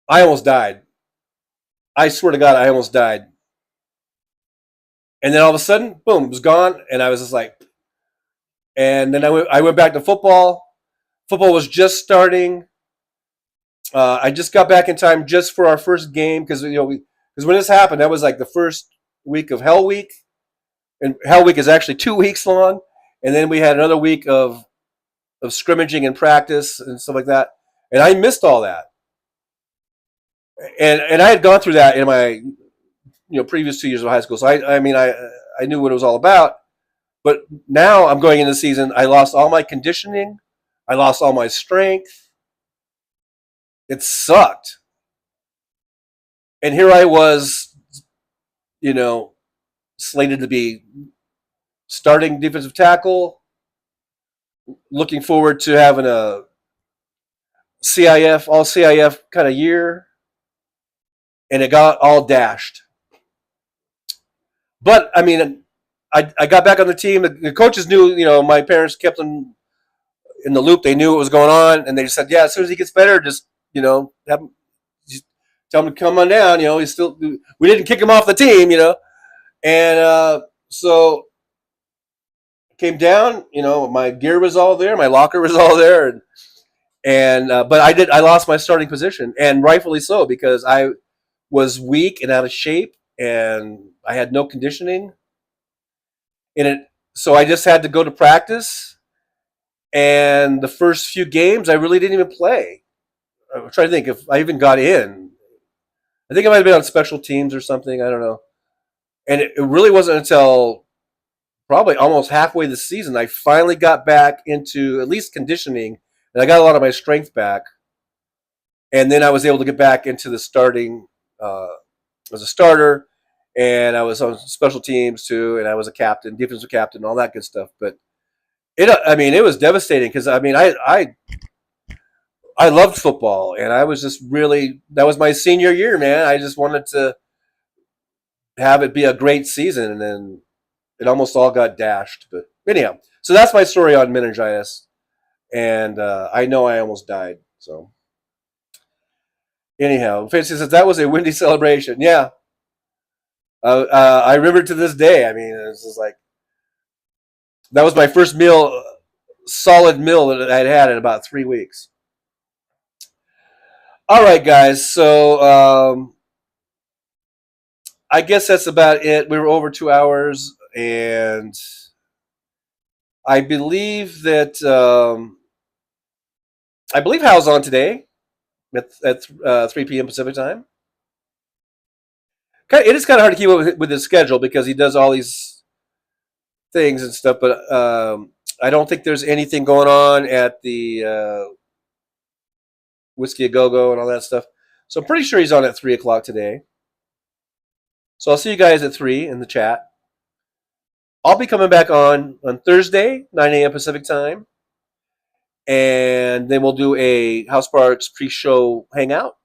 I almost died. I swear to God, I almost died. And then all of a sudden, boom, it was gone. And I was just like, and then I went back to football. Football was just starting. I just got back in time just for our first game because because when this happened, that was like the first week of Hell Week, and Hell Week is actually 2 weeks long. And then we had another week of scrimmaging and practice and stuff like that. And I missed all that. And I had gone through that in my previous 2 years of high school. So I mean, I knew what it was all about. But now I'm going into the season. I lost all my conditioning. I lost all my strength. It sucked. And here I was, slated to be starting defensive tackle, looking forward to having a CIF, all CIF kind of year, and it got all dashed. But I mean, I got back on the team. The coaches knew, my parents kept them in the loop. They knew what was going on, and they just said, "Yeah, as soon as he gets better, just have him, just tell him to come on down." He's still. We didn't kick him off the team, and so came down. My gear was all there, my locker was all there, and but I lost my starting position, and rightfully so, because I was weak and out of shape, and I had no conditioning. So I just had to go to practice, and the first few games I really didn't even play. I'm trying to think if I even got in. I think I might have been on special teams or something. I don't know. And it really wasn't until probably almost halfway the season I finally got back into at least conditioning, and I got a lot of my strength back. And then I was able to get back into the starting as a starter, and I was on special teams too, and I was a captain, defensive captain, all that good stuff. But it was devastating because I loved football, and I was just that was my senior year, man. I just wanted to have it be a great season, and then it almost all got dashed. But anyhow, so that's my story on meningitis, and I know I almost died. So anyhow, Fancy says that was a windy celebration. Yeah, I remember to this day. I mean, it's just like that was my first solid meal that I'd had in about 3 weeks. All right, guys. So I guess that's about it. We were over 2 hours, and I believe that Hal's on today at 3 p.m. Pacific time. It is kind of hard to keep up with his schedule because he does all these things and stuff, but I don't think there's anything going on at the Whiskey A Go Go and all that stuff. So I'm pretty sure he's on at 3 o'clock today. So I'll see you guys at 3 in the chat. I'll be coming back on Thursday, 9 a.m. Pacific time. And then we'll do a House Parts pre-show hangout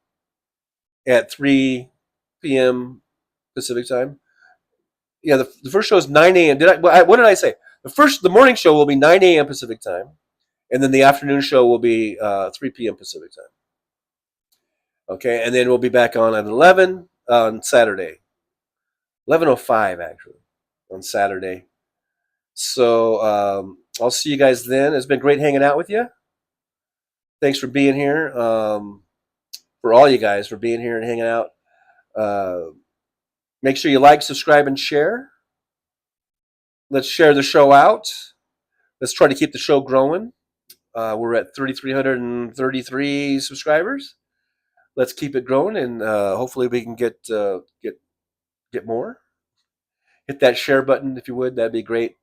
at 3 p.m. Pacific time. Yeah, the first show is 9 a.m. What did I say? The morning show will be 9 a.m. Pacific time. And then the afternoon show will be 3 p.m. Pacific time. Okay, and then we'll be back on at 11 on Saturday. 11:05 actually on Saturday. So I'll see you guys then. It's been great hanging out with you. Thanks for being here. For all you guys for being here and hanging out. Make sure you like, subscribe, and share. Let's share the show out. Let's try to keep the show growing. We're at 3,333 subscribers. Let's keep it growing, and hopefully we can get more. Hit that share button if you would. That'd be great.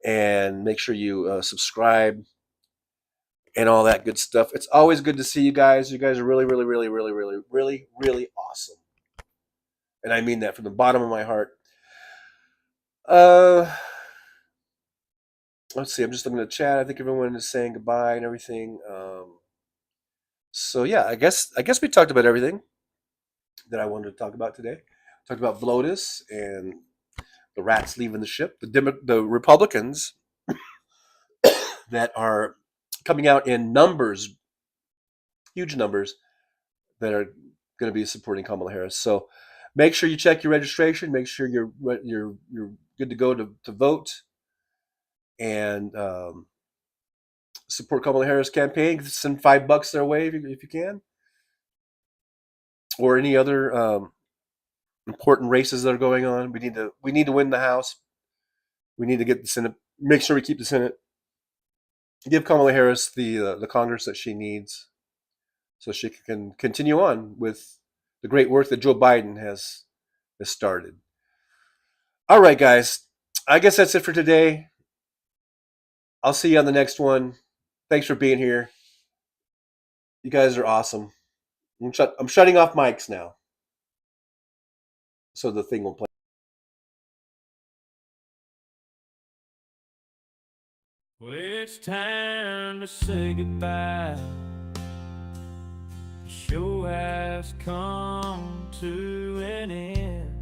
And make sure you subscribe and all that good stuff. It's always good to see you guys. You guys are really, really, really, really, really, really, really awesome. And I mean that from the bottom of my heart. Let's see. I'm just looking at the chat. I think everyone is saying goodbye and everything. So yeah, I guess we talked about everything that I wanted to talk about today. Talked about Vlotus and the rats leaving the ship. The Republicans that are coming out in numbers, huge numbers, that are going to be supporting Kamala Harris. So make sure you check your registration. Make sure you're good to go to vote, and support Kamala Harris campaign. Send $5 their way if you can, or any other important races that are going on. We need to win the House. We need to get the Senate. Make sure we keep the Senate. Give Kamala Harris the Congress that she needs, so she can continue on with the great work that Joe Biden has started. All right, guys. I guess that's it for today. I'll see you on the next one. Thanks for being here. You guys are awesome. I'm shutting off mics now, so the thing will play. Well, it's time to say goodbye. The show has come to an end.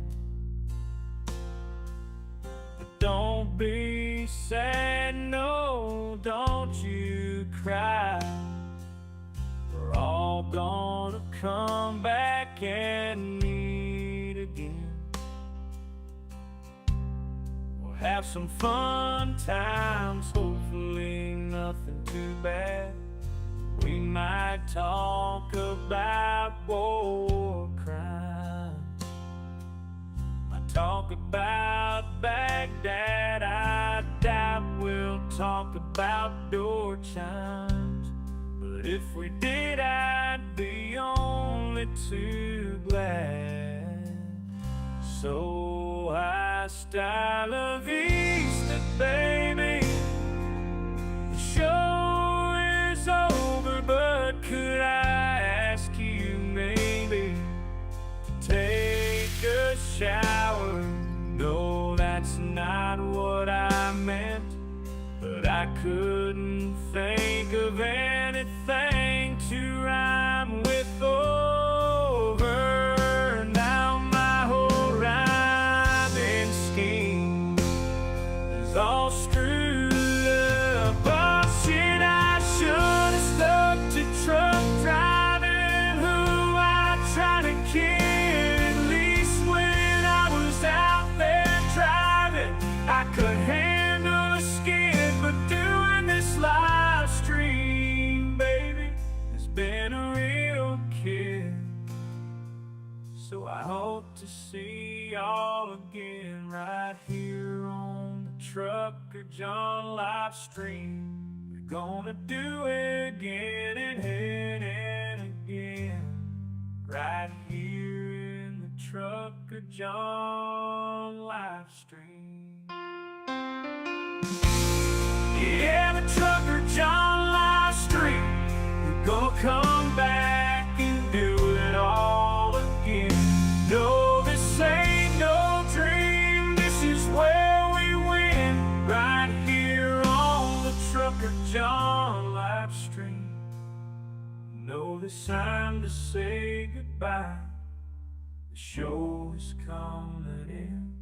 But don't be sad, no, don't you cry. We're all gonna come back and meet again. We'll have some fun times, hopefully nothing too bad. We might talk about war crimes, might talk about Baghdad. I doubt we'll talk about door chimes, but if we did, I'd be only too glad. So hasta la vista, baby. The show is over, but could I ask you maybe to take a shower? No, that's not what I meant, but I couldn't think of anything to rhyme with over. Now my whole rhyming scheme is all screwed up. Oh shit, I should have stuck to truck driving, who I tried to kid. At least when I was out there driving, I could handle a skid, but doing this live stream, baby, has been a real kid. So I hope to see y'all again right here on the Trucker John live stream. We're gonna do it again and again, right here in the Trucker John live stream. Yeah, the Trucker John live stream. We're gonna come back and do it all again. No, this ain't no dream. This is where we win, right here on the Trucker John live stream. No, this time to say goodbye. The show is coming in.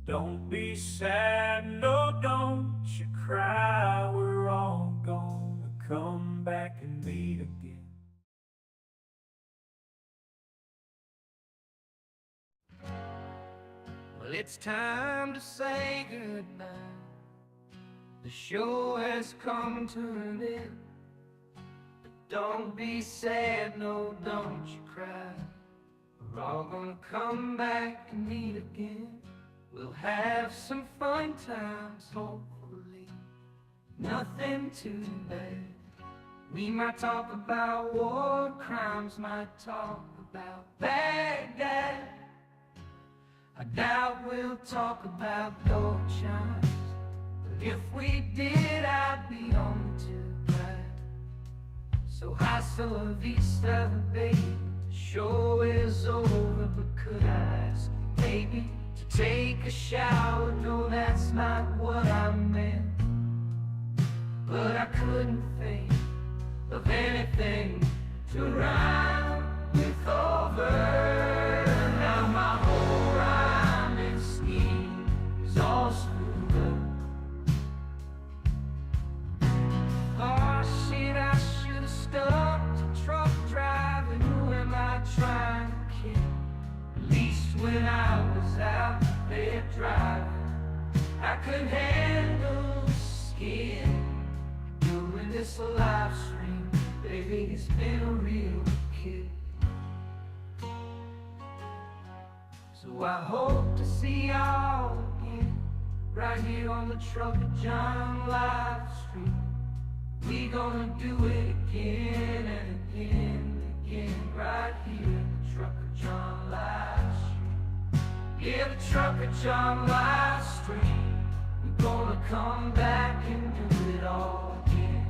Don't be sad, no, don't you cry. We're all gonna come back and meet again. Well, it's time to say goodbye. The show has come to an end. But don't be sad, no, don't you cry. We're all gonna come back and meet again. We'll have some fun times, hopefully nothing too bad. We might talk about war crimes, might talk about Baghdad. I doubt we'll talk about door chimes, but if we did, I'd be only too glad. So hasta la vista, baby. The show is over, but could I ask you maybe to take a shower? No, that's not what I meant, but I couldn't think of anything to rhyme with over. Now my whole rhyming scheme is all screwed up. Oh shit, I should have stuck to truck driving. Who am I trying to kid? At least when I was out there driving, I could handle the skid. Doing this live stream, baby, it's been a real kid. So I hope to see y'all again, right here on the Trucker John live stream. We gonna do it again and again and again, right here in the Trucker John live stream. Yeah, the trucker John live stream. We're gonna come back and do it all again.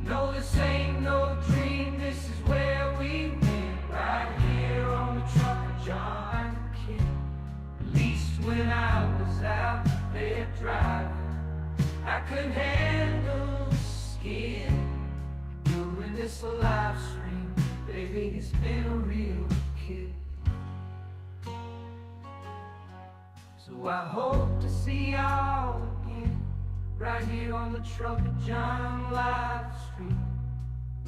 No, this ain't no dream, this is where we went. Right here on the trucker John kid. At least when I was out there driving, I could handle the skid. Doing this live stream, baby, it's been a real kid. So I hope to see y'all again, right here on the Trucker John live stream.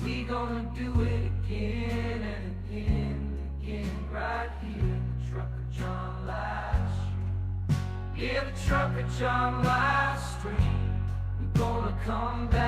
We gonna do it again and again and again, right here in the Trucker John live stream. Yeah, the Trucker John live stream. We're gonna come back.